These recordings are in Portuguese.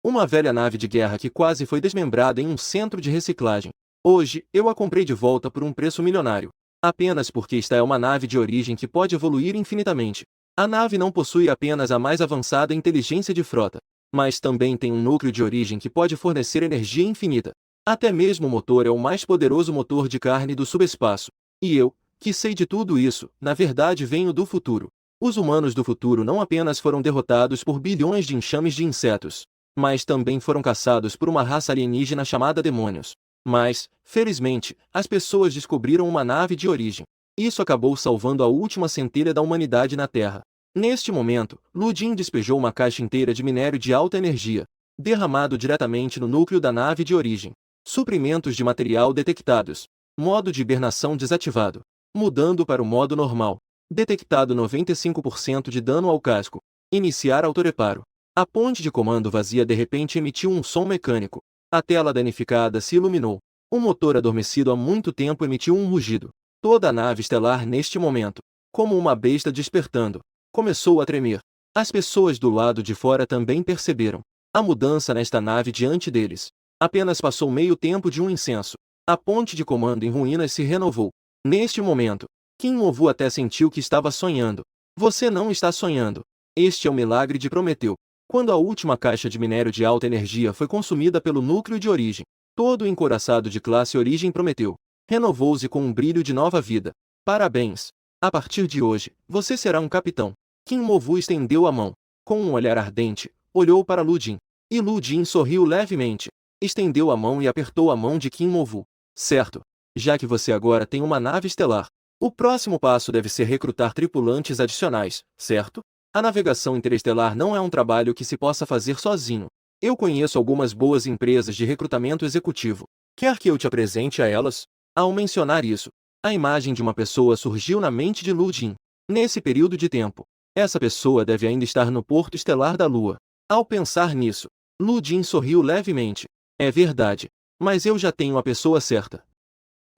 Uma velha nave de guerra que quase foi desmembrada em um centro de reciclagem. Hoje, eu a comprei de volta por um preço milionário. Apenas porque esta é uma nave de origem que pode evoluir infinitamente. A nave não possui apenas a mais avançada inteligência de frota, mas também tem um núcleo de origem que pode fornecer energia infinita. Até mesmo o motor é o mais poderoso motor de carne do subespaço. E eu, que sei de tudo isso, na verdade venho do futuro. Os humanos do futuro não apenas foram derrotados por bilhões de enxames de insetos, mas também foram caçados por uma raça alienígena chamada demônios. Mas, felizmente, as pessoas descobriram uma nave de origem. Isso acabou salvando a última centelha da humanidade na Terra. Neste momento, Ludin despejou uma caixa inteira de minério de alta energia, derramado diretamente no núcleo da nave de origem. Suprimentos de material detectados. Modo de hibernação desativado. Mudando para o modo normal. Detectado 95% de dano ao casco. Iniciar autoreparo. A ponte de comando vazia de repente emitiu um som mecânico. A tela danificada se iluminou. O motor adormecido há muito tempo emitiu um rugido. Toda a nave estelar neste momento, como uma besta despertando, começou a tremer. As pessoas do lado de fora também perceberam a mudança nesta nave diante deles. Apenas passou meio tempo de um incenso. A ponte de comando em ruínas se renovou. Neste momento, Kim Movu até sentiu que estava sonhando. Você não está sonhando. Este é o milagre de Prometeu. Quando a última caixa de minério de alta energia foi consumida pelo núcleo de origem, todo o encoraçado de classe origem Prometeu renovou-se com um brilho de nova vida. Parabéns! A partir de hoje, você será um capitão. Kim Movu estendeu a mão. Com um olhar ardente, olhou para Ludin. E Ludin sorriu levemente. Estendeu a mão e apertou a mão de Kim Movu. Certo. Já que você agora tem uma nave estelar, o próximo passo deve ser recrutar tripulantes adicionais, certo? A navegação interestelar não é um trabalho que se possa fazer sozinho. Eu conheço algumas boas empresas de recrutamento executivo. Quer que eu te apresente a elas? Ao mencionar isso, a imagem de uma pessoa surgiu na mente de Ludin. Nesse período de tempo, essa pessoa deve ainda estar no porto estelar da Lua. Ao pensar nisso, Ludin sorriu levemente. É verdade. Mas eu já tenho a pessoa certa.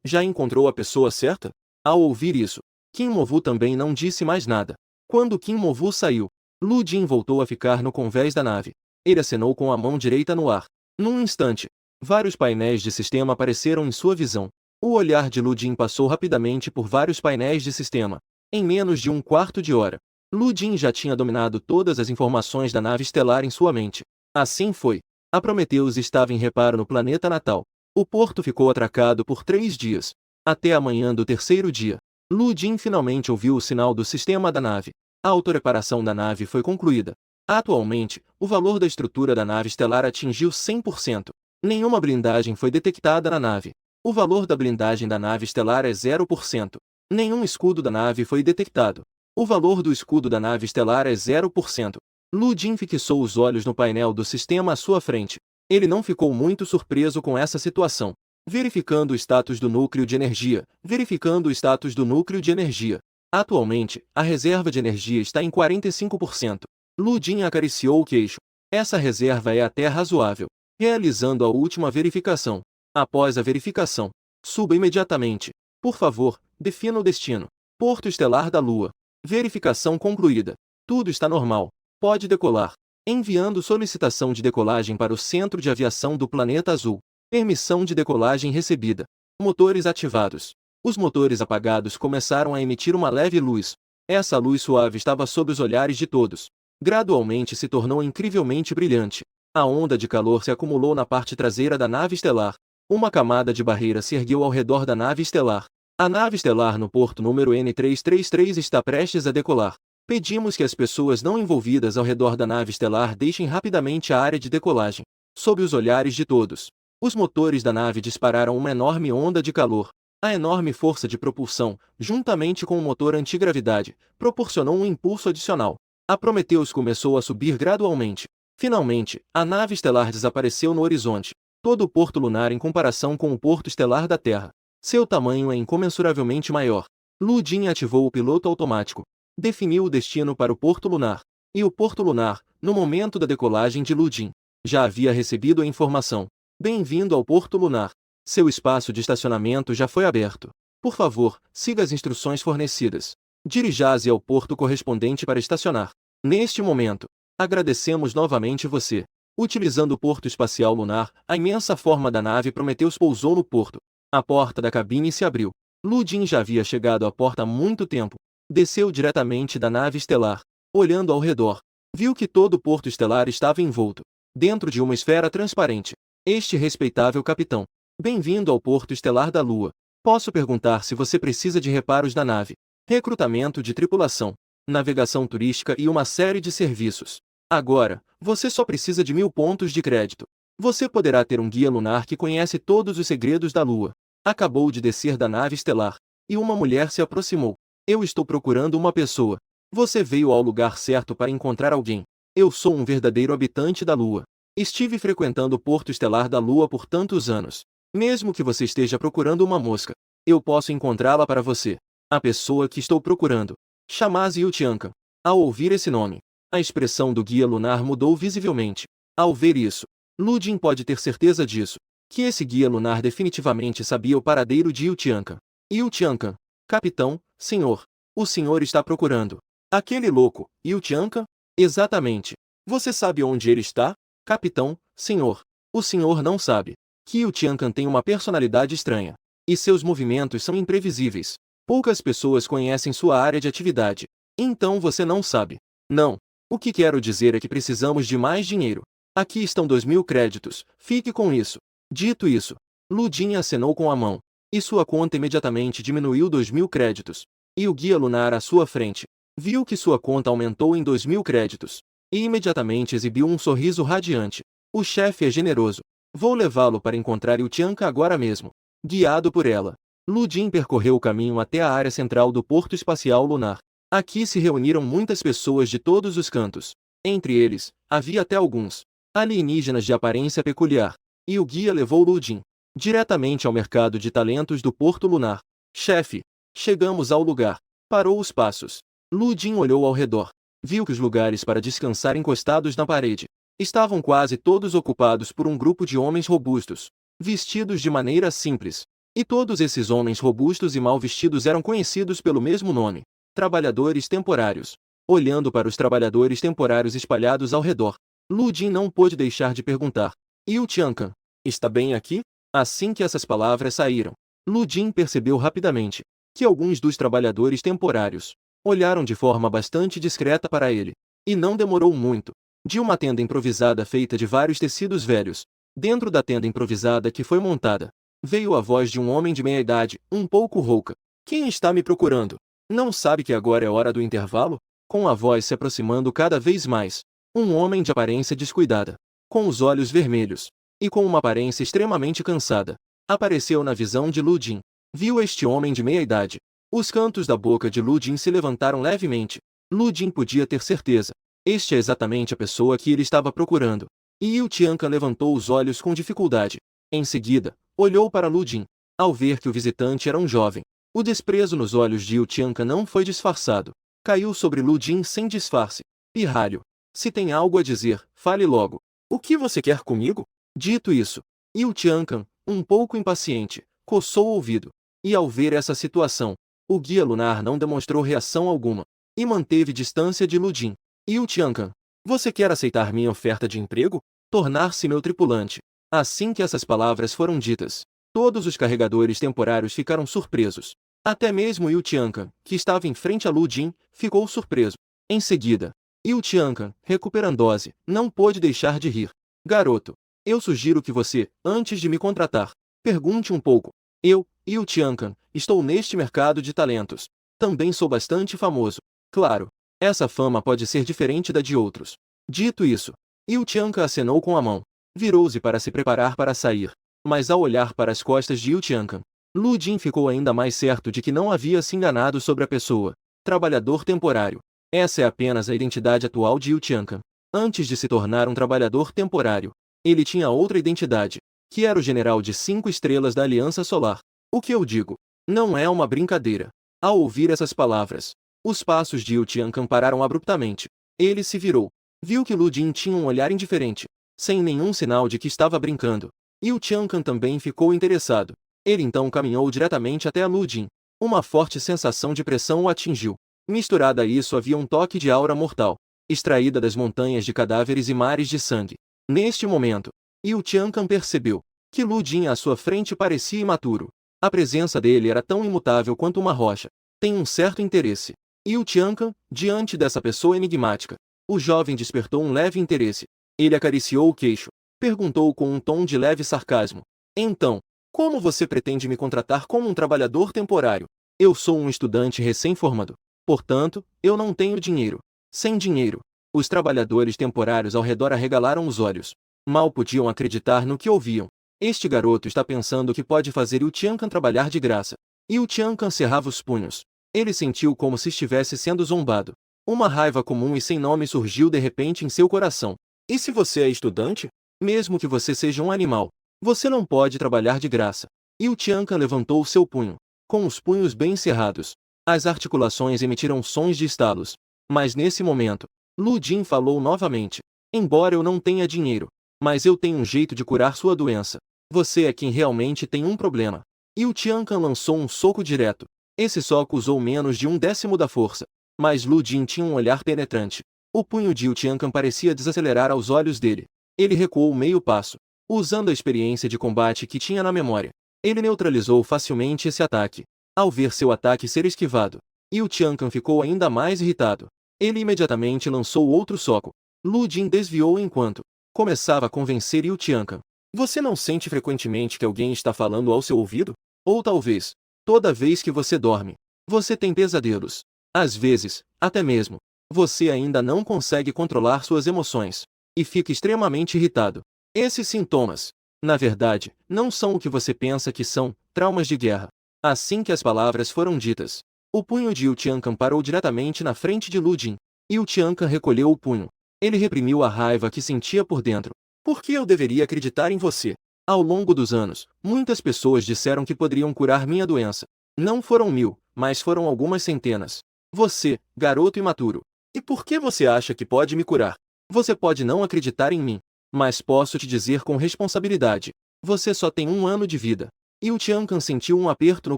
Já encontrou a pessoa certa? Ao ouvir isso, Kim Movu também não disse mais nada. Quando Kim Movu saiu, Ludin voltou a ficar no convés da nave. Ele acenou com a mão direita no ar. Num instante, vários painéis de sistema apareceram em sua visão. O olhar de Ludin passou rapidamente por vários painéis de sistema. Em menos de um quarto de hora, Ludin já tinha dominado todas as informações da nave estelar em sua mente. Assim foi. A Prometheus estava em reparo no planeta natal. O porto ficou atracado por 3 dias. Até a manhã do terceiro dia, Ludin finalmente ouviu o sinal do sistema da nave. A autorreparação da nave foi concluída. Atualmente, o valor da estrutura da nave estelar atingiu 100%. Nenhuma blindagem foi detectada na nave. O valor da blindagem da nave estelar é 0%. Nenhum escudo da nave foi detectado. O valor do escudo da nave estelar é 0%. Ludin fixou os olhos no painel do sistema à sua frente. Ele não ficou muito surpreso com essa situação. Verificando o status do núcleo de energia. Verificando o status do núcleo de energia. Atualmente, a reserva de energia está em 45%. Ludin acariciou o queixo. Essa reserva é até razoável. Realizando a última verificação. Após a verificação, suba imediatamente. Por favor, defina o destino. Porto Estelar da Lua. Verificação concluída. Tudo está normal. Pode decolar. Enviando solicitação de decolagem para o Centro de Aviação do Planeta Azul. Permissão de decolagem recebida. Motores ativados. Os motores apagados começaram a emitir uma leve luz. Essa luz suave estava sob os olhares de todos. Gradualmente se tornou incrivelmente brilhante. A onda de calor se acumulou na parte traseira da nave estelar. Uma camada de barreira se ergueu ao redor da nave estelar. A nave estelar no porto número N333 está prestes a decolar. Pedimos que as pessoas não envolvidas ao redor da nave estelar deixem rapidamente a área de decolagem. Sob os olhares de todos, os motores da nave dispararam uma enorme onda de calor. A enorme força de propulsão, juntamente com o motor antigravidade, proporcionou um impulso adicional. A Prometheus começou a subir gradualmente. Finalmente, a nave estelar desapareceu no horizonte. Todo o porto lunar em comparação com o porto estelar da Terra. Seu tamanho é incomensuravelmente maior. Ludin ativou o piloto automático. Definiu o destino para o porto lunar. E o porto lunar, no momento da decolagem de Ludin, já havia recebido a informação. Bem-vindo ao porto lunar. Seu espaço de estacionamento já foi aberto. Por favor, siga as instruções fornecidas. Dirija-se ao porto correspondente para estacionar. Neste momento, agradecemos novamente você. Utilizando o porto espacial lunar, a imensa forma da nave Prometheus pousou no porto. A porta da cabine se abriu. Lu Jin já havia chegado à porta há muito tempo. Desceu diretamente da nave estelar. Olhando ao redor, viu que todo o porto estelar estava envolto dentro de uma esfera transparente. Este respeitável capitão. Bem-vindo ao porto estelar da Lua. Posso perguntar se você precisa de reparos da nave, recrutamento de tripulação, navegação turística e uma série de serviços. Agora, você só precisa de 1000 pontos de crédito. Você poderá ter um guia lunar que conhece todos os segredos da Lua. Acabou de descer da nave estelar, e uma mulher se aproximou. Eu estou procurando uma pessoa. Você veio ao lugar certo para encontrar alguém. Eu sou um verdadeiro habitante da Lua. Estive frequentando o porto estelar da Lua por tantos anos. Mesmo que você esteja procurando uma mosca, eu posso encontrá-la para você. A pessoa que estou procurando. Shamaz Yutiankan. Ao ouvir esse nome, a expressão do guia lunar mudou visivelmente. Ao ver isso, Lu Jin pode ter certeza disso, que esse guia lunar definitivamente sabia o paradeiro de Yutiankan. Yutiankan, capitão, senhor. O senhor está procurando aquele louco, Yutiankan? Exatamente. Você sabe onde ele está? Capitão, senhor. O senhor não sabe que Yutiankan tem uma personalidade estranha, e seus movimentos são imprevisíveis. Poucas pessoas conhecem sua área de atividade. Então você não sabe. Não. O que quero dizer é que precisamos de mais dinheiro. Aqui estão 2000 créditos, fique com isso. Dito isso, Lu Jin acenou com a mão, e sua conta imediatamente diminuiu 2000 créditos. E o guia lunar à sua frente viu que sua conta aumentou em 2000 créditos, e imediatamente exibiu um sorriso radiante. O chefe é generoso. Vou levá-lo para encontrar Yutiankan agora mesmo. Guiado por ela, Lu Jin percorreu o caminho até a área central do Porto Espacial Lunar. Aqui se reuniram muitas pessoas de todos os cantos. Entre eles, havia até alguns alienígenas de aparência peculiar. E o guia levou Lu Jin diretamente ao mercado de talentos do Porto Lunar. Chefe, chegamos ao lugar. Parou os passos. Lu Jin olhou ao redor. Viu que os lugares para descansar encostados na parede estavam quase todos ocupados por um grupo de homens robustos, vestidos de maneira simples. E todos esses homens robustos e mal vestidos eram conhecidos pelo mesmo nome: trabalhadores temporários. Olhando para os trabalhadores temporários espalhados ao redor, Lu Jin não pôde deixar de perguntar: Yutiankan, está bem aqui? Assim que essas palavras saíram, Lu Jin percebeu rapidamente que alguns dos trabalhadores temporários olharam de forma bastante discreta para ele. E não demorou muito. De uma tenda improvisada feita de vários tecidos velhos, dentro da tenda improvisada que foi montada, veio a voz de um homem de meia-idade, um pouco rouca. Quem está me procurando? Não sabe que agora é hora do intervalo? Com a voz se aproximando cada vez mais, um homem de aparência descuidada, com os olhos vermelhos, e com uma aparência extremamente cansada, apareceu na visão de Lu Jin. Viu este homem de meia-idade. Os cantos da boca de Lu Jin se levantaram levemente. Lu Jin podia ter certeza. Este é exatamente a pessoa que ele estava procurando. E Yutiankan levantou os olhos com dificuldade. Em seguida, olhou para Lu Jin. Ao ver que o visitante era um jovem, o desprezo nos olhos de Yutiankan não foi disfarçado. Caiu sobre Lu Jin sem disfarce. Pirralho. Se tem algo a dizer, fale logo. O que você quer comigo? Dito isso, Yutiankan, um pouco impaciente, coçou o ouvido. E ao ver essa situação, o guia lunar não demonstrou reação alguma, e manteve distância de Lu Jin. Yutiankan, você quer aceitar minha oferta de emprego? Tornar-se meu tripulante. Assim que essas palavras foram ditas, todos os carregadores temporários ficaram surpresos. Até mesmo Yutiankan, que estava em frente a Lu Jin, ficou surpreso. Em seguida, Yutiankan, recuperando-se, não pôde deixar de rir. Garoto, eu sugiro que você, antes de me contratar, pergunte um pouco. Eu, Yutiankan, estou neste mercado de talentos. Também sou bastante famoso. Claro, essa fama pode ser diferente da de outros. Dito isso, Yutiankan acenou com a mão. Virou-se para se preparar para sair. Mas ao olhar para as costas de Yutiankan, Lu Jin ficou ainda mais certo de que não havia se enganado sobre a pessoa. Trabalhador temporário. Essa é apenas a identidade atual de Yutiankan. Antes de se tornar um trabalhador temporário, ele tinha outra identidade, que era o general de 5 estrelas da Aliança Solar. O que eu digo? Não é uma brincadeira. Ao ouvir essas palavras, os passos de Yutiankan pararam abruptamente. Ele se virou. Viu que Lu Jin tinha um olhar indiferente, sem nenhum sinal de que estava brincando. Yutiankan também ficou interessado. Ele então caminhou diretamente até a Lu Jin. Uma forte sensação de pressão o atingiu. Misturada a isso havia um toque de aura mortal, extraída das montanhas de cadáveres e mares de sangue. Neste momento, Yu Tiancan percebeu que Lu Jin à sua frente parecia imaturo. A presença dele era tão imutável quanto uma rocha. Tem um certo interesse. Yu Tiancan, diante dessa pessoa enigmática, o jovem despertou um leve interesse. Ele acariciou o queixo. Perguntou com um tom de leve sarcasmo. Então, como você pretende me contratar como um trabalhador temporário? Eu sou um estudante recém-formado. Portanto, eu não tenho dinheiro. Sem dinheiro, os trabalhadores temporários ao redor arregalaram os olhos. Mal podiam acreditar no que ouviam. Este garoto está pensando que pode fazer Yu Tiancan trabalhar de graça. Yu Tiancan cerrava os punhos. Ele sentiu como se estivesse sendo zombado. Uma raiva comum e sem nome surgiu de repente em seu coração. E se você é estudante? Mesmo que você seja um animal, você não pode trabalhar de graça. Yu Tiancan levantou seu punho, com os punhos bem cerrados. As articulações emitiram sons de estalos. Mas nesse momento, Lu Jin falou novamente. Embora eu não tenha dinheiro, mas eu tenho um jeito de curar sua doença. Você é quem realmente tem um problema. Yu Tiancan lançou um soco direto. Esse soco usou menos de 1/10 da força. Mas Lu Jin tinha um olhar penetrante. O punho de Yu Tiancan parecia desacelerar aos olhos dele. Ele recuou meio passo. Usando a experiência de combate que tinha na memória, ele neutralizou facilmente esse ataque. Ao ver seu ataque ser esquivado, Yu Tiancan ficou ainda mais irritado. Ele imediatamente lançou outro soco. Lu Jin desviou enquanto começava a convencer Yu Tiancan. Você não sente frequentemente que alguém está falando ao seu ouvido? Ou talvez, toda vez que você dorme, você tem pesadelos. Às vezes, até mesmo, você ainda não consegue controlar suas emoções e fica extremamente irritado. Esses sintomas, na verdade, não são o que você pensa que são, traumas de guerra. Assim que as palavras foram ditas, o punho de Yu Tiancan parou diretamente na frente de Lu Jin. Yu Tiancan recolheu o punho. Ele reprimiu a raiva que sentia por dentro. Por que eu deveria acreditar em você? Ao longo dos anos, muitas pessoas disseram que poderiam curar minha doença. Não foram 1000, mas foram algumas centenas. Você, garoto imaturo. E por que você acha que pode me curar? Você pode não acreditar em mim, mas posso te dizer com responsabilidade. Você só tem 1 ano de vida. Yu Tiancan sentiu um aperto no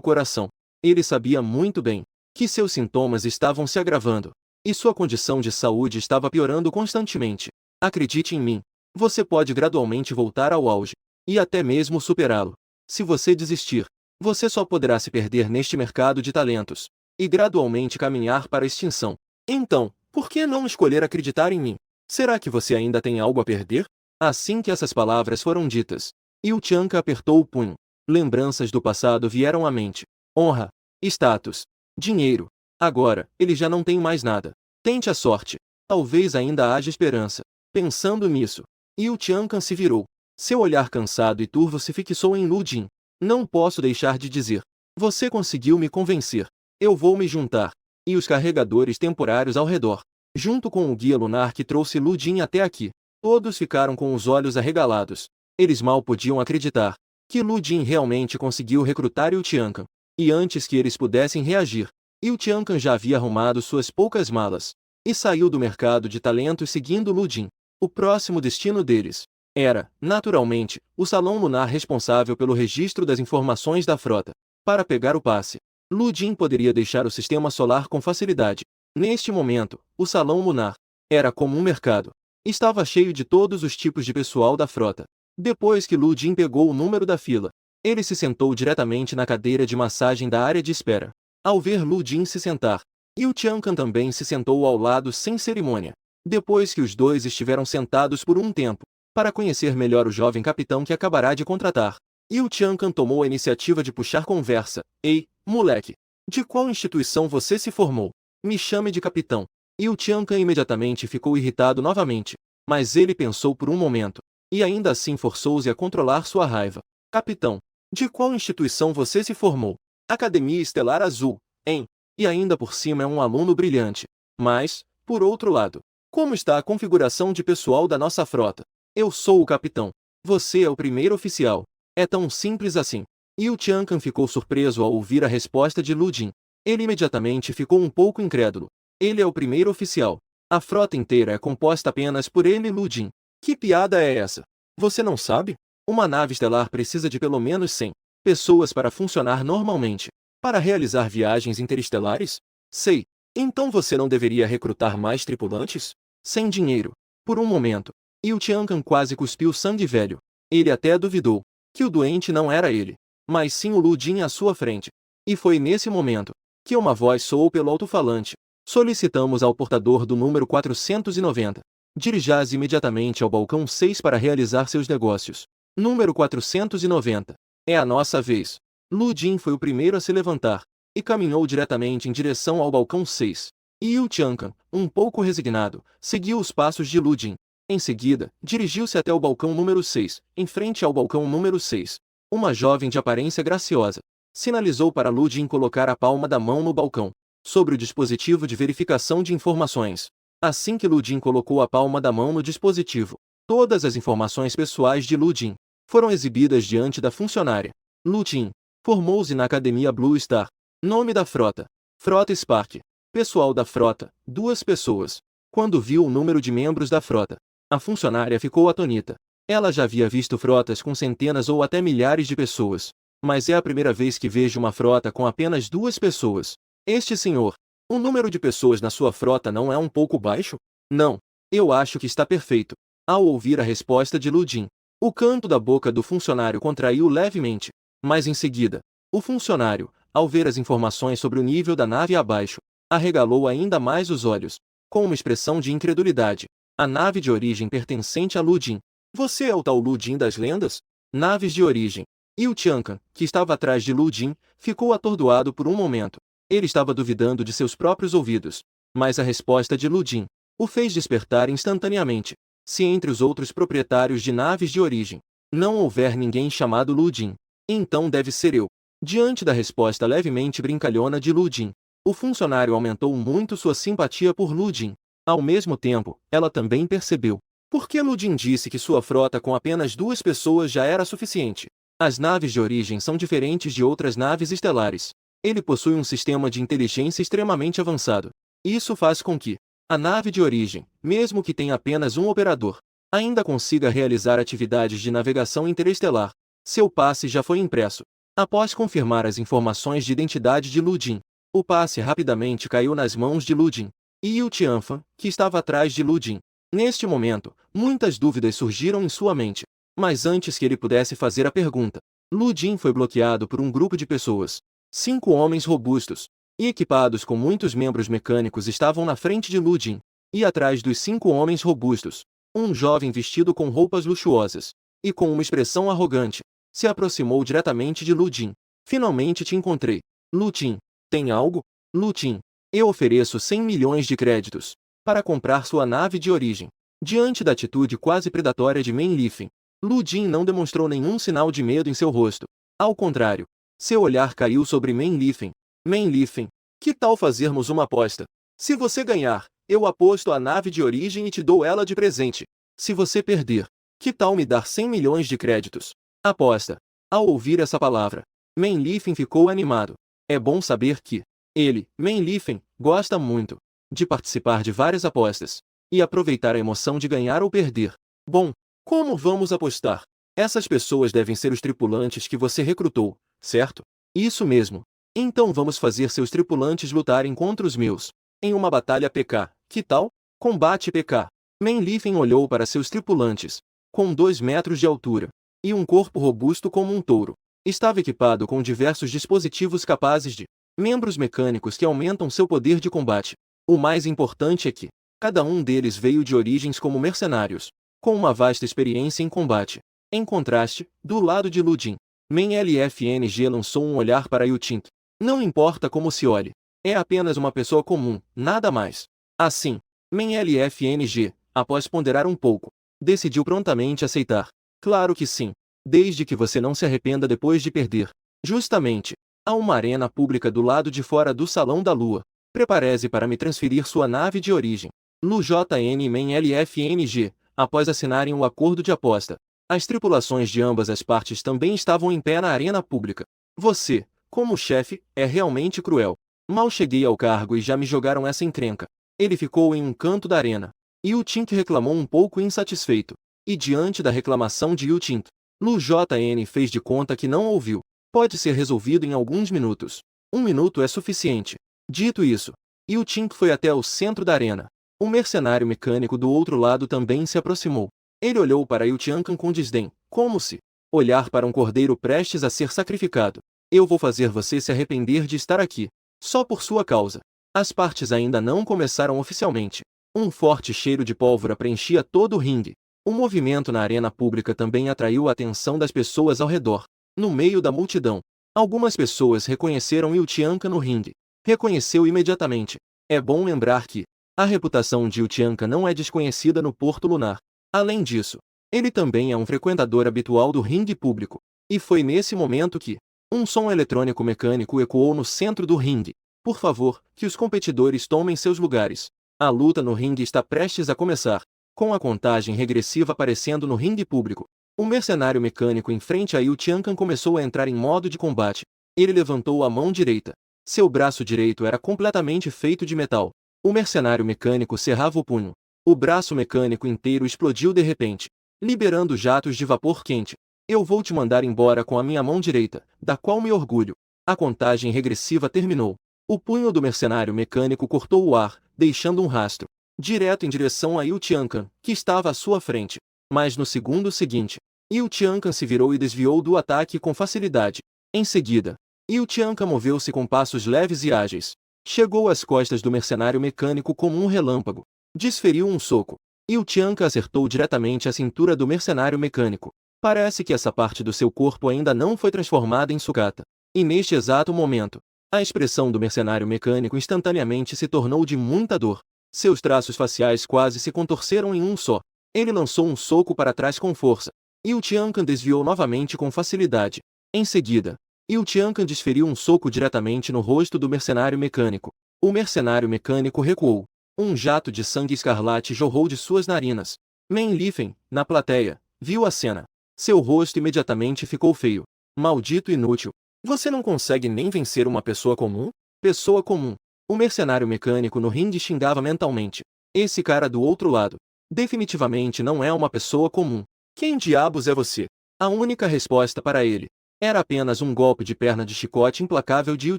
coração. Ele sabia muito bem que seus sintomas estavam se agravando e sua condição de saúde estava piorando constantemente. Acredite em mim. Você pode gradualmente voltar ao auge e até mesmo superá-lo. Se você desistir, você só poderá se perder neste mercado de talentos e gradualmente caminhar para a extinção. Então, por que não escolher acreditar em mim? Será que você ainda tem algo a perder? Assim que essas palavras foram ditas, Yu Tiancan apertou o punho. Lembranças do passado vieram à mente. Honra, status, dinheiro. Agora, ele já não tem mais nada. Tente a sorte. Talvez ainda haja esperança. Pensando nisso, Yu Tiancan se virou. Seu olhar cansado e turvo se fixou em Lu Jin. Não posso deixar de dizer. Você conseguiu me convencer. Eu vou me juntar. E os carregadores temporários ao redor, junto com o guia lunar que trouxe Lu Jin até aqui. Todos ficaram com os olhos arregalados. Eles mal podiam acreditar que Lu Jin realmente conseguiu recrutar Yu Tiancan. E antes que eles pudessem reagir, Yu Tiancan já havia arrumado suas poucas malas e saiu do mercado de talentos seguindo Lu Jin. O próximo destino deles era, naturalmente, o salão lunar responsável pelo registro das informações da frota. Para pegar o passe, Lu Jin poderia deixar o sistema solar com facilidade. Neste momento, o salão lunar era como um mercado. Estava cheio de todos os tipos de pessoal da frota. Depois que Lu Jin pegou o número da fila, ele se sentou diretamente na cadeira de massagem da área de espera. Ao ver Lu Jin se sentar, Yu Tiancan também se sentou ao lado sem cerimônia. Depois que os dois estiveram sentados por um tempo, para conhecer melhor o jovem capitão que acabará de contratar, Yu Tiancan tomou a iniciativa de puxar conversa. Ei, moleque! De qual instituição você se formou? Me chame de capitão. Yu Tiancan imediatamente ficou irritado novamente, mas ele pensou por um momento, e ainda assim forçou-se a controlar sua raiva. Capitão, de qual instituição você se formou? Academia Estelar Azul, hein? E ainda por cima é um aluno brilhante. Mas, por outro lado, como está a configuração de pessoal da nossa frota? Eu sou o capitão. Você é o primeiro oficial. É tão simples assim. Yu Tiancan ficou surpreso ao ouvir a resposta de Lu Jin. Ele imediatamente ficou um pouco incrédulo. Ele é o primeiro oficial. A frota inteira é composta apenas por ele e Lu Jin. Que piada é essa? Você não sabe? Uma nave estelar precisa de pelo menos 100 pessoas para funcionar normalmente. Para realizar viagens interestelares? Sei. Então você não deveria recrutar mais tripulantes? Sem dinheiro. Por um momento, Yu Tiancan quase cuspiu sangue velho. Ele até duvidou que o doente não era ele, mas sim o Lu Jin à sua frente. E foi nesse momento que uma voz soou pelo alto-falante. Solicitamos ao portador do número 490. Dirija-se imediatamente ao balcão 6 para realizar seus negócios. Número 490. É a nossa vez. Lu Jin foi o primeiro a se levantar e caminhou diretamente em direção ao balcão 6. E Yu Tiancan, um pouco resignado, seguiu os passos de Lu Jin. Em seguida, dirigiu-se até o balcão número 6, em frente ao balcão número 6. Uma jovem de aparência graciosa sinalizou para Lu Jin colocar a palma da mão no balcão, sobre o dispositivo de verificação de informações. Assim que Lu Jin colocou a palma da mão no dispositivo, todas as informações pessoais de Lu Jin foram exibidas diante da funcionária. Lu Jin formou-se na Academia Blue Star. Nome da frota: Frota Spark. Pessoal da frota: 2 pessoas. Quando viu o número de membros da frota, a funcionária ficou atônita. Ela já havia visto frotas com centenas ou até milhares de pessoas, mas é a primeira vez que vejo uma frota com apenas 2 pessoas. Este senhor, o número de pessoas na sua frota não é um pouco baixo? Não. Eu acho que está perfeito. Ao ouvir a resposta de Lu Jin, o canto da boca do funcionário contraiu levemente, mas em seguida, o funcionário, ao ver as informações sobre o nível da nave abaixo, arregalou ainda mais os olhos, com uma expressão de incredulidade. A nave de origem pertencente a Lu Jin. Você é o tal Lu Jin das lendas? Naves de origem. Yu Tiancan, que estava atrás de Lu Jin, ficou atordoado por um momento. Ele estava duvidando de seus próprios ouvidos. Mas a resposta de Lu Jin o fez despertar instantaneamente. Se entre os outros proprietários de naves de origem não houver ninguém chamado Lu Jin, então deve ser eu. Diante da resposta levemente brincalhona de Lu Jin, o funcionário aumentou muito sua simpatia por Lu Jin. Ao mesmo tempo, ela também percebeu porque Lu Jin disse que sua frota com apenas 2 pessoas já era suficiente. As naves de origem são diferentes de outras naves estelares. Ele possui um sistema de inteligência extremamente avançado. Isso faz com que a nave de origem, mesmo que tenha apenas um operador, ainda consiga realizar atividades de navegação interestelar. Seu passe já foi impresso. Após confirmar as informações de identidade de Lu Jin, o passe rapidamente caiu nas mãos de Lu Jin e Yu Tianfan, que estava atrás de Lu Jin. Neste momento, muitas dúvidas surgiram em sua mente. Mas antes que ele pudesse fazer a pergunta, Lu Jin foi bloqueado por um grupo de pessoas. 5 homens robustos e equipados com muitos membros mecânicos estavam na frente de Lu Jin. E atrás dos 5 homens robustos, um jovem vestido com roupas luxuosas e com uma expressão arrogante se aproximou diretamente de Lu Jin. Finalmente te encontrei. Lu Jin, tem algo? Lu Jin, eu ofereço 100 milhões de créditos para comprar sua nave de origem. Diante da atitude quase predatória de Meng Lifeng, Lu Jin não demonstrou nenhum sinal de medo em seu rosto. Ao contrário, seu olhar caiu sobre Meng Lifeng. Meng Lifeng, que tal fazermos uma aposta? Se você ganhar, eu aposto a nave de origem e te dou ela de presente. Se você perder, que tal me dar 100 milhões de créditos? Aposta. Ao ouvir essa palavra, Meng Lifeng ficou animado. É bom saber que ele, Meng Lifeng, gosta muito de participar de várias apostas e aproveitar a emoção de ganhar ou perder. Bom, como vamos apostar? Essas pessoas devem ser os tripulantes que você recrutou, certo? Isso mesmo. Então vamos fazer seus tripulantes lutarem contra os meus em uma batalha PK. Que tal? Combate PK. Meng Lifeng olhou para seus tripulantes, com 2 metros de altura e um corpo robusto como um touro. Estava equipado com diversos dispositivos capazes de membros mecânicos que aumentam seu poder de combate. O mais importante é que cada um deles veio de origens como mercenários, com uma vasta experiência em combate. Em contraste, do lado de Lu Jin, Meng Lfng lançou um olhar para Yu Tink. Não importa como se olhe, é apenas uma pessoa comum, nada mais. Assim, Meng Lfng, após ponderar um pouco, decidiu prontamente aceitar. Claro que sim, desde que você não se arrependa depois de perder. Justamente, há uma arena pública do lado de fora do Salão da Lua. Prepare-se para me transferir sua nave de origem. Lu Jn e Meng Lfng, após assinarem o acordo de aposta, as tripulações de ambas as partes também estavam em pé na arena pública. Você, como chefe, é realmente cruel. Mal cheguei ao cargo e já me jogaram essa encrenca. Ele ficou em um canto da arena. Yu Tink reclamou um pouco insatisfeito. E diante da reclamação de Yu Tink, Lu Jn fez de conta que não ouviu. Pode ser resolvido em alguns minutos. 1 minuto é suficiente. Dito isso, Yu Tink foi até o centro da arena. O mercenário mecânico do outro lado também se aproximou. Ele olhou para Liu Tiancan com desdém, como se olhar para um cordeiro prestes a ser sacrificado. Eu vou fazer você se arrepender de estar aqui. Só por sua causa. As partes ainda não começaram oficialmente. Um forte cheiro de pólvora preenchia todo o ringue. O movimento na arena pública também atraiu a atenção das pessoas ao redor. No meio da multidão, algumas pessoas reconheceram Liu Tiancan no ringue. Reconheceu imediatamente. É bom lembrar que a reputação de Liu Tiancan não é desconhecida no Porto Lunar. Além disso, ele também é um frequentador habitual do ringue público. E foi nesse momento que um som eletrônico mecânico ecoou no centro do ringue. Por favor, que os competidores tomem seus lugares. A luta no ringue está prestes a começar, com a contagem regressiva aparecendo no ringue público. O mercenário mecânico em frente a Liu Tiancan começou a entrar em modo de combate. Ele levantou a mão direita. Seu braço direito era completamente feito de metal. O mercenário mecânico cerrava o punho. O braço mecânico inteiro explodiu de repente, liberando jatos de vapor quente. Eu vou te mandar embora com a minha mão direita, da qual me orgulho. A contagem regressiva terminou. O punho do mercenário mecânico cortou o ar, deixando um rastro, direto em direção a Liu Tiancan, que estava à sua frente. Mas no segundo seguinte, Liu Tiancan se virou e desviou do ataque com facilidade. Em seguida, Liu Tiancan moveu-se com passos leves e ágeis. Chegou às costas do mercenário mecânico como um relâmpago. Desferiu um soco. Liu Tiancan acertou diretamente a cintura do mercenário mecânico. Parece que essa parte do seu corpo ainda não foi transformada em sucata. E neste exato momento, a expressão do mercenário mecânico instantaneamente se tornou de muita dor. Seus traços faciais quase se contorceram em um só. Ele lançou um soco para trás com força. Liu Tiancan desviou novamente com facilidade. Em seguida, Liu Tiancan desferiu um soco diretamente no rosto do mercenário mecânico. O mercenário mecânico recuou. Um jato de sangue escarlate jorrou de suas narinas. Meng Lifen, na plateia, viu a cena. Seu rosto imediatamente ficou feio. Maldito inútil. Você não consegue nem vencer uma pessoa comum? Pessoa comum. O mercenário mecânico no ringue xingava mentalmente. Esse cara do outro lado definitivamente não é uma pessoa comum. Quem diabos é você? A única resposta para ele era apenas um golpe de perna de chicote implacável de Liu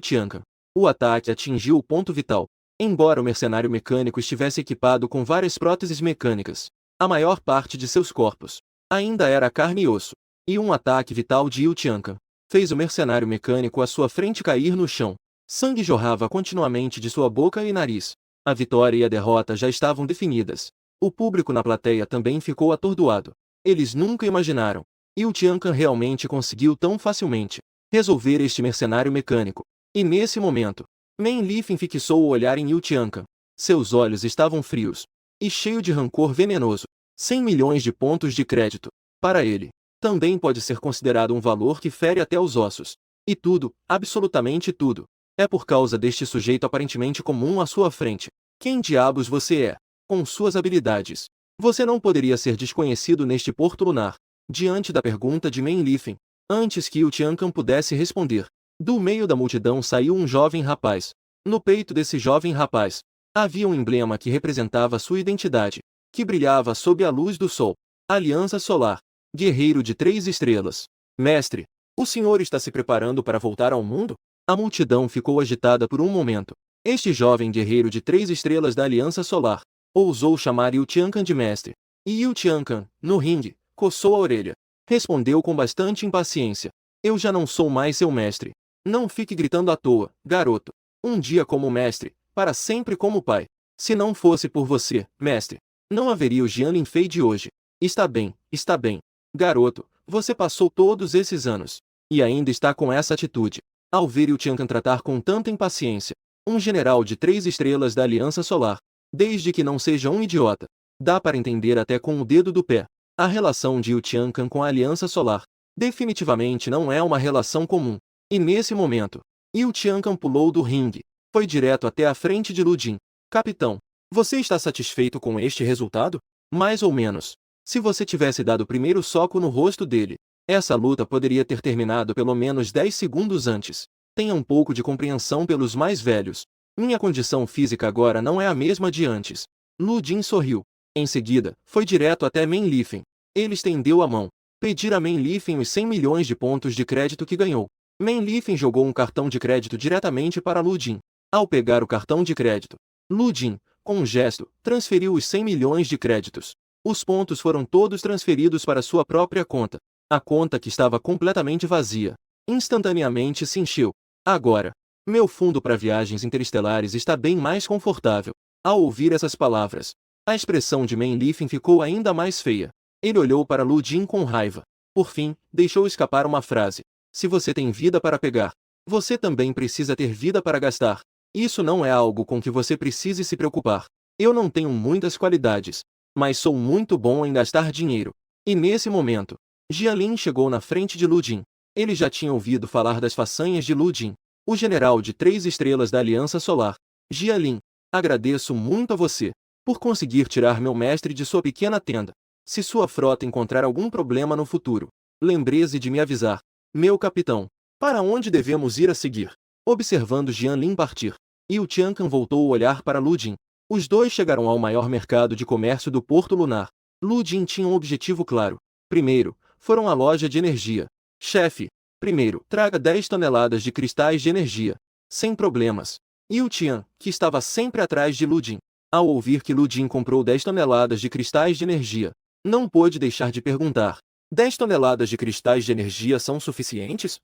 Tiancan. O ataque atingiu o ponto vital. Embora o mercenário mecânico estivesse equipado com várias próteses mecânicas, a maior parte de seus corpos ainda era carne e osso. E um ataque vital de Liu Tiancan fez o mercenário mecânico à sua frente cair no chão. Sangue jorrava continuamente de sua boca e nariz. A vitória e a derrota já estavam definidas. O público na plateia também ficou atordoado. Eles nunca imaginaram. Liu Tiancan realmente conseguiu tão facilmente resolver este mercenário mecânico. E nesse momento, Meng Lifen fixou o olhar em Liu Tiancan. Seus olhos estavam frios e cheios de rancor venenoso. 100 milhões de pontos de crédito. Para ele, também pode ser considerado um valor que fere até os ossos. E tudo, absolutamente tudo, é por causa deste sujeito aparentemente comum à sua frente. Quem diabos você é? Com suas habilidades, você não poderia ser desconhecido neste Porto Lunar. Diante da pergunta de Meng Lifen, antes que Liu Tiancan pudesse responder, do meio da multidão saiu um jovem rapaz. No peito desse jovem rapaz, havia um emblema que representava sua identidade, que brilhava sob a luz do sol. Aliança Solar. Guerreiro de 3 estrelas. Mestre, o senhor está se preparando para voltar ao mundo? A multidão ficou agitada por um momento. Este jovem guerreiro de 3 estrelas da Aliança Solar ousou chamar Liu Tiancan de mestre. E Liu Tiancan, no ringue, coçou a orelha. Respondeu com bastante impaciência. Eu já não sou mais seu mestre. Não fique gritando à toa, garoto. Um dia como mestre, para sempre como pai. Se não fosse por você, mestre, não haveria o Jian Linfei de hoje. Está bem, está bem. Garoto, você passou todos esses anos e ainda está com essa atitude. Ao ver Liu Tiancan tratar com tanta impaciência um general de 3 estrelas da Aliança Solar, desde que não seja um idiota, dá para entender até com o dedo do pé. A relação de Liu Tiancan com a Aliança Solar definitivamente não é uma relação comum. E nesse momento, Liu Tiancan pulou do ringue. Foi direto até a frente de Lu Jin. Capitão, você está satisfeito com este resultado? Mais ou menos. Se você tivesse dado o primeiro soco no rosto dele, essa luta poderia ter terminado pelo menos 10 segundos antes. Tenha um pouco de compreensão pelos mais velhos. Minha condição física agora não é a mesma de antes. Lu Jin sorriu. Em seguida, foi direto até Meng Lifen. Ele estendeu a mão. Pedir a Meng Lifen os 100 milhões de pontos de crédito que ganhou. Meng Lifen jogou um cartão de crédito diretamente para Lu Jin. Ao pegar o cartão de crédito, Lu Jin, com um gesto, transferiu os 100 milhões de créditos. Os pontos foram todos transferidos para sua própria conta. A conta, que estava completamente vazia, instantaneamente se encheu. Agora, meu fundo para viagens interestelares está bem mais confortável. Ao ouvir essas palavras, a expressão de Meng Lifeng ficou ainda mais feia. Ele olhou para Lu Jin com raiva. Por fim, deixou escapar uma frase. Se você tem vida para pegar, você também precisa ter vida para gastar. Isso não é algo com que você precise se preocupar. Eu não tenho muitas qualidades, mas sou muito bom em gastar dinheiro. E nesse momento, Jialin chegou na frente de Lu Jin. Ele já tinha ouvido falar das façanhas de Lu Jin, o general de 3 estrelas da Aliança Solar. Jialin, agradeço muito a você por conseguir tirar meu mestre de sua pequena tenda. Se sua frota encontrar algum problema no futuro, lembre-se de me avisar. Meu capitão, para onde devemos ir a seguir? Observando Jialin partir, Yu Tiancan voltou o olhar para Lu Jin. Os dois chegaram ao maior mercado de comércio do Porto Lunar. Lu Jin tinha um objetivo claro. Primeiro, foram à loja de energia. Chefe, primeiro, traga 10 toneladas de cristais de energia. Sem problemas. Yu Tian, que estava sempre atrás de Lu Jin, ao ouvir que Lu Jin comprou 10 toneladas de cristais de energia, não pôde deixar de perguntar: 10 toneladas de cristais de energia são suficientes?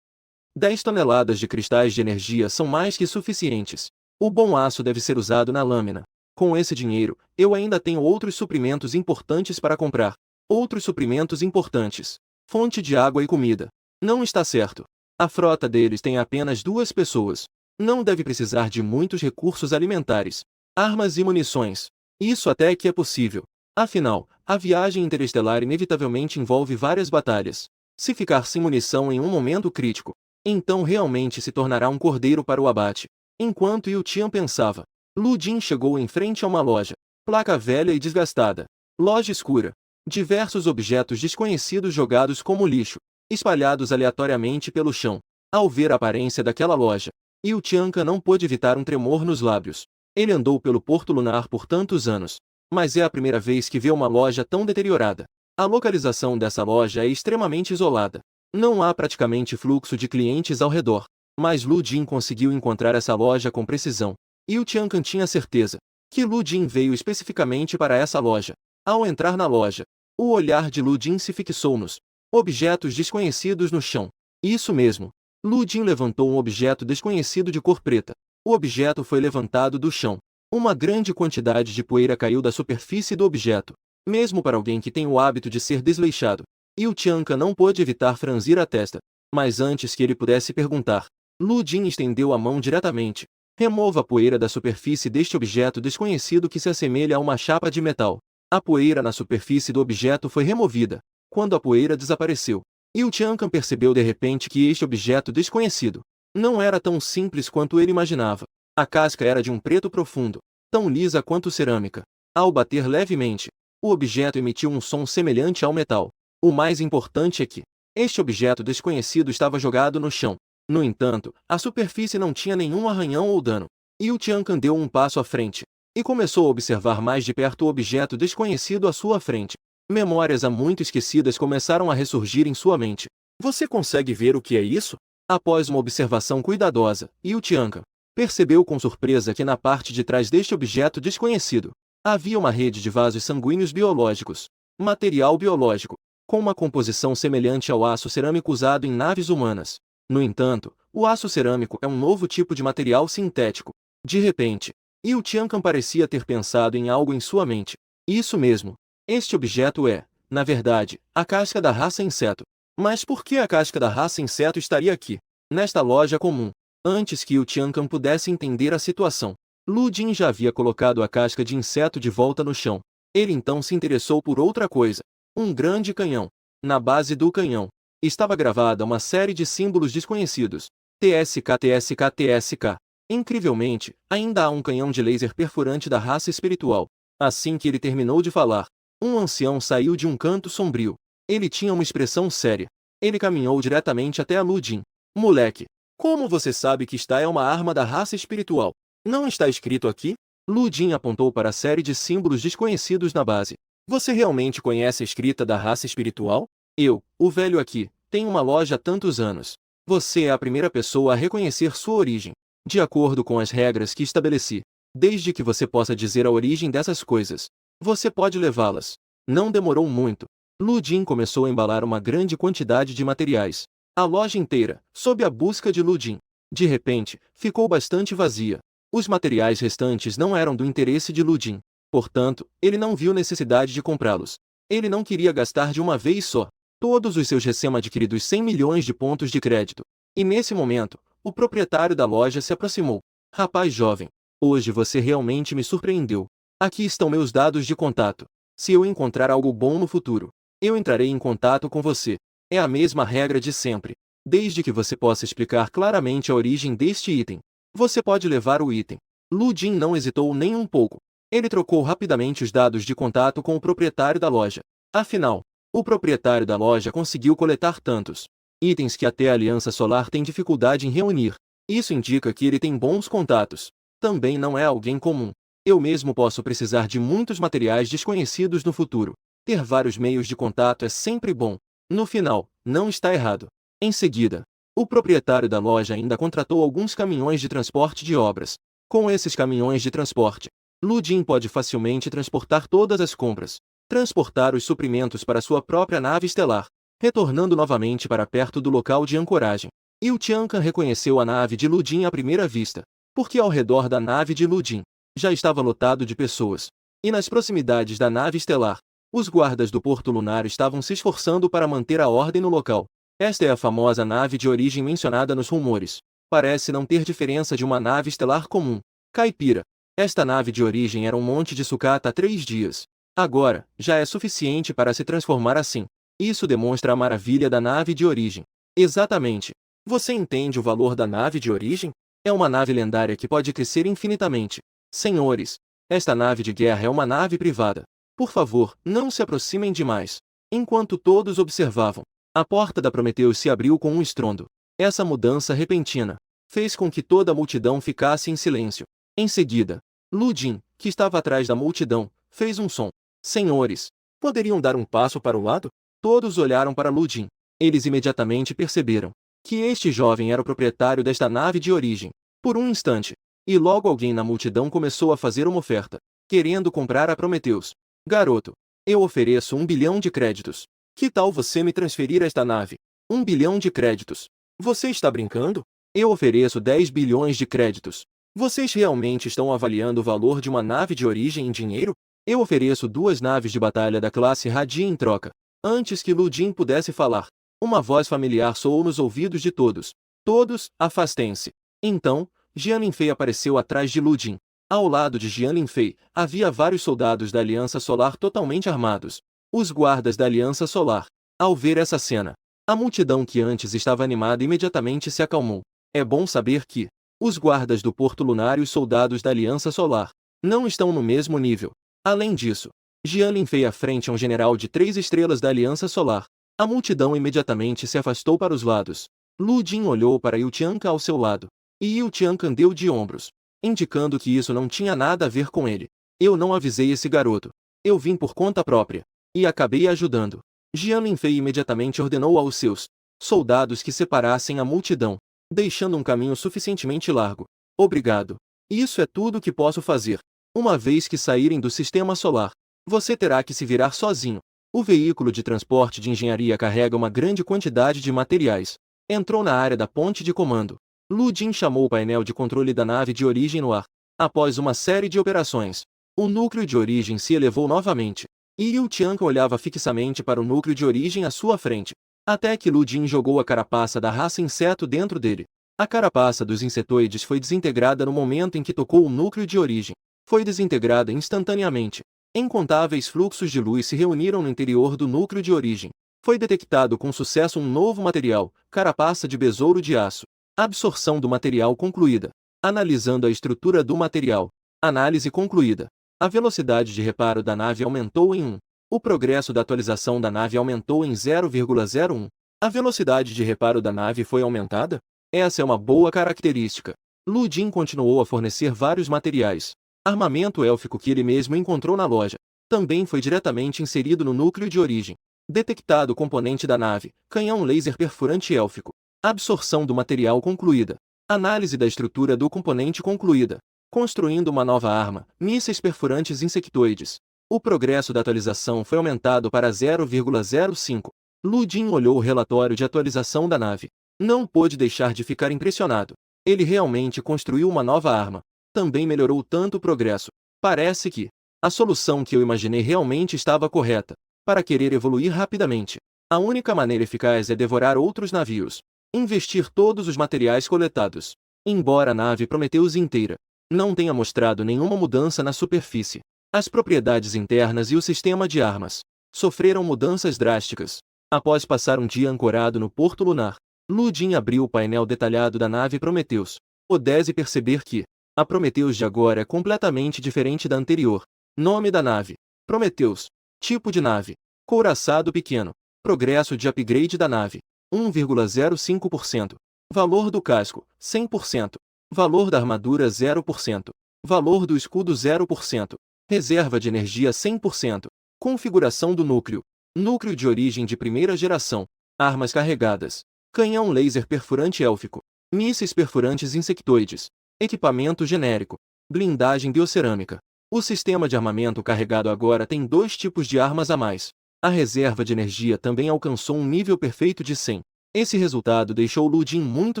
10 toneladas de cristais de energia são mais que suficientes. O bom aço deve ser usado na lâmina. Com esse dinheiro, eu ainda tenho outros suprimentos importantes para comprar. Outros suprimentos importantes. Fonte de água e comida. Não está certo. A frota deles tem apenas 2 pessoas. Não deve precisar de muitos recursos alimentares. Armas e munições. Isso até que é possível. Afinal, a viagem interestelar inevitavelmente envolve várias batalhas. Se ficar sem munição em um momento crítico, então realmente se tornará um cordeiro para o abate. Enquanto Yu Tian pensava, Lu Jin chegou em frente a uma loja. Placa velha e desgastada. Loja escura. Diversos objetos desconhecidos jogados como lixo, espalhados aleatoriamente pelo chão. Ao ver a aparência daquela loja, Yu Tiancan não pôde evitar um tremor nos lábios. Ele andou pelo Porto Lunar por tantos anos, mas é a primeira vez que vê uma loja tão deteriorada. A localização dessa loja é extremamente isolada. Não há praticamente fluxo de clientes ao redor, mas Lu Jin conseguiu encontrar essa loja com precisão. Yu Tiancan tinha certeza que Lu Jin veio especificamente para essa loja. Ao entrar na loja, o olhar de Lu Jin se fixou nos objetos desconhecidos no chão. Isso mesmo. Lu Jin levantou um objeto desconhecido de cor preta. O objeto foi levantado do chão. Uma grande quantidade de poeira caiu da superfície do objeto. Mesmo para alguém que tem o hábito de ser desleixado, Yu Tiancan não pôde evitar franzir a testa. Mas antes que ele pudesse perguntar, Lu Jin estendeu a mão diretamente. Remova a poeira da superfície deste objeto desconhecido que se assemelha a uma chapa de metal. A poeira na superfície do objeto foi removida. Quando a poeira desapareceu, Yu Tiancan percebeu de repente que este objeto desconhecido não era tão simples quanto ele imaginava. A casca era de um preto profundo, tão lisa quanto cerâmica. Ao bater levemente, o objeto emitiu um som semelhante ao metal. O mais importante é que este objeto desconhecido estava jogado no chão. No entanto, a superfície não tinha nenhum arranhão ou dano. Yu Tiancan deu um passo à frente e começou a observar mais de perto o objeto desconhecido à sua frente. Memórias há muito esquecidas começaram a ressurgir em sua mente. Você consegue ver o que é isso? Após uma observação cuidadosa, Yu Tiancan percebeu com surpresa que na parte de trás deste objeto desconhecido havia uma rede de vasos sanguíneos biológicos, material biológico, com uma composição semelhante ao aço cerâmico usado em naves humanas. No entanto, o aço cerâmico é um novo tipo de material sintético. De repente, Yu Tiancan parecia ter pensado em algo em sua mente. Isso mesmo. Este objeto é, na verdade, a casca da raça inseto. Mas por que a casca da raça inseto estaria aqui, nesta loja comum? Antes que Yu Tiancan pudesse entender a situação, Lu Jin já havia colocado a casca de inseto de volta no chão. Ele então se interessou por outra coisa. Um grande canhão. Na base do canhão estava gravada uma série de símbolos desconhecidos. TSK, TSK, TSK. Incrivelmente, ainda há um canhão de laser perfurante da raça espiritual. Assim que ele terminou de falar, um ancião saiu de um canto sombrio. Ele tinha uma expressão séria. Ele caminhou diretamente até a Lu Jin. Moleque, como você sabe que esta é uma arma da raça espiritual? Não está escrito aqui? Lu Jin apontou para a série de símbolos desconhecidos na base. Você realmente conhece a escrita da raça espiritual? Eu, o velho aqui, tenho uma loja há tantos anos. Você é a primeira pessoa a reconhecer sua origem, de acordo com as regras que estabeleci. Desde que você possa dizer a origem dessas coisas, você pode levá-las. Não demorou muito. Lu Jin começou a embalar uma grande quantidade de materiais. A loja inteira, sob a busca de Lu Jin, de repente, ficou bastante vazia. Os materiais restantes não eram do interesse de Lu Jin. Portanto, ele não viu necessidade de comprá-los. Ele não queria gastar de uma vez só todos os seus recém-adquiridos 100 milhões de pontos de crédito. E nesse momento, o proprietário da loja se aproximou. Rapaz jovem, hoje você realmente me surpreendeu. Aqui estão meus dados de contato. Se eu encontrar algo bom no futuro, eu entrarei em contato com você. É a mesma regra de sempre. Desde que você possa explicar claramente a origem deste item, você pode levar o item. Lu Jin não hesitou nem um pouco. Ele trocou rapidamente os dados de contato com o proprietário da loja. Afinal, o proprietário da loja conseguiu coletar tantos itens que até a Aliança Solar tem dificuldade em reunir. Isso indica que ele tem bons contatos. Também não é alguém comum. Eu mesmo posso precisar de muitos materiais desconhecidos no futuro. Ter vários meios de contato é sempre bom. No final, não está errado. Em seguida, o proprietário da loja ainda contratou alguns caminhões de transporte de obras. Com esses caminhões de transporte, Lu Jin pode facilmente transportar todas as compras, transportar os suprimentos para sua própria nave estelar, retornando novamente para perto do local de ancoragem. Yu Tiancan reconheceu a nave de Lu Jin à primeira vista, porque ao redor da nave de Lu Jin já estava lotado de pessoas. E nas proximidades da nave estelar, os guardas do Porto Lunar estavam se esforçando para manter a ordem no local. Esta é a famosa nave de origem mencionada nos rumores. Parece não ter diferença de uma nave estelar comum. Caipira. Esta nave de origem era um monte de sucata há 3 dias. Agora, já é suficiente para se transformar assim. Isso demonstra a maravilha da nave de origem. Exatamente. Você entende o valor da nave de origem? É uma nave lendária que pode crescer infinitamente. Senhores, esta nave de guerra é uma nave privada. Por favor, não se aproximem demais. Enquanto todos observavam, a porta da Prometheus se abriu com um estrondo. Essa mudança repentina fez com que toda a multidão ficasse em silêncio. Em seguida, Lu Jin, que estava atrás da multidão, fez um som. Senhores, poderiam dar um passo para o lado? Todos olharam para Lu Jin. Eles imediatamente perceberam que este jovem era o proprietário desta nave de origem. Por um instante, e logo alguém na multidão começou a fazer uma oferta, querendo comprar a Prometheus. Garoto, eu ofereço 1 bilhão de créditos. Que tal você me transferir esta nave? 1 bilhão de créditos. Você está brincando? Eu ofereço 10 bilhões de créditos. Vocês realmente estão avaliando o valor de uma nave de origem em dinheiro? Eu ofereço 2 naves de batalha da classe Radia em troca. Antes que Lu Jin pudesse falar, uma voz familiar soou nos ouvidos de todos. Todos, afastem-se. Então, Jian Linfei apareceu atrás de Lu Jin. Ao lado de Jian Linfei, havia vários soldados da Aliança Solar totalmente armados. Os guardas da Aliança Solar. Ao ver essa cena, a multidão que antes estava animada imediatamente se acalmou. É bom saber que os guardas do Porto Lunar e os soldados da Aliança Solar não estão no mesmo nível. Além disso, Jian Linfei à frente é um general de 3 estrelas da Aliança Solar. A multidão imediatamente se afastou para os lados. Lu Jin olhou para Yu Tiancan ao seu lado, e Yu Tiancan deu de ombros, indicando que isso não tinha nada a ver com ele. Eu não avisei esse garoto. Eu vim por conta própria. E acabei ajudando. Jian Linfei imediatamente ordenou aos seus soldados que separassem a multidão, deixando um caminho suficientemente largo. Obrigado. Isso é tudo que posso fazer. Uma vez que saírem do sistema solar, você terá que se virar sozinho. O veículo de transporte de engenharia carrega uma grande quantidade de materiais. Entrou na área da ponte de comando. Lu Jin chamou o painel de controle da nave de origem no ar. Após uma série de operações, o núcleo de origem se elevou novamente. E Yu Tiancan olhava fixamente para o núcleo de origem à sua frente, até que Lu Jin jogou a carapaça da raça inseto dentro dele. A carapaça dos insetoides foi desintegrada no momento em que tocou o núcleo de origem. Foi desintegrada instantaneamente. Incontáveis fluxos de luz se reuniram no interior do núcleo de origem. Foi detectado com sucesso um novo material, carapaça de besouro de aço. Absorção do material concluída. Analisando a estrutura do material. Análise concluída. A velocidade de reparo da nave aumentou em 1. O progresso da atualização da nave aumentou em 0,01. A velocidade de reparo da nave foi aumentada? Essa é uma boa característica. Lu Jin continuou a fornecer vários materiais. Armamento élfico que ele mesmo encontrou na loja também foi diretamente inserido no núcleo de origem. Detectado o componente da nave, canhão laser perfurante élfico. Absorção do material concluída. Análise da estrutura do componente concluída. Construindo uma nova arma, mísseis perfurantes insectoides. O progresso da atualização foi aumentado para 0,05. Lu Jin olhou o relatório de atualização da nave. Não pôde deixar de ficar impressionado. Ele realmente construiu uma nova arma. Também melhorou tanto o progresso. Parece que a solução que eu imaginei realmente estava correta. Para querer evoluir rapidamente, a única maneira eficaz é devorar outros navios. Investir todos os materiais coletados. Embora a nave Prometheus inteira não tenha mostrado nenhuma mudança na superfície, as propriedades internas e o sistema de armas sofreram mudanças drásticas. Após passar um dia ancorado no porto lunar, Lu Jin abriu o painel detalhado da nave Prometheus. Pudesse perceber que a Prometheus de agora é completamente diferente da anterior. Nome da nave: Prometheus. Tipo de nave: couraçado pequeno. Progresso de upgrade da nave: 1,05%. Valor do casco: 100%. Valor da armadura: 0%. Valor do escudo: 0%. Reserva de energia: 100%. Configuração do núcleo: núcleo de origem de primeira geração. Armas carregadas: canhão laser perfurante élfico, mísseis perfurantes insectoides, equipamento genérico, blindagem biocerâmica. O sistema de armamento carregado agora tem 2 tipos de armas a mais. A reserva de energia também alcançou um nível perfeito de 100. Esse resultado deixou Lu Jin muito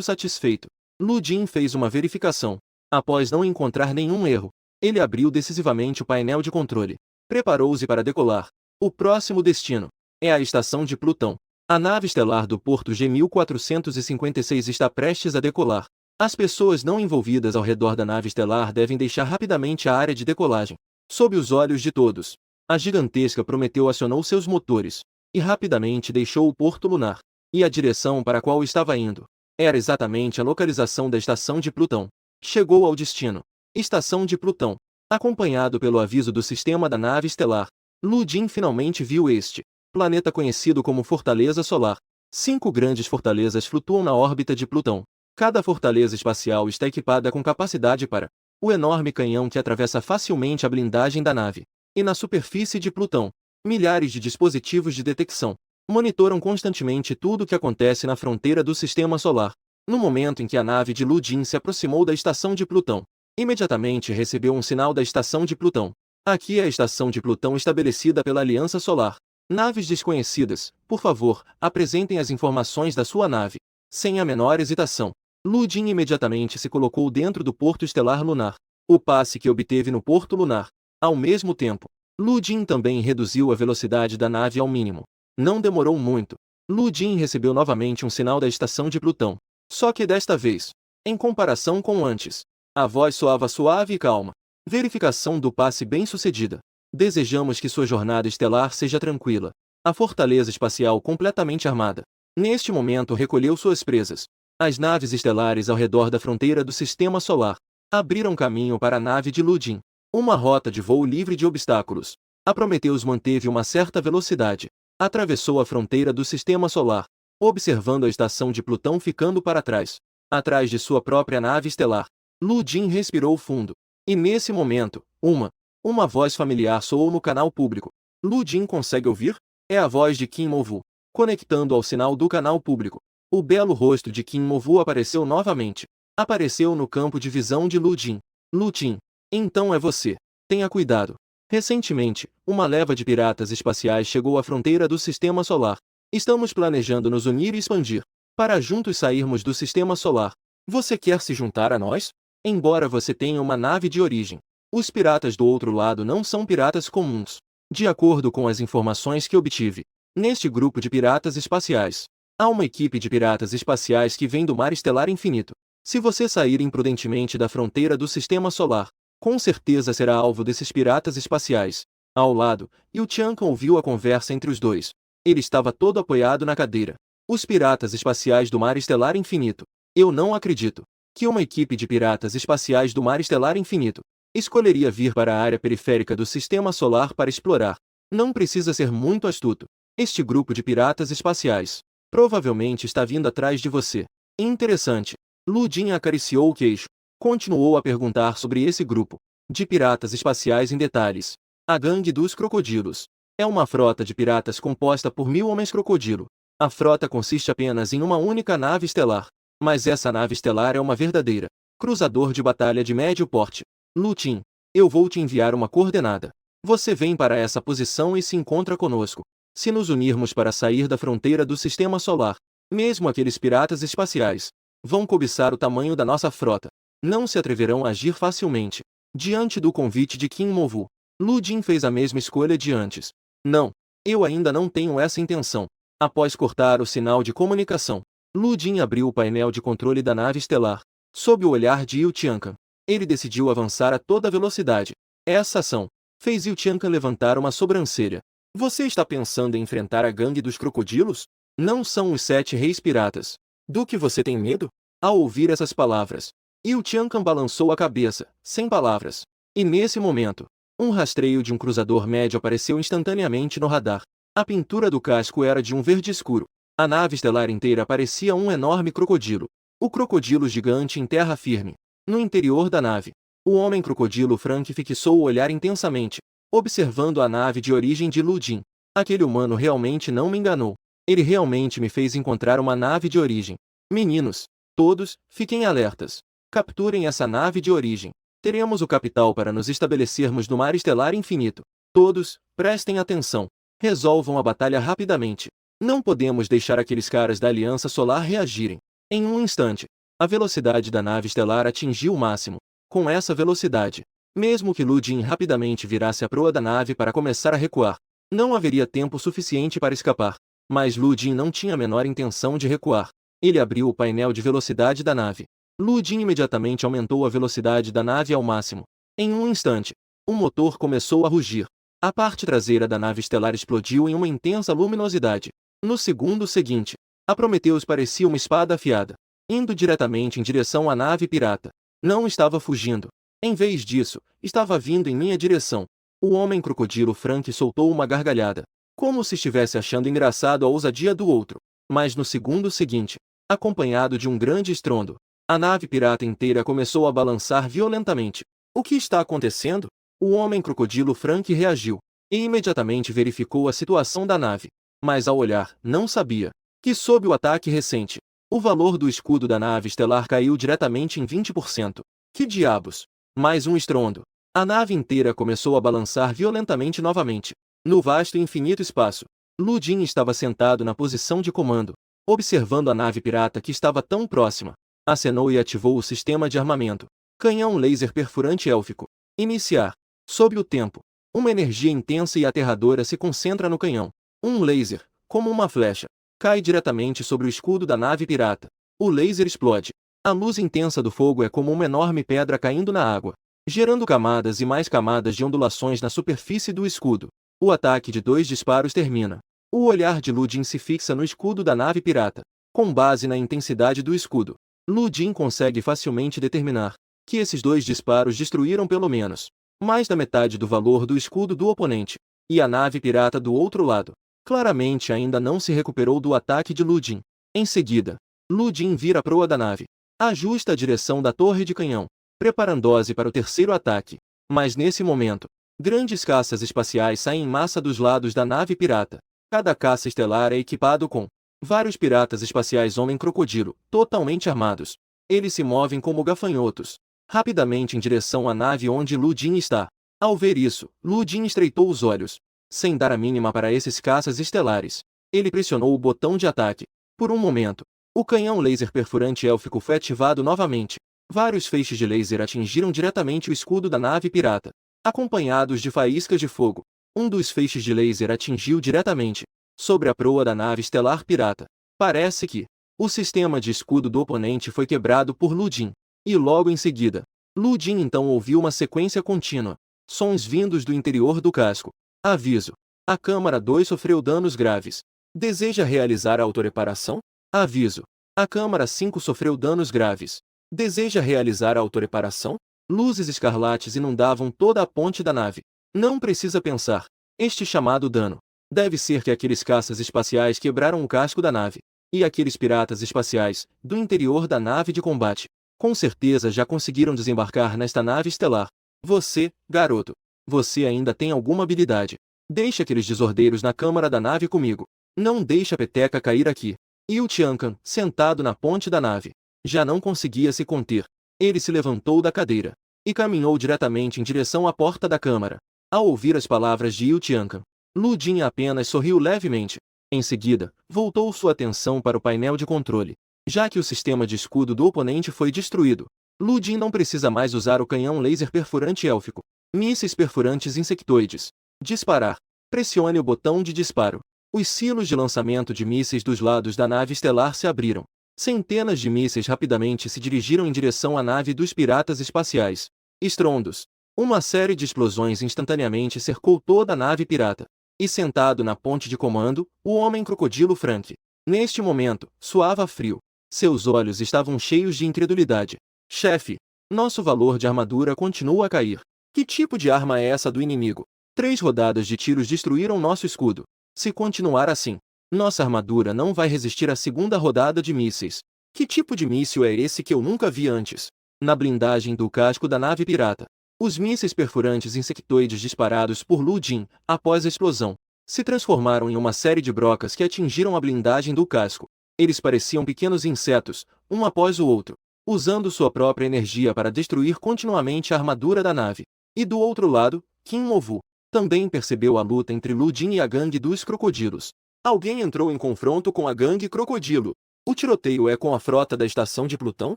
satisfeito. Lu Jin fez uma verificação. Após não encontrar nenhum erro, ele abriu decisivamente o painel de controle. Preparou-se para decolar. O próximo destino é a estação de Plutão. A nave estelar do porto G1456 está prestes a decolar. As pessoas não envolvidas ao redor da nave estelar devem deixar rapidamente a área de decolagem. Sob os olhos de todos, a gigantesca Prometeu acionou seus motores e rapidamente deixou o porto lunar. E a direção para a qual estava indo era exatamente a localização da estação de Plutão. Chegou ao destino. Estação de Plutão. Acompanhado pelo aviso do sistema da nave estelar, Lu Jin finalmente viu este planeta conhecido como Fortaleza Solar. 5 grandes fortalezas flutuam na órbita de Plutão. Cada fortaleza espacial está equipada com capacidade para o enorme canhão que atravessa facilmente a blindagem da nave. E na superfície de Plutão, milhares de dispositivos de detecção monitoram constantemente tudo o que acontece na fronteira do sistema solar. No momento em que a nave de Lu Jin se aproximou da estação de Plutão, imediatamente recebeu um sinal da estação de Plutão. Aqui é a estação de Plutão estabelecida pela Aliança Solar. Naves desconhecidas, por favor, apresentem as informações da sua nave. Sem a menor hesitação, Lu Jin imediatamente se colocou dentro do porto estelar lunar. O passe que obteve no porto lunar. Ao mesmo tempo, Lu Jin também reduziu a velocidade da nave ao mínimo. Não demorou muito. Lu Jin recebeu novamente um sinal da estação de Plutão. Só que desta vez, em comparação com antes, a voz soava suave e calma. Verificação do passe bem-sucedida. Desejamos que sua jornada estelar seja tranquila. A fortaleza espacial completamente armada. Neste momento recolheu suas presas. As naves estelares ao redor da fronteira do sistema solar abriram caminho para a nave de Lu Jin. Uma rota de voo livre de obstáculos. A Prometheus manteve uma certa velocidade. Atravessou a fronteira do sistema solar, observando a estação de Plutão ficando para trás. Atrás de sua própria nave estelar, Lu Jin respirou fundo. E nesse momento, uma voz familiar soou no canal público. Lu Jin consegue ouvir? É a voz de Kim Mo-vu, conectando ao sinal do canal público. O belo rosto de Kim Mo-vu apareceu novamente. Apareceu no campo de visão de Lu Jin. Lu Jin, então é você. Tenha cuidado. Recentemente, uma leva de piratas espaciais chegou à fronteira do sistema solar. Estamos planejando nos unir e expandir, para juntos sairmos do sistema solar. Você quer se juntar a nós? Embora você tenha uma nave de origem, os piratas do outro lado não são piratas comuns. De acordo com as informações que obtive, neste grupo de piratas espaciais, há uma equipe de piratas espaciais que vem do mar estelar infinito. Se você sair imprudentemente da fronteira do sistema solar, com certeza será alvo desses piratas espaciais. Ao lado, Yu Qiankan ouviu a conversa entre os dois. Ele estava todo apoiado na cadeira. Os piratas espaciais do mar estelar infinito. Eu não acredito que uma equipe de piratas espaciais do mar estelar infinito escolheria vir para a área periférica do sistema solar para explorar. Não precisa ser muito astuto. Este grupo de piratas espaciais provavelmente está vindo atrás de você. Interessante. Lu Jin acariciou o queixo. Continuou a perguntar sobre esse grupo de piratas espaciais em detalhes. A Gangue dos Crocodilos é uma frota de piratas composta por 1000 homens crocodilo. A frota consiste apenas em uma única nave estelar, mas essa nave estelar é uma verdadeira cruzador de batalha de médio porte. Lu Jin, eu vou te enviar uma coordenada. Você vem para essa posição e se encontra conosco. Se nos unirmos para sair da fronteira do sistema solar, mesmo aqueles piratas espaciais vão cobiçar o tamanho da nossa frota. Não se atreverão a agir facilmente. Diante do convite de Kim Movu, Lu Jin fez a mesma escolha de antes. Não, eu ainda não tenho essa intenção. Após cortar o sinal de comunicação, Lu Jin abriu o painel de controle da nave estelar. Sob o olhar de Yu Tiancan, ele decidiu avançar a toda velocidade. Essa ação fez Yu Tiancan levantar uma sobrancelha. Você está pensando em enfrentar a gangue dos crocodilos? Não são os 7 reis piratas. Do que você tem medo? Ao ouvir essas palavras, Yu Tiancan balançou a cabeça, sem palavras. E nesse momento, um rastreio de um cruzador médio apareceu instantaneamente no radar. A pintura do casco era de um verde escuro. A nave estelar inteira parecia um enorme crocodilo. O crocodilo gigante em terra firme. No interior da nave, o homem crocodilo Frank fixou o olhar intensamente, observando a nave de origem de Lu Jin. Aquele humano realmente não me enganou. Ele realmente me fez encontrar uma nave de origem. Meninos, todos, fiquem alertas. Capturem essa nave de origem. Teremos o capital para nos estabelecermos no mar estelar infinito. Todos, prestem atenção. Resolvam a batalha rapidamente. Não podemos deixar aqueles caras da Aliança Solar reagirem. Em um instante, a velocidade da nave estelar atingiu o máximo. Com essa velocidade, mesmo que Lu Jin rapidamente virasse a proa da nave para começar a recuar, não haveria tempo suficiente para escapar. Mas Lu Jin não tinha a menor intenção de recuar. Ele abriu o painel de velocidade da nave. Lu Jin imediatamente aumentou a velocidade da nave ao máximo. Em um instante, o motor começou a rugir. A parte traseira da nave estelar explodiu em uma intensa luminosidade. No segundo seguinte, a Prometheus parecia uma espada afiada, indo diretamente em direção à nave pirata. Não estava fugindo. Em vez disso, estava vindo em minha direção. O homem crocodilo Frank soltou uma gargalhada, como se estivesse achando engraçado a ousadia do outro. Mas no segundo seguinte, acompanhado de um grande estrondo, a nave pirata inteira começou a balançar violentamente. O que está acontecendo? O homem crocodilo Frank reagiu, e imediatamente verificou a situação da nave. Mas ao olhar, não sabia que sob o ataque recente, o valor do escudo da nave estelar caiu diretamente em 20%. Que diabos? Mais um estrondo. A nave inteira começou a balançar violentamente novamente. No vasto e infinito espaço, Lu Jin estava sentado na posição de comando, observando a nave pirata que estava tão próxima. Acenou e ativou o sistema de armamento. Canhão laser perfurante élfico. Iniciar. Sob o tempo, uma energia intensa e aterradora se concentra no canhão. Um laser, como uma flecha, cai diretamente sobre o escudo da nave pirata. O laser explode. A luz intensa do fogo é como uma enorme pedra caindo na água, gerando camadas e mais camadas de ondulações na superfície do escudo. O ataque de 2 disparos termina. O olhar de Lu Jin se fixa no escudo da nave pirata. Com base na intensidade do escudo, Lu Jin consegue facilmente determinar que esses 2 disparos destruíram pelo menos mais da metade do valor do escudo do oponente. E a nave pirata do outro lado, claramente ainda não se recuperou do ataque de Lu Jin. Em seguida, Lu Jin vira a proa da nave. Ajusta a direção da torre de canhão, preparando-se para o terceiro ataque. Mas nesse momento, grandes caças espaciais saem em massa dos lados da nave pirata. Cada caça estelar é equipado com vários piratas espaciais homem-crocodilo, totalmente armados. Eles se movem como gafanhotos, rapidamente em direção à nave onde Lu Jin está. Ao ver isso, Lu Jin estreitou os olhos, sem dar a mínima para esses caças estelares. Ele pressionou o botão de ataque. Por um momento, o canhão laser perfurante élfico foi ativado novamente. Vários feixes de laser atingiram diretamente o escudo da nave pirata, acompanhados de faíscas de fogo. Um dos feixes de laser atingiu diretamente sobre a proa da nave estelar pirata. Parece que o sistema de escudo do oponente foi quebrado por Lu Jin. E logo em seguida, Lu Jin então ouviu uma sequência contínua. Sons vindos do interior do casco. Aviso. A Câmara 2 sofreu danos graves. Deseja realizar a autorreparação? Aviso. A Câmara 5 sofreu danos graves. Deseja realizar a autorreparação? Luzes escarlates inundavam toda a ponte da nave. Não precisa pensar. Este chamado dano deve ser que aqueles caças espaciais quebraram o casco da nave. E aqueles piratas espaciais, do interior da nave de combate, com certeza já conseguiram desembarcar nesta nave estelar. Você, garoto, você ainda tem alguma habilidade. Deixe aqueles desordeiros na câmara da nave comigo. Não deixe a peteca cair aqui. E o Tiancan, sentado na ponte da nave, já não conseguia se conter. Ele se levantou da cadeira e caminhou diretamente em direção à porta da câmara. Ao ouvir as palavras de Yu Tiancan, Lu Jin apenas sorriu levemente. Em seguida, voltou sua atenção para o painel de controle. Já que o sistema de escudo do oponente foi destruído, Lu Jin não precisa mais usar o canhão laser perfurante élfico. Mísseis perfurantes insectoides. Disparar. Pressione o botão de disparo. Os silos de lançamento de mísseis dos lados da nave estelar se abriram. Centenas de mísseis rapidamente se dirigiram em direção à nave dos piratas espaciais. Estrondos. Uma série de explosões instantaneamente cercou toda a nave pirata. E sentado na ponte de comando, o homem-crocodilo Frank. Neste momento, suava frio. Seus olhos estavam cheios de incredulidade. Chefe, nosso valor de armadura continua a cair. Que tipo de arma é essa do inimigo? 3 rodadas de tiros destruíram nosso escudo. Se continuar assim, nossa armadura não vai resistir à segunda rodada de mísseis. Que tipo de míssil é esse que eu nunca vi antes? Na blindagem do casco da nave pirata, os mísseis perfurantes insectoides disparados por Lu Jin, após a explosão, se transformaram em uma série de brocas que atingiram a blindagem do casco. Eles pareciam pequenos insetos, um após o outro, usando sua própria energia para destruir continuamente a armadura da nave. E do outro lado, Kim Movu também percebeu a luta entre Lu Jin e a gangue dos crocodilos. Alguém entrou em confronto com a gangue crocodilo. O tiroteio é com a frota da estação de Plutão?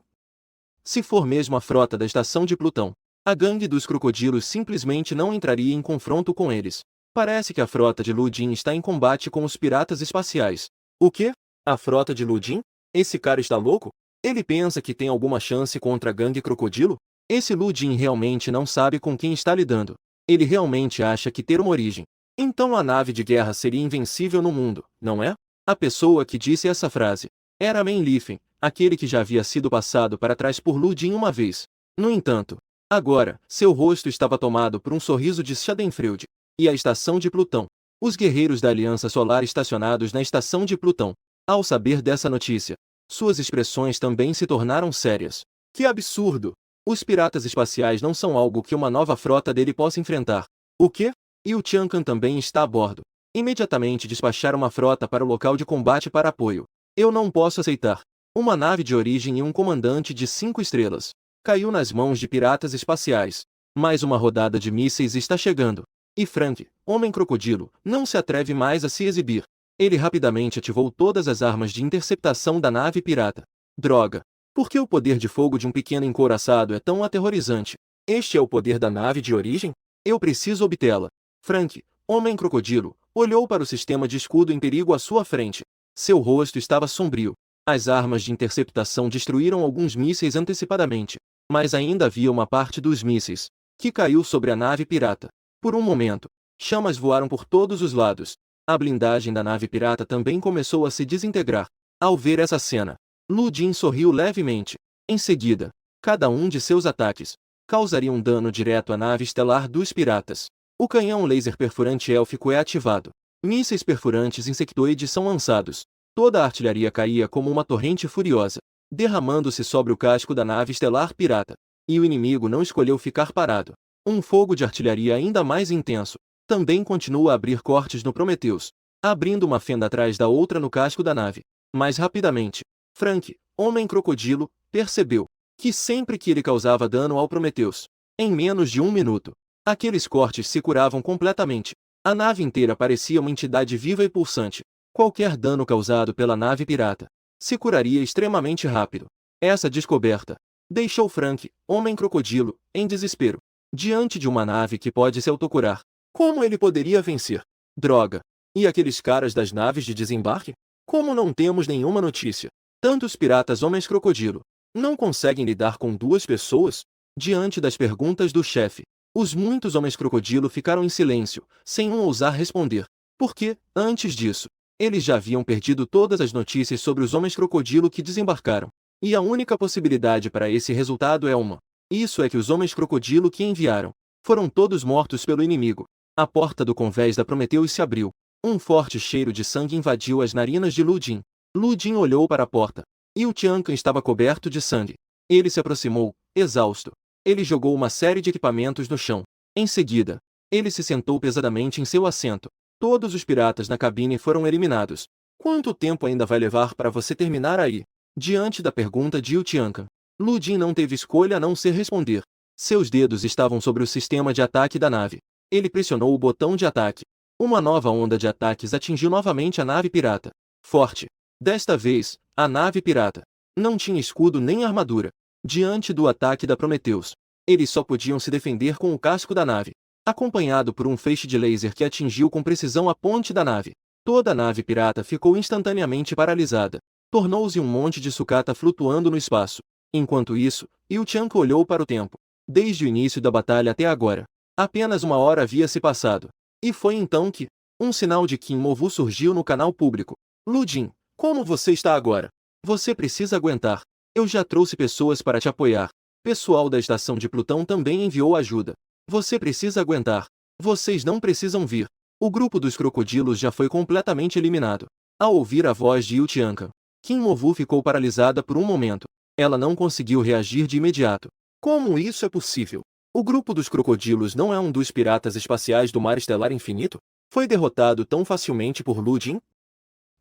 Se for mesmo a frota da estação de Plutão, a gangue dos crocodilos simplesmente não entraria em confronto com eles. Parece que a frota de Lu Jin está em combate com os piratas espaciais. O quê? A frota de Lu Jin? Esse cara está louco? Ele pensa que tem alguma chance contra a gangue crocodilo? Esse Lu Jin realmente não sabe com quem está lidando. Ele realmente acha que ter uma origem. Então a nave de guerra seria invencível no mundo, não é? A pessoa que disse essa frase era Men Lifen, aquele que já havia sido passado para trás por Lu Jin uma vez. No entanto, agora, seu rosto estava tomado por um sorriso de Schadenfreude. E a estação de Plutão. Os guerreiros da Aliança Solar estacionados na estação de Plutão. Ao saber dessa notícia, suas expressões também se tornaram sérias. Que absurdo! Os piratas espaciais não são algo que uma nova frota dele possa enfrentar. O quê? E o Tiancan também está a bordo. Imediatamente despachar uma frota para o local de combate para apoio. Eu não posso aceitar. Uma nave de origem e um comandante de 5 estrelas. Caiu nas mãos de piratas espaciais. Mais uma rodada de mísseis está chegando. E Frank, homem-crocodilo, não se atreve mais a se exibir. Ele rapidamente ativou todas as armas de interceptação da nave pirata. Droga! Por que o poder de fogo de um pequeno encouraçado é tão aterrorizante? Este é o poder da nave de origem? Eu preciso obtê-la. Frank, homem-crocodilo, olhou para o sistema de escudo em perigo à sua frente. Seu rosto estava sombrio. As armas de interceptação destruíram alguns mísseis antecipadamente, mas ainda havia uma parte dos mísseis que caiu sobre a nave pirata. Por um momento, chamas voaram por todos os lados. A blindagem da nave pirata também começou a se desintegrar. Ao ver essa cena, Lu Jin sorriu levemente. Em seguida, cada um de seus ataques causaria um dano direto à nave estelar dos piratas. O canhão laser perfurante élfico é ativado. Mísseis perfurantes insectoides são lançados. Toda a artilharia caía como uma torrente furiosa, derramando-se sobre o casco da nave estelar pirata. E o inimigo não escolheu ficar parado. Um fogo de artilharia ainda mais intenso também continua a abrir cortes no Prometheus, abrindo uma fenda atrás da outra no casco da nave. Mais rapidamente, Frank, homem-crocodilo, percebeu que sempre que ele causava dano ao Prometheus, em menos de 1 minuto, aqueles cortes se curavam completamente. A nave inteira parecia uma entidade viva e pulsante. Qualquer dano causado pela nave pirata se curaria extremamente rápido. Essa descoberta deixou Frank, homem-crocodilo, em desespero. Diante de uma nave que pode se autocurar, como ele poderia vencer? Droga! E aqueles caras das naves de desembarque? Como não temos nenhuma notícia? Tantos piratas homens-crocodilo não conseguem lidar com 2 pessoas? Diante das perguntas do chefe, os muitos homens-crocodilo ficaram em silêncio, sem um ousar responder. Porque, antes disso, eles já haviam perdido todas as notícias sobre os homens-crocodilo que desembarcaram. E a única possibilidade para esse resultado é uma. Isso é que os homens-crocodilo que enviaram foram todos mortos pelo inimigo. A porta do convés da Prometheus se abriu. Um forte cheiro de sangue invadiu as narinas de Lu Jin. Lu Jin olhou para a porta. E o Tiancan estava coberto de sangue. Ele se aproximou, exausto. Ele jogou uma série de equipamentos no chão. Em seguida, ele se sentou pesadamente em seu assento. Todos os piratas na cabine foram eliminados. Quanto tempo ainda vai levar para você terminar aí? Diante da pergunta de Yu Tiancan, Lu Jin não teve escolha a não ser responder. Seus dedos estavam sobre o sistema de ataque da nave. Ele pressionou o botão de ataque. Uma nova onda de ataques atingiu novamente a nave pirata. Forte. Desta vez, a nave pirata não tinha escudo nem armadura. Diante do ataque da Prometheus, eles só podiam se defender com o casco da nave, acompanhado por um feixe de laser que atingiu com precisão a ponte da nave. Toda a nave pirata ficou instantaneamente paralisada. Tornou-se um monte de sucata flutuando no espaço. Enquanto isso, Yuchanka olhou para o tempo. Desde o início da batalha até agora, apenas 1 hora havia se passado. E foi então que um sinal de Kim Movu surgiu no canal público. Ludin, como você está agora? Você precisa aguentar. Eu já trouxe pessoas para te apoiar. Pessoal da estação de Plutão também enviou ajuda. Você precisa aguentar. Vocês não precisam vir. O grupo dos crocodilos já foi completamente eliminado. Ao ouvir a voz de Yuchanka, Kim Movu ficou paralisada por um momento. Ela não conseguiu reagir de imediato. Como isso é possível? O grupo dos crocodilos não é um dos piratas espaciais do Mar Estelar Infinito? Foi derrotado tão facilmente por Ludin?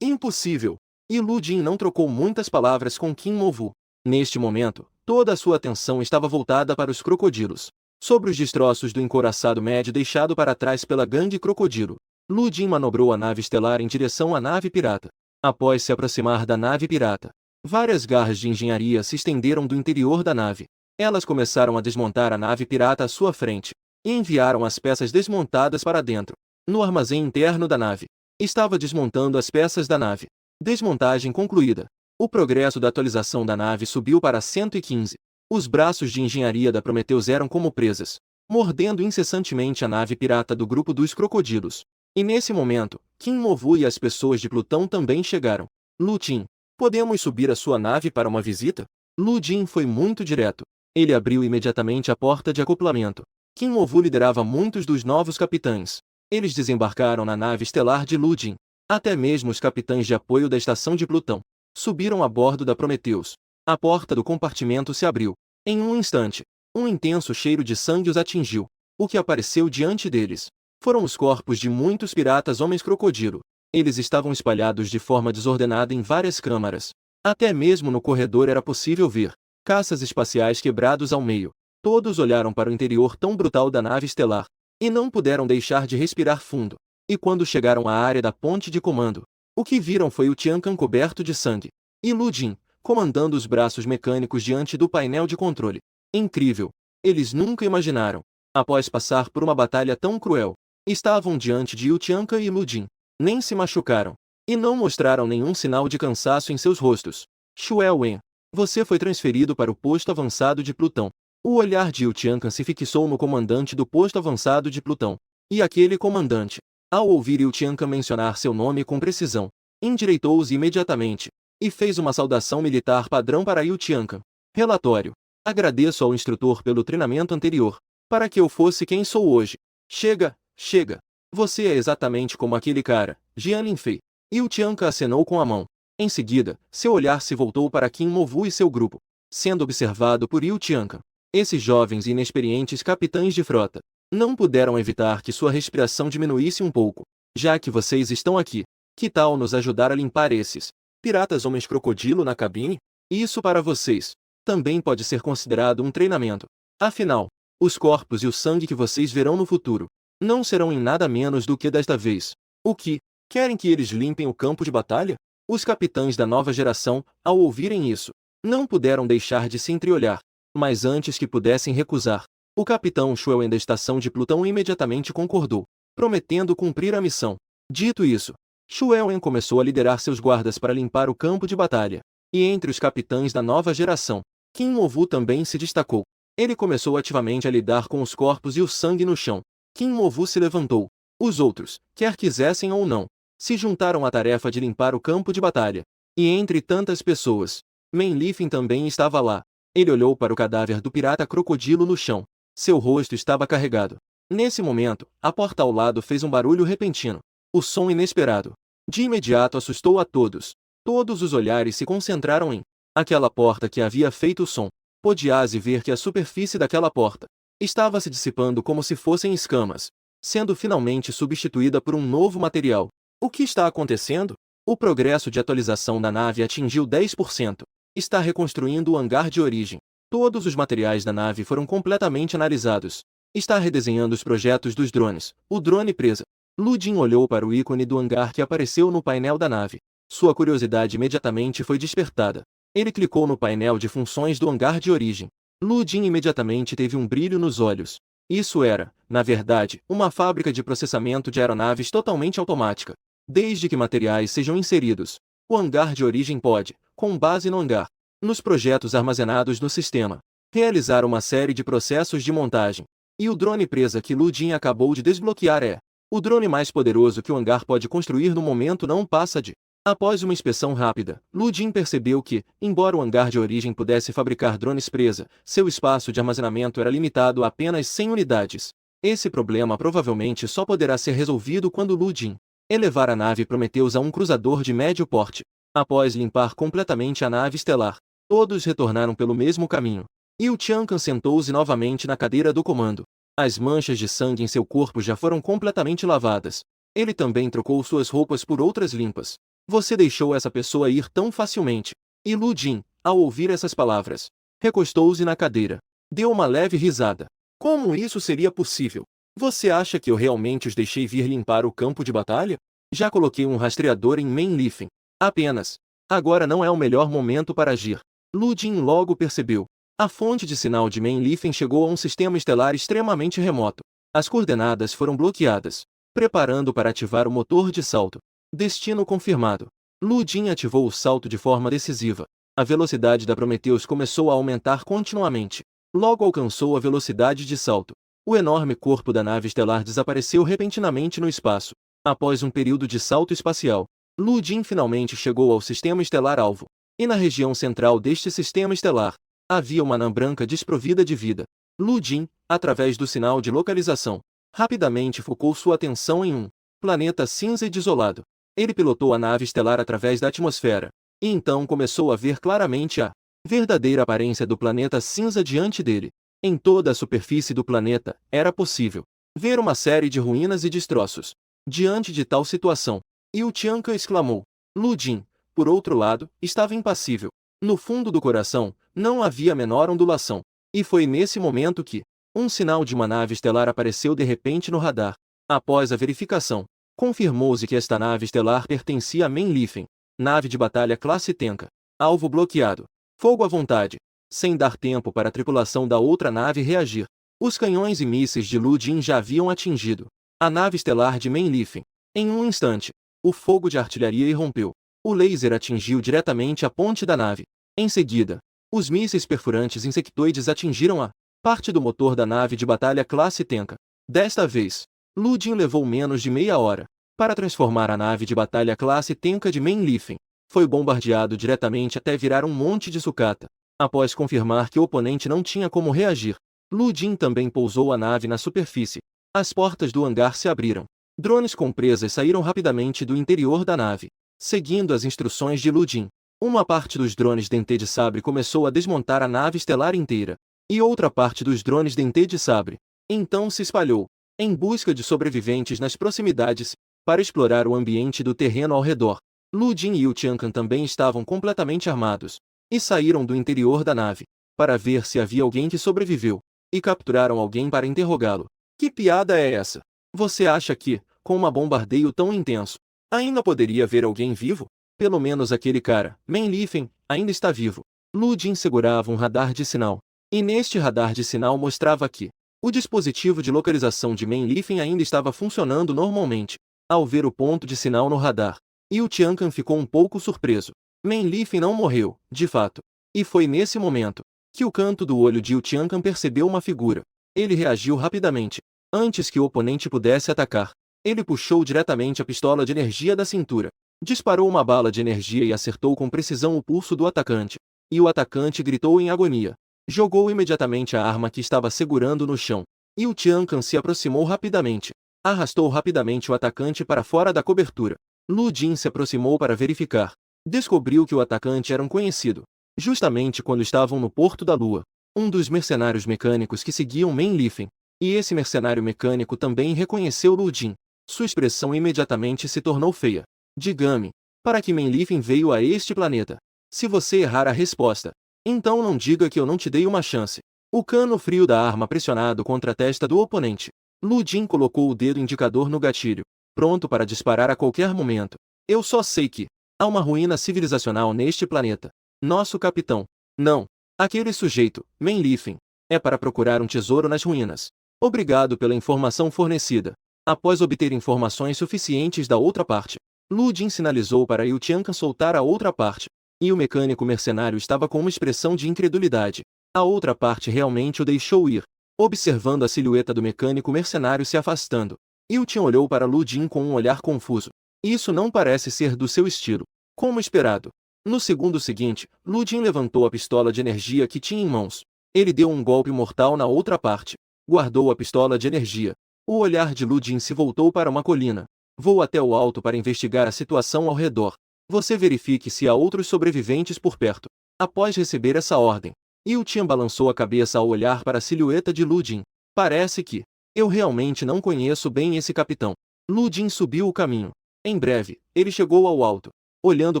Impossível! E Ludin não trocou muitas palavras com Kim Movu. Neste momento, toda a sua atenção estava voltada para os crocodilos. Sobre os destroços do encouraçado médio deixado para trás pela gangue crocodilo, Ludin manobrou a nave estelar em direção à nave pirata. Após se aproximar da nave pirata, várias garras de engenharia se estenderam do interior da nave. Elas começaram a desmontar a nave pirata à sua frente, e enviaram as peças desmontadas para dentro. No armazém interno da nave, estava desmontando as peças da nave. Desmontagem concluída. O progresso da atualização da nave subiu para 115. Os braços de engenharia da Prometheus eram como presas, mordendo incessantemente a nave pirata do grupo dos crocodilos. E nesse momento, Kim Movu e as pessoas de Plutão também chegaram. Ludin, podemos subir a sua nave para uma visita? Ludin foi muito direto. Ele abriu imediatamente a porta de acoplamento. Kim Movu liderava muitos dos novos capitães. Eles desembarcaram na nave estelar de Ludin. Até mesmo os capitães de apoio da estação de Plutão subiram a bordo da Prometheus. A porta do compartimento se abriu. Em um instante, um intenso cheiro de sangue os atingiu. O que apareceu diante deles foram os corpos de muitos piratas homens crocodilo. Eles estavam espalhados de forma desordenada em várias câmaras. Até mesmo no corredor era possível ver caças espaciais quebrados ao meio. Todos olharam para o interior tão brutal da nave estelar e não puderam deixar de respirar fundo. E quando chegaram à área da ponte de comando, o que viram foi o Tiancan coberto de sangue e Ludin comandando os braços mecânicos diante do painel de controle. Incrível! Eles nunca imaginaram. Após passar por uma batalha tão cruel, estavam diante de Yuchanka e Ludin. Nem se machucaram e não mostraram nenhum sinal de cansaço em seus rostos. Xue Wen, você foi transferido para o posto avançado de Plutão. O olhar de Yuchanka se fixou no comandante do posto avançado de Plutão. E aquele comandante, ao ouvir Yuchanka mencionar seu nome com precisão, endireitou-se imediatamente e fez uma saudação militar padrão para Yuchanka. Relatório. Agradeço ao instrutor pelo treinamento anterior, para que eu fosse quem sou hoje. Chega, chega. Você é exatamente como aquele cara, Jian Linfei. Yuchanka acenou com a mão. Em seguida, seu olhar se voltou para Kim Movu e seu grupo, sendo observado por Yuchanka. Esses jovens e inexperientes capitães de frota não puderam evitar que sua respiração diminuísse um pouco. Já que vocês estão aqui, que tal nos ajudar a limpar esses piratas homens crocodilo na cabine? Isso para vocês também pode ser considerado um treinamento. Afinal, os corpos e o sangue que vocês verão no futuro não serão em nada menos do que desta vez. O que? Querem que eles limpem o campo de batalha? Os capitães da nova geração, ao ouvirem isso, não puderam deixar de se entreolhar. Mas antes que pudessem recusar, o capitão Xue da estação de Plutão imediatamente concordou, prometendo cumprir a missão. Dito isso, Xue começou a liderar seus guardas para limpar o campo de batalha. E entre os capitães da nova geração, Kim Movu também se destacou. Ele começou ativamente a lidar com os corpos e o sangue no chão. Kim Movu se levantou. Os outros, quer quisessem ou não, se juntaram à tarefa de limpar o campo de batalha. E entre tantas pessoas, Men Lifin também estava lá. Ele olhou para o cadáver do pirata crocodilo no chão. Seu rosto estava carregado. Nesse momento, a porta ao lado fez um barulho repentino. O som inesperado. De imediato assustou a todos. Todos os olhares se concentraram em aquela porta que havia feito o som. Podia-se ver que a superfície daquela porta estava se dissipando como se fossem escamas, sendo finalmente substituída por um novo material. O que está acontecendo? O progresso de atualização da nave atingiu 10%. Está reconstruindo o hangar de origem. Todos os materiais da nave foram completamente analisados. Está redesenhando os projetos dos drones. O drone presa. Lu Jin olhou para o ícone do hangar que apareceu no painel da nave. Sua curiosidade imediatamente foi despertada. Ele clicou no painel de funções do hangar de origem. Lu Jin imediatamente teve um brilho nos olhos. Isso era, na verdade, uma fábrica de processamento de aeronaves totalmente automática. Desde que materiais sejam inseridos, o hangar de origem pode, com base no hangar, nos projetos armazenados no sistema, realizar uma série de processos de montagem. E o drone presa que Lu Jin acabou de desbloquear é o drone mais poderoso que o hangar pode construir no momento. Não passa de. Após uma inspeção rápida, Lu Jin percebeu que, embora o hangar de origem pudesse fabricar drones presa, seu espaço de armazenamento era limitado a apenas 100 unidades. Esse problema provavelmente só poderá ser resolvido quando Lu Jin elevar a nave Prometheus a um cruzador de médio porte. Após limpar completamente a nave estelar, todos retornaram pelo mesmo caminho. Yu Tiancan sentou-se novamente na cadeira do comando. As manchas de sangue em seu corpo já foram completamente lavadas. Ele também trocou suas roupas por outras limpas. Você deixou essa pessoa ir tão facilmente. E Lu Jin, ao ouvir essas palavras, recostou-se na cadeira. Deu uma leve risada. Como isso seria possível? Você acha que eu realmente os deixei vir limpar o campo de batalha? Já coloquei um rastreador em Mainleaf. Apenas. Agora não é o melhor momento para agir. Lu Jin logo percebeu. A fonte de sinal de Mainleaf chegou a um sistema estelar extremamente remoto. As coordenadas foram bloqueadas. Preparando para ativar o motor de salto. Destino confirmado. Lu Jin ativou o salto de forma decisiva. A velocidade da Prometheus começou a aumentar continuamente. Logo alcançou a velocidade de salto. O enorme corpo da nave estelar desapareceu repentinamente no espaço. Após um período de salto espacial, Lu Jin finalmente chegou ao sistema estelar-alvo. E na região central deste sistema estelar, havia uma anã branca desprovida de vida. Lu Jin, através do sinal de localização, rapidamente focou sua atenção em um planeta cinza e desolado. Ele pilotou a nave estelar através da atmosfera, e então começou a ver claramente a verdadeira aparência do planeta cinza diante dele. Em toda a superfície do planeta, era possível ver uma série de ruínas e destroços. Diante de tal situação, Yu Tiancan exclamou. Lu Jin, por outro lado, estava impassível. No fundo do coração, não havia a menor ondulação. E foi nesse momento que um sinal de uma nave estelar apareceu de repente no radar. Após a verificação, confirmou-se que esta nave estelar pertencia a Mainleaf. Nave de batalha classe Tenka. Alvo bloqueado. Fogo à vontade. Sem dar tempo para a tripulação da outra nave reagir, os canhões e mísseis de Lu Jin já haviam atingido a nave estelar de Mainleaf. Em um instante, o fogo de artilharia irrompeu. O laser atingiu diretamente a ponte da nave. Em seguida, os mísseis perfurantes insectoides atingiram a parte do motor da nave de batalha classe Tenka. Desta vez, Lu Jin levou menos de meia hora para transformar a nave de batalha classe Tenka de Mainleaf. Foi bombardeado diretamente até virar um monte de sucata. Após confirmar que o oponente não tinha como reagir, Lu Jin também pousou a nave na superfície. As portas do hangar se abriram. Drones com presas saíram rapidamente do interior da nave. Seguindo as instruções de Lu Jin, uma parte dos drones Dente de Sabre começou a desmontar a nave estelar inteira. E outra parte dos drones Dente de Sabre então se espalhou, em busca de sobreviventes nas proximidades, para explorar o ambiente do terreno ao redor. Lu Jin e Yu Tiancan também estavam completamente armados. E saíram do interior da nave, para ver se havia alguém que sobreviveu, e capturaram alguém para interrogá-lo. Que piada é essa? Você acha que, com um bombardeio tão intenso, ainda poderia haver alguém vivo? Pelo menos aquele cara, Mainleaf, ainda está vivo. Lu Jin segurava um radar de sinal, e neste radar de sinal mostrava que o dispositivo de localização de Mainleaf ainda estava funcionando normalmente. Ao ver o ponto de sinal no radar, Yu Tiancan ficou um pouco surpreso. Mainleaf não morreu, de fato. E foi nesse momento que o canto do olho de Yu Tiancan percebeu uma figura. Ele reagiu rapidamente. Antes que o oponente pudesse atacar, ele puxou diretamente a pistola de energia da cintura. Disparou uma bala de energia e acertou com precisão o pulso do atacante. E o atacante gritou em agonia. Jogou imediatamente a arma que estava segurando no chão. Yu Tiancan se aproximou rapidamente. Arrastou rapidamente o atacante para fora da cobertura. Lu Jin se aproximou para verificar. Descobriu que o atacante era um conhecido. Justamente quando estavam no Porto da Lua, um dos mercenários mecânicos que seguiam Mainleaf. E esse mercenário mecânico também reconheceu Lu Jin. Sua expressão imediatamente se tornou feia. Diga-me, para que Mainleaf veio a este planeta? Se você errar a resposta, então não diga que eu não te dei uma chance. O cano frio da arma pressionado contra a testa do oponente. Lu Jin colocou o dedo indicador no gatilho, pronto para disparar a qualquer momento. Eu só sei que há uma ruína civilizacional neste planeta. Nosso capitão. Não. Aquele sujeito, Menlifen, é para procurar um tesouro nas ruínas. Obrigado pela informação fornecida. Após obter informações suficientes da outra parte, Lu Jin sinalizou para Yu Tiancan soltar a outra parte, e o mecânico mercenário estava com uma expressão de incredulidade. A outra parte realmente o deixou ir, observando a silhueta do mecânico mercenário se afastando. Yu Tian olhou para Lu Jin com um olhar confuso. Isso não parece ser do seu estilo. Como esperado. No segundo seguinte, Lu Jin levantou a pistola de energia que tinha em mãos. Ele deu um golpe mortal na outra parte. Guardou a pistola de energia. O olhar de Lu Jin se voltou para uma colina. Vou até o alto para investigar a situação ao redor. Você verifique se há outros sobreviventes por perto. Após receber essa ordem, Yu Tian balançou a cabeça ao olhar para a silhueta de Lu Jin. Parece que eu realmente não conheço bem esse capitão. Lu Jin subiu o caminho. Em breve, ele chegou ao alto. Olhando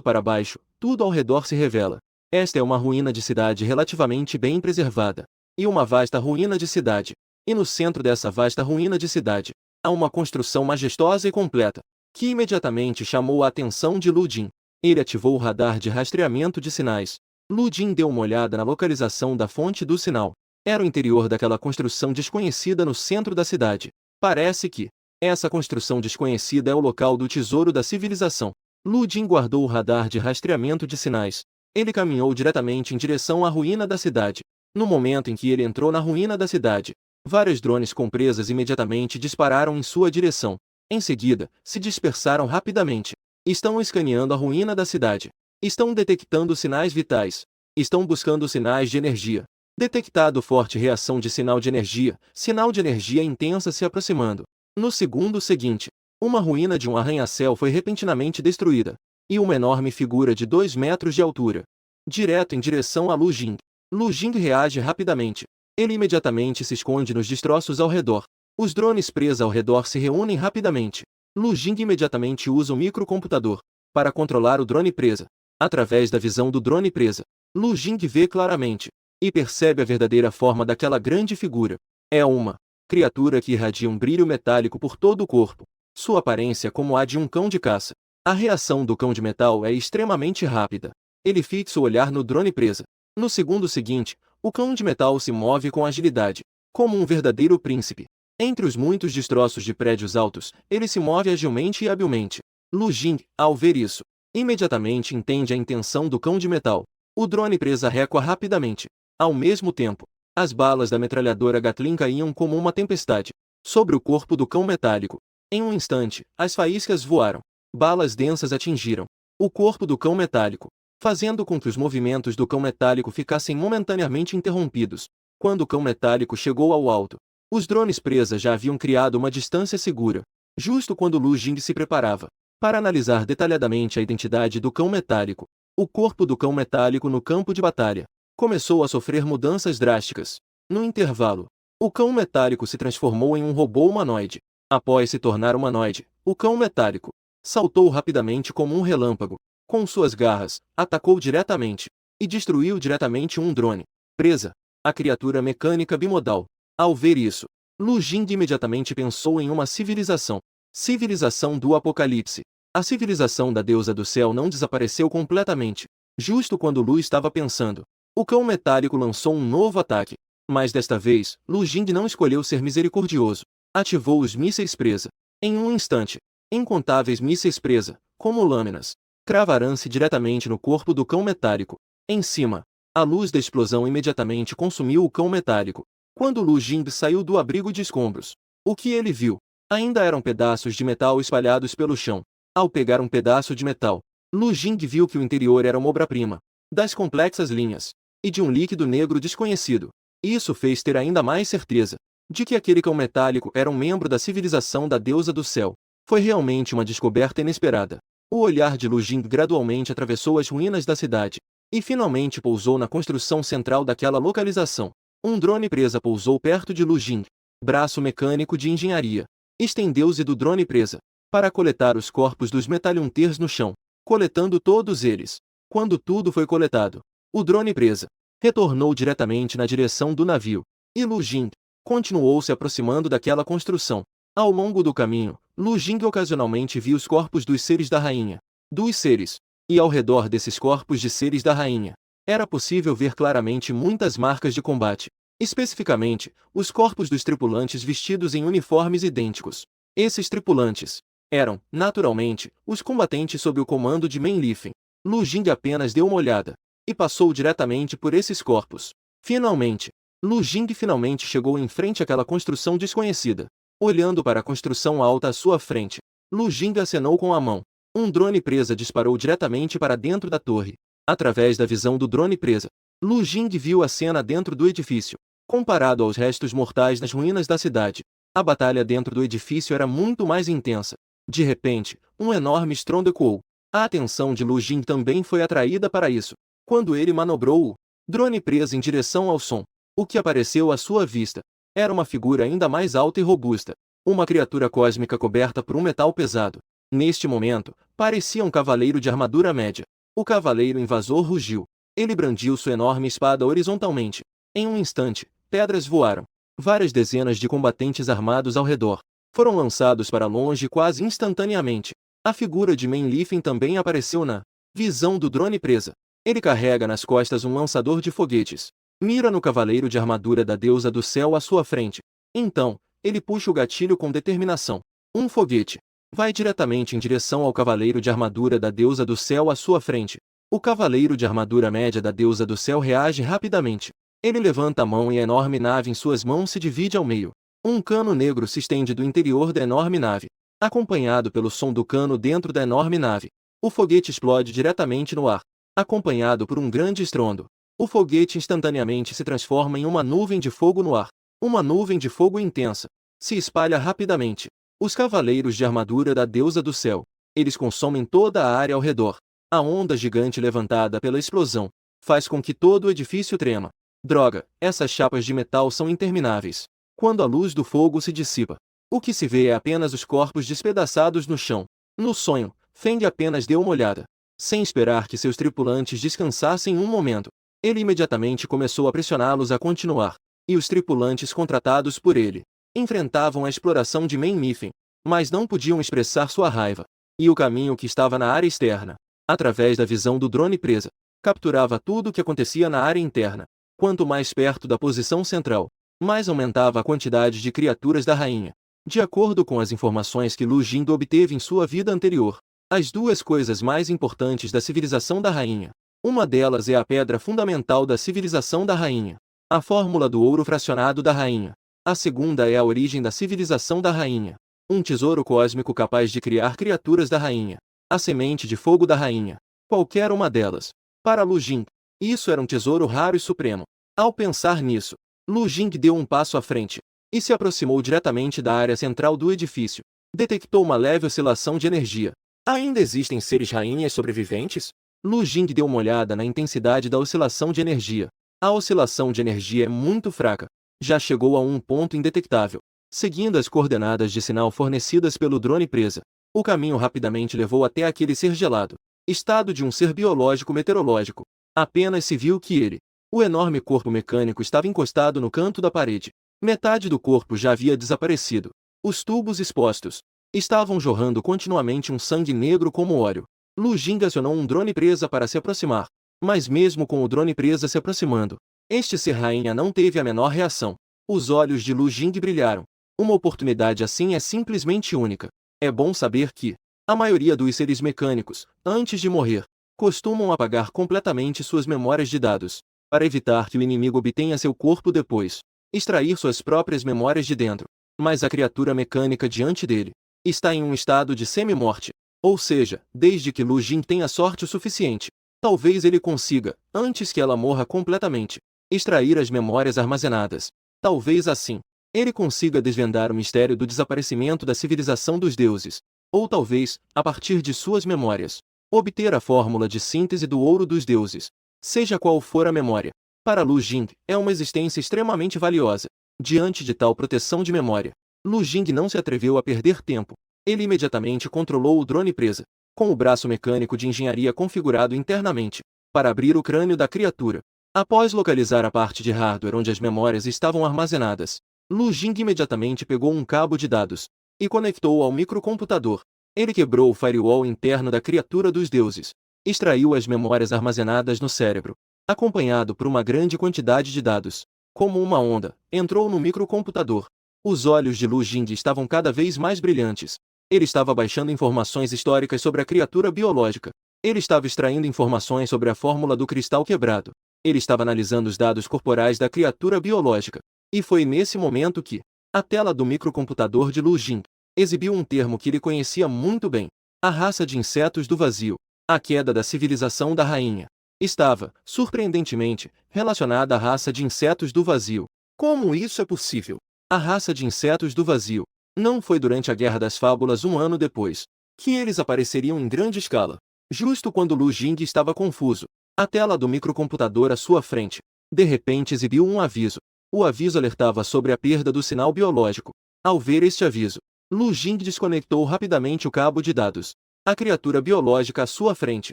para baixo, tudo ao redor se revela. Esta é uma ruína de cidade relativamente bem preservada. E uma vasta ruína de cidade. E no centro dessa vasta ruína de cidade, há uma construção majestosa e completa, que imediatamente chamou a atenção de Lu Jin. Ele ativou o radar de rastreamento de sinais. Lu Jin deu uma olhada na localização da fonte do sinal. Era o interior daquela construção desconhecida no centro da cidade. Parece que essa construção desconhecida é o local do tesouro da civilização. Lu Jin guardou o radar de rastreamento de sinais. Ele caminhou diretamente em direção à ruína da cidade. No momento em que ele entrou na ruína da cidade, vários drones com presas imediatamente dispararam em sua direção. Em seguida, se dispersaram rapidamente. Estão escaneando a ruína da cidade. Estão detectando sinais vitais. Estão buscando sinais de energia. Detectado forte reação de sinal de energia intensa se aproximando. No segundo seguinte, uma ruína de um arranha-céu foi repentinamente destruída, e uma enorme figura de 2 metros de altura, direto em direção a Lu Jin. Lu Jin reage rapidamente. Ele imediatamente se esconde nos destroços ao redor. Os drones presos ao redor se reúnem rapidamente. Lu Jin imediatamente usa o microcomputador para controlar o drone presa. Através da visão do drone presa, Lu Jin vê claramente e percebe a verdadeira forma daquela grande figura. É uma criatura que irradia um brilho metálico por todo o corpo. Sua aparência é como a de um cão de caça. A reação do cão de metal é extremamente rápida. Ele fixa o olhar no drone presa. No segundo seguinte, o cão de metal se move com agilidade, como um verdadeiro príncipe. Entre os muitos destroços de prédios altos, ele se move agilmente e habilmente. Lu Jin, ao ver isso, imediatamente entende a intenção do cão de metal. O drone presa recua rapidamente. Ao mesmo tempo, as balas da metralhadora Gatling caíam como uma tempestade sobre o corpo do cão metálico. Em um instante, as faíscas voaram. Balas densas atingiram o corpo do cão metálico, fazendo com que os movimentos do cão metálico ficassem momentaneamente interrompidos. Quando o cão metálico chegou ao alto, os drones presas já haviam criado uma distância segura. Justo quando Lu Jin se preparava para analisar detalhadamente a identidade do cão metálico, o corpo do cão metálico no campo de batalha começou a sofrer mudanças drásticas. No intervalo, o cão metálico se transformou em um robô humanoide. Após se tornar humanoide, o cão metálico saltou rapidamente como um relâmpago. Com suas garras, atacou diretamente e destruiu diretamente um drone presa, a criatura mecânica bimodal. Ao ver isso, Lu Jin imediatamente pensou em uma civilização. Civilização do Apocalipse. A civilização da deusa do céu não desapareceu completamente. Justo quando Lu estava pensando, o cão metálico lançou um novo ataque. Mas desta vez, Lu Jin não escolheu ser misericordioso. Ativou os mísseis presa. Em um instante, incontáveis mísseis presa, como lâminas, cravaram-se diretamente no corpo do cão metálico. Em cima, a luz da explosão imediatamente consumiu o cão metálico. Quando Lu Jin saiu do abrigo de escombros, o que ele viu ainda eram pedaços de metal espalhados pelo chão. Ao pegar um pedaço de metal, Lu Jin viu que o interior era uma obra-prima das complexas linhas e de um líquido negro desconhecido. Isso fez ter ainda mais certeza de que aquele cão metálico era um membro da civilização da deusa do céu. Foi realmente uma descoberta inesperada. O olhar de Lu Jin gradualmente atravessou as ruínas da cidade e finalmente pousou na construção central daquela localização. Um drone presa pousou perto de Lu Jin. Braço mecânico de engenharia estendeu-se do drone presa para coletar os corpos dos metalhunters no chão, coletando todos eles. Quando tudo foi coletado, o drone presa retornou diretamente na direção do navio. E Lu Jing continuou se aproximando daquela construção. Ao longo do caminho, Lu Jing ocasionalmente viu os corpos dos seres da rainha. Dos seres. E ao redor desses corpos de seres da rainha, era possível ver claramente muitas marcas de combate. Especificamente, os corpos dos tripulantes vestidos em uniformes idênticos. Esses tripulantes eram, naturalmente, os combatentes sob o comando de Men Lifen. Lu Jing apenas deu uma olhada e passou diretamente por esses corpos. Finalmente, Lu Jing finalmente chegou em frente àquela construção desconhecida. Olhando para a construção alta à sua frente, Lu Jing acenou com a mão. Um drone presa disparou diretamente para dentro da torre. Através da visão do drone presa, Lu Jing viu a cena dentro do edifício. Comparado aos restos mortais nas ruínas da cidade, a batalha dentro do edifício era muito mais intensa. De repente, um enorme estrondo ecoou. A atenção de Lu Jing também foi atraída para isso. Quando ele manobrou o drone preso em direção ao som, o que apareceu à sua vista era uma figura ainda mais alta e robusta. Uma criatura cósmica coberta por um metal pesado. Neste momento, parecia um cavaleiro de armadura média. O cavaleiro invasor rugiu. Ele brandiu sua enorme espada horizontalmente. Em um instante, pedras voaram. Várias dezenas de combatentes armados ao redor foram lançados para longe quase instantaneamente. A figura de Men Lifen também apareceu na visão do drone presa. Ele carrega nas costas um lançador de foguetes. Mira no cavaleiro de armadura da deusa do céu à sua frente. Então, ele puxa o gatilho com determinação. Um foguete vai diretamente em direção ao cavaleiro de armadura da deusa do céu à sua frente. O cavaleiro de armadura média da deusa do céu reage rapidamente. Ele levanta a mão e a enorme nave em suas mãos se divide ao meio. Um cano negro se estende do interior da enorme nave, acompanhado pelo som do cano dentro da enorme nave. O foguete explode diretamente no ar, acompanhado por um grande estrondo. O foguete instantaneamente se transforma em uma nuvem de fogo no ar. Uma nuvem de fogo intensa se espalha rapidamente. Os cavaleiros de armadura da deusa do céu, eles consomem toda a área ao redor. A onda gigante levantada pela explosão faz com que todo o edifício trema. Droga, essas chapas de metal são intermináveis. Quando a luz do fogo se dissipa, o que se vê é apenas os corpos despedaçados no chão. No sonho, Feng apenas deu uma olhada. Sem esperar que seus tripulantes descansassem um momento, ele imediatamente começou a pressioná-los a continuar. E os tripulantes contratados por ele enfrentavam a exploração de Men Lifen, mas não podiam expressar sua raiva. E o caminho que estava na área externa, através da visão do drone presa, capturava tudo o que acontecia na área interna. Quanto mais perto da posição central, mais aumentava a quantidade de criaturas da rainha. De acordo com as informações que Lu Jing obteve em sua vida anterior, as duas coisas mais importantes da civilização da rainha. Uma delas é a pedra fundamental da civilização da rainha, a fórmula do ouro fracionado da rainha. A segunda é a origem da civilização da rainha, um tesouro cósmico capaz de criar criaturas da rainha, a semente de fogo da rainha. Qualquer uma delas. Para Lu Jing, isso era um tesouro raro e supremo. Ao pensar nisso, Lu Jing deu um passo à frente e se aproximou diretamente da área central do edifício. Detectou uma leve oscilação de energia. Ainda existem seres rainhas sobreviventes? Lu Jing deu uma olhada na intensidade da oscilação de energia. A oscilação de energia é muito fraca. Já chegou a um ponto indetectável. Seguindo as coordenadas de sinal fornecidas pelo drone presa, o caminho rapidamente levou até aquele ser gelado. Estado de um ser biológico meteorológico. Apenas se viu que ele, o enorme corpo mecânico, estava encostado no canto da parede. Metade do corpo já havia desaparecido. Os tubos expostos estavam jorrando continuamente um sangue negro como óleo. Lu Jing acionou um drone presa para se aproximar. Mas mesmo com o drone presa se aproximando, este ser rainha não teve a menor reação. Os olhos de Lu Jing brilharam. Uma oportunidade assim é simplesmente única. É bom saber que a maioria dos seres mecânicos, antes de morrer, costumam apagar completamente suas memórias de dados, para evitar que o inimigo obtenha seu corpo depois, extrair suas próprias memórias de dentro. Mas a criatura mecânica diante dele está em um estado de semi-morte. Ou seja, desde que Lu Jing tenha sorte o suficiente, talvez ele consiga, antes que ela morra completamente, extrair as memórias armazenadas. Talvez assim, ele consiga desvendar o mistério do desaparecimento da civilização dos deuses. Ou talvez, a partir de suas memórias, obter a fórmula de síntese do ouro dos deuses. Seja qual for a memória, para Lu Jing é uma existência extremamente valiosa. Diante de tal proteção de memória, Lu Jing não se atreveu a perder tempo. Ele imediatamente controlou o drone presa, com o braço mecânico de engenharia configurado internamente, para abrir o crânio da criatura. Após localizar a parte de hardware onde as memórias estavam armazenadas, Lu Jing imediatamente pegou um cabo de dados e conectou ao microcomputador. Ele quebrou o firewall interno da criatura dos deuses, extraiu as memórias armazenadas no cérebro, acompanhado por uma grande quantidade de dados. Como uma onda, entrou no microcomputador. Os olhos de Lu Jing estavam cada vez mais brilhantes. Ele estava baixando informações históricas sobre a criatura biológica. Ele estava extraindo informações sobre a fórmula do cristal quebrado. Ele estava analisando os dados corporais da criatura biológica. E foi nesse momento que a tela do microcomputador de Lu Jing exibiu um termo que ele conhecia muito bem: a raça de insetos do vazio. A queda da civilização da rainha estava, surpreendentemente, relacionada à raça de insetos do vazio. Como isso é possível? A raça de insetos do vazio. Não foi durante a Guerra das Fábulas um ano depois que eles apareceriam em grande escala. Justo quando Lu Jing estava confuso, a tela do microcomputador à sua frente, de repente exibiu um aviso. O aviso alertava sobre a perda do sinal biológico. Ao ver este aviso, Lu Jing desconectou rapidamente o cabo de dados. A criatura biológica à sua frente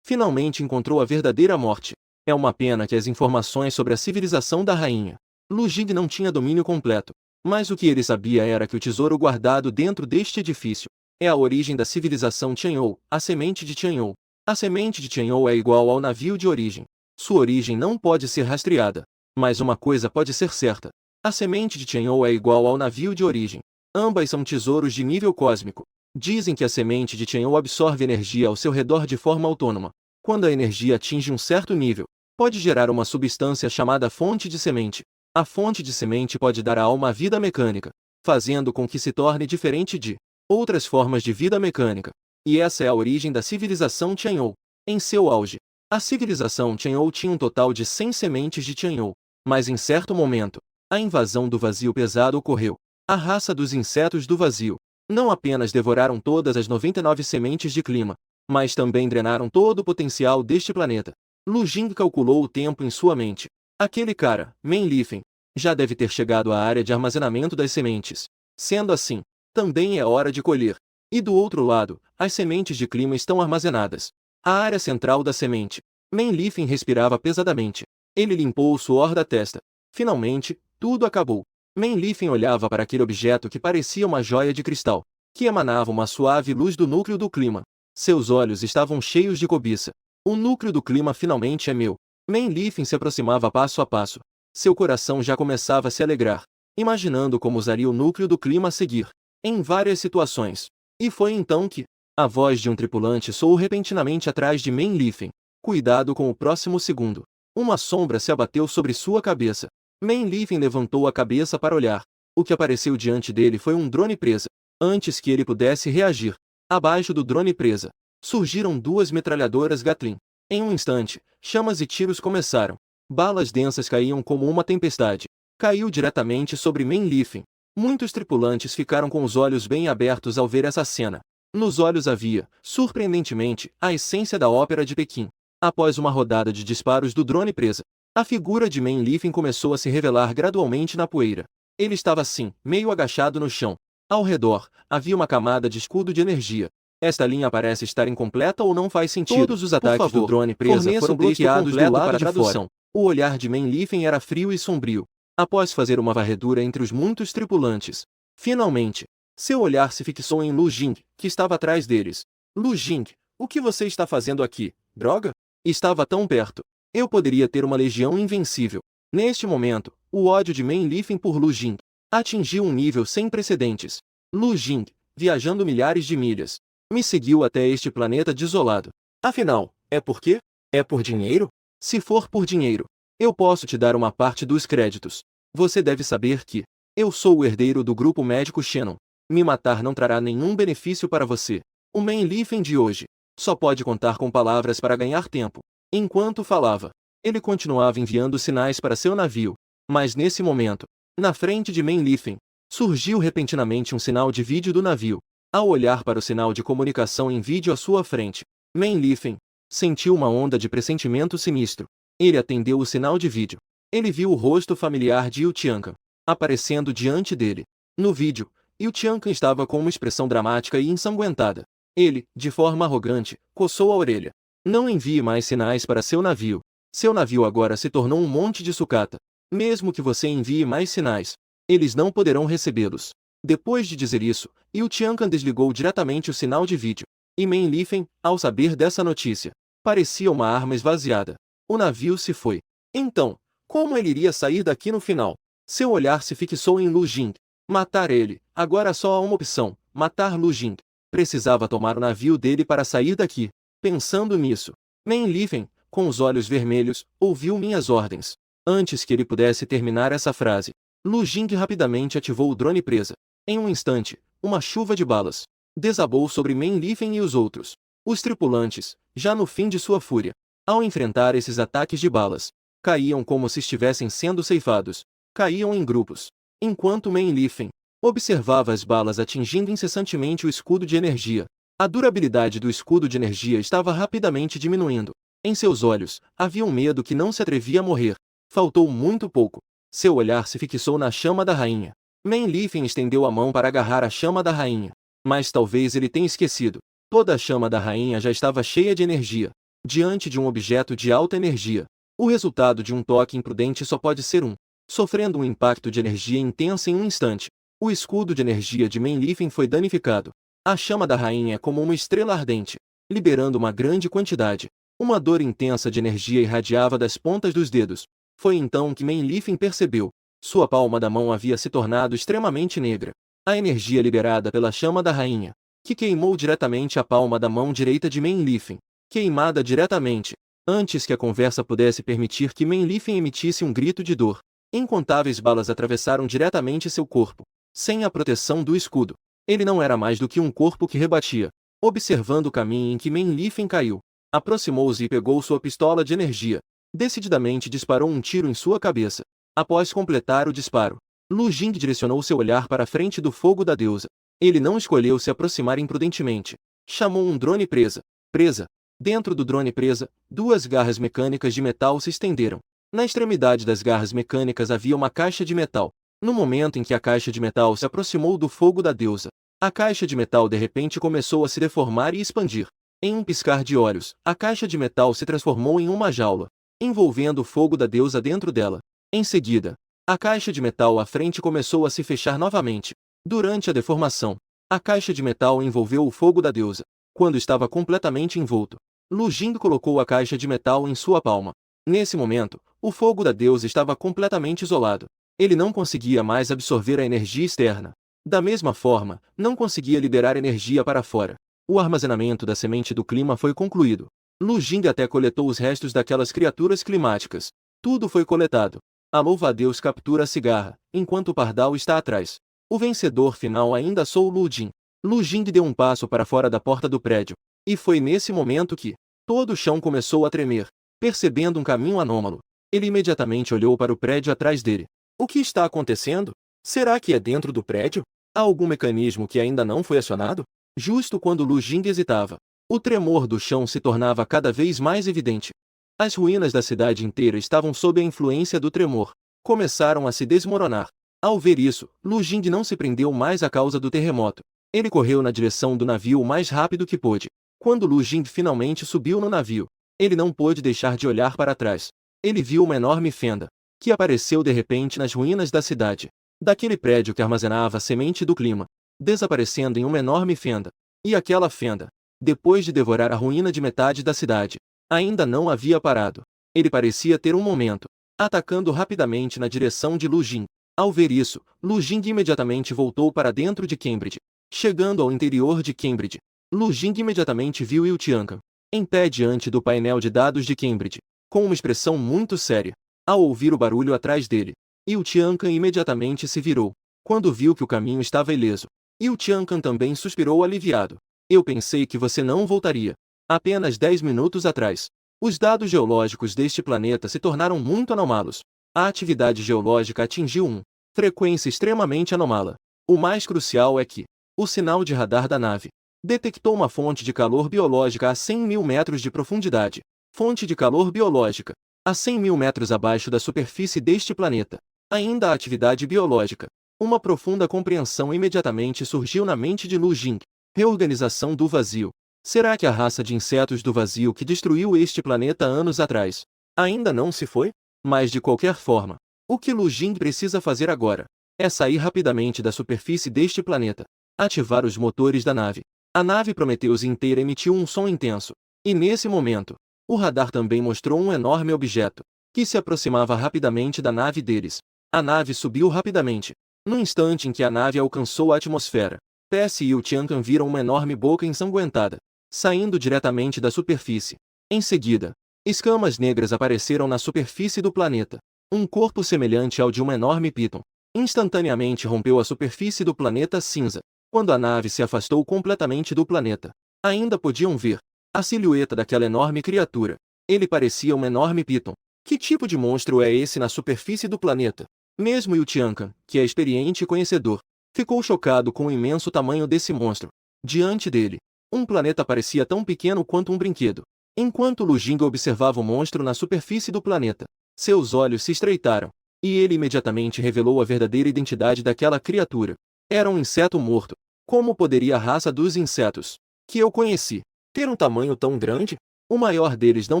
finalmente encontrou a verdadeira morte. É uma pena que as informações sobre a civilização da rainha Lu Jing não tinha domínio completo, mas o que ele sabia era que o tesouro guardado dentro deste edifício é a origem da civilização Tianhou, a semente de Tianhou. A semente de Tianhou é igual ao navio de origem. Sua origem não pode ser rastreada, mas uma coisa pode ser certa: a semente de Tianhou é igual ao navio de origem. Ambas são tesouros de nível cósmico. Dizem que a semente de Tianhou absorve energia ao seu redor de forma autônoma. Quando a energia atinge um certo nível, pode gerar uma substância chamada fonte de semente. A fonte de semente pode dar à alma vida mecânica, fazendo com que se torne diferente de outras formas de vida mecânica. E essa é a origem da civilização Tianhou. Em seu auge, a civilização Tianhou tinha um total de 100 sementes de Tianhou. Mas em certo momento, a invasão do vazio pesado ocorreu. A raça dos insetos do vazio não apenas devoraram todas as 99 sementes de clima, mas também drenaram todo o potencial deste planeta. Lu Jing calculou o tempo em sua mente. Aquele cara, Men Lifen, já deve ter chegado à área de armazenamento das sementes. Sendo assim, também é hora de colher. E do outro lado, as sementes de clima estão armazenadas. A área central da semente. Men Lifen respirava pesadamente. Ele limpou o suor da testa. Finalmente, tudo acabou. Men Lifen olhava para aquele objeto que parecia uma joia de cristal, que emanava uma suave luz do núcleo do clima. Seus olhos estavam cheios de cobiça. O núcleo do clima finalmente é meu. Men Lifen se aproximava passo a passo. Seu coração já começava a se alegrar, imaginando como usaria o núcleo do clima a seguir, em várias situações. E foi então que a voz de um tripulante soou repentinamente atrás de Men Lifen. Cuidado com o próximo segundo. Uma sombra se abateu sobre sua cabeça. Men Lifen levantou a cabeça para olhar. O que apareceu diante dele foi um drone presa. Antes que ele pudesse reagir, abaixo do drone presa, surgiram duas metralhadoras Gatling. Em um instante, chamas e tiros começaram. Balas densas caíam como uma tempestade. Caiu diretamente sobre Men Lifen. Muitos tripulantes ficaram com os olhos bem abertos ao ver essa cena. Nos olhos havia, surpreendentemente, a essência da ópera de Pequim. Após uma rodada de disparos do drone presa, a figura de Men Lifen começou a se revelar gradualmente na poeira. Ele estava assim, meio agachado no chão. Ao redor, havia uma camada de escudo de energia. Esta linha parece estar incompleta ou não faz sentido. Todos os ataques do drone presa foram bloqueados do lado para fora. O olhar de Men Lifen era frio e sombrio. Após fazer uma varredura entre os muitos tripulantes, finalmente, seu olhar se fixou em Lu Jing, que estava atrás deles. Lu Jing, o que você está fazendo aqui, droga? Estava tão perto. Eu poderia ter uma legião invencível. Neste momento, o ódio de Men Lifen por Lu Jing atingiu um nível sem precedentes. Lu Jing, viajando milhares de milhas, me seguiu até este planeta desolado. Afinal, é por quê? É por dinheiro? Se for por dinheiro, eu posso te dar uma parte dos créditos. Você deve saber que eu sou o herdeiro do grupo médico Shannon. Me matar não trará nenhum benefício para você. O Men Lifen de hoje só pode contar com palavras para ganhar tempo. Enquanto falava, ele continuava enviando sinais para seu navio. Mas nesse momento, na frente de Men Lifen, surgiu repentinamente um sinal de vídeo do navio. Ao olhar para o sinal de comunicação em vídeo à sua frente, Men Lifen sentiu uma onda de pressentimento sinistro. Ele atendeu o sinal de vídeo. Ele viu o rosto familiar de Yu Tiancan aparecendo diante dele. No vídeo, Yu Tiancan estava com uma expressão dramática e ensanguentada. Ele, de forma arrogante, coçou a orelha. Não envie mais sinais para seu navio. Seu navio agora se tornou um monte de sucata. Mesmo que você envie mais sinais, eles não poderão recebê-los. Depois de dizer isso, Yu Tiancan desligou diretamente o sinal de vídeo. E Meng Lifen, ao saber dessa notícia, parecia uma arma esvaziada. O navio se foi. Então, como ele iria sair daqui no final? Seu olhar se fixou em Lu Jing. Matar ele. Agora só há uma opção: matar Lu Jing. Precisava tomar o navio dele para sair daqui. Pensando nisso, Meng Lifen, com os olhos vermelhos, ouviu minhas ordens. Antes que ele pudesse terminar essa frase, Lu Jing rapidamente ativou o drone presa. Em um instante, uma chuva de balas desabou sobre Meng Lifen e os outros. Os tripulantes, já no fim de sua fúria, ao enfrentar esses ataques de balas, caíam como se estivessem sendo ceifados. Caíam em grupos. Enquanto Meng Lifen observava as balas atingindo incessantemente o escudo de energia, a durabilidade do escudo de energia estava rapidamente diminuindo. Em seus olhos, havia um medo que não se atrevia a morrer. Faltou muito pouco. Seu olhar se fixou na chama da rainha. Meng Lifen estendeu a mão para agarrar a chama da rainha. Mas talvez ele tenha esquecido. Toda a chama da rainha já estava cheia de energia. Diante de um objeto de alta energia, o resultado de um toque imprudente só pode ser um. Sofrendo um impacto de energia intensa em um instante, o escudo de energia de Meng Lifen foi danificado. A chama da rainha é como uma estrela ardente, liberando uma grande quantidade. Uma dor intensa de energia irradiava das pontas dos dedos. Foi então que Meng Lifen percebeu. Sua palma da mão havia se tornado extremamente negra. A energia liberada pela chama da rainha, que queimou diretamente a palma da mão direita de Meng Lifen, queimada diretamente, antes que a conversa pudesse permitir que Meng Lifen emitisse um grito de dor. Incontáveis balas atravessaram diretamente seu corpo. Sem a proteção do escudo, ele não era mais do que um corpo que rebatia. Observando o caminho em que Meng Lifen caiu, aproximou-se e pegou sua pistola de energia. Decididamente disparou um tiro em sua cabeça. Após completar o disparo, Lu Jing direcionou seu olhar para a frente do fogo da deusa. Ele não escolheu se aproximar imprudentemente. Chamou um drone presa. Presa. Dentro do drone presa, duas garras mecânicas de metal se estenderam. Na extremidade das garras mecânicas havia uma caixa de metal. No momento em que a caixa de metal se aproximou do fogo da deusa, a caixa de metal de repente começou a se deformar e expandir. Em um piscar de olhos, a caixa de metal se transformou em uma jaula, envolvendo o fogo da deusa dentro dela. Em seguida, a caixa de metal à frente começou a se fechar novamente. Durante a deformação, a caixa de metal envolveu o fogo da deusa. Quando estava completamente envolto, Lu Jing colocou a caixa de metal em sua palma. Nesse momento, o fogo da deusa estava completamente isolado. Ele não conseguia mais absorver a energia externa. Da mesma forma, não conseguia liberar energia para fora. O armazenamento da semente do clima foi concluído. Lu Jing até coletou os restos daquelas criaturas climáticas. Tudo foi coletado. A louva-a-Deus captura a cigarra, enquanto o pardal está atrás. O vencedor final ainda sou Lu Jing. Lu Jing deu um passo para fora da porta do prédio. E foi nesse momento que todo o chão começou a tremer. Percebendo um caminho anômalo, ele imediatamente olhou para o prédio atrás dele. O que está acontecendo? Será que é dentro do prédio? Há algum mecanismo que ainda não foi acionado? Justo quando Lu Jing hesitava, o tremor do chão se tornava cada vez mais evidente. As ruínas da cidade inteira estavam sob a influência do tremor. Começaram a se desmoronar. Ao ver isso, Lu Jing não se prendeu mais à causa do terremoto. Ele correu na direção do navio o mais rápido que pôde. Quando Lu Jing finalmente subiu no navio, ele não pôde deixar de olhar para trás. Ele viu uma enorme fenda, que apareceu de repente nas ruínas da cidade, daquele prédio que armazenava a semente do clima, desaparecendo em uma enorme fenda. E aquela fenda, depois de devorar a ruína de metade da cidade, ainda não havia parado. Ele parecia ter um momento, atacando rapidamente na direção de Lu Jing. Ao ver isso, Lu Jing imediatamente voltou para dentro de Cambridge. Chegando ao interior de Cambridge, Lu Jing imediatamente viu Yu Tiancan, em pé diante do painel de dados de Cambridge, com uma expressão muito séria. Ao ouvir o barulho atrás dele, Yu Tiancan imediatamente se virou. Quando viu que o caminho estava ileso, Yu Tiancan também suspirou aliviado. Eu pensei que você não voltaria. Apenas 10 minutos atrás, os dados geológicos deste planeta se tornaram muito anómalos. A atividade geológica atingiu frequência extremamente anômala. O mais crucial é que o sinal de radar da nave detectou uma fonte de calor biológica a 100.000 metros de profundidade. Fonte de calor biológica a 100.000 metros abaixo da superfície deste planeta. Ainda a atividade biológica. Uma profunda compreensão imediatamente surgiu na mente de Lu Jing. Reorganização do vazio. Será que a raça de insetos do vazio que destruiu este planeta anos atrás Ainda não se foi? Mas de qualquer forma, o que Lu Jing precisa fazer agora é sair rapidamente da superfície deste planeta, ativar os motores da nave. A nave Prometheus inteira emitiu um som intenso, e nesse momento, o radar também mostrou um enorme objeto, que se aproximava rapidamente da nave deles. A nave subiu rapidamente. No instante em que a nave alcançou a atmosfera, PS e o Tiancan viram uma enorme boca ensanguentada, saindo diretamente da superfície. Em seguida, escamas negras apareceram na superfície do planeta. Um corpo semelhante ao de um enorme piton instantaneamente rompeu a superfície do planeta cinza. Quando a nave se afastou completamente do planeta, ainda podiam ver a silhueta daquela enorme criatura. Ele parecia um enorme piton. Que tipo de monstro é esse na superfície do planeta? Mesmo Yu Tiancan, que é experiente e conhecedor, ficou chocado com o imenso tamanho desse monstro. Diante dele, um planeta parecia tão pequeno quanto um brinquedo. Enquanto Lu Jing observava o monstro na superfície do planeta, seus olhos se estreitaram, e ele imediatamente revelou a verdadeira identidade daquela criatura. Era um inseto morto. Como poderia a raça dos insetos que eu conheci ter um tamanho tão grande? O maior deles não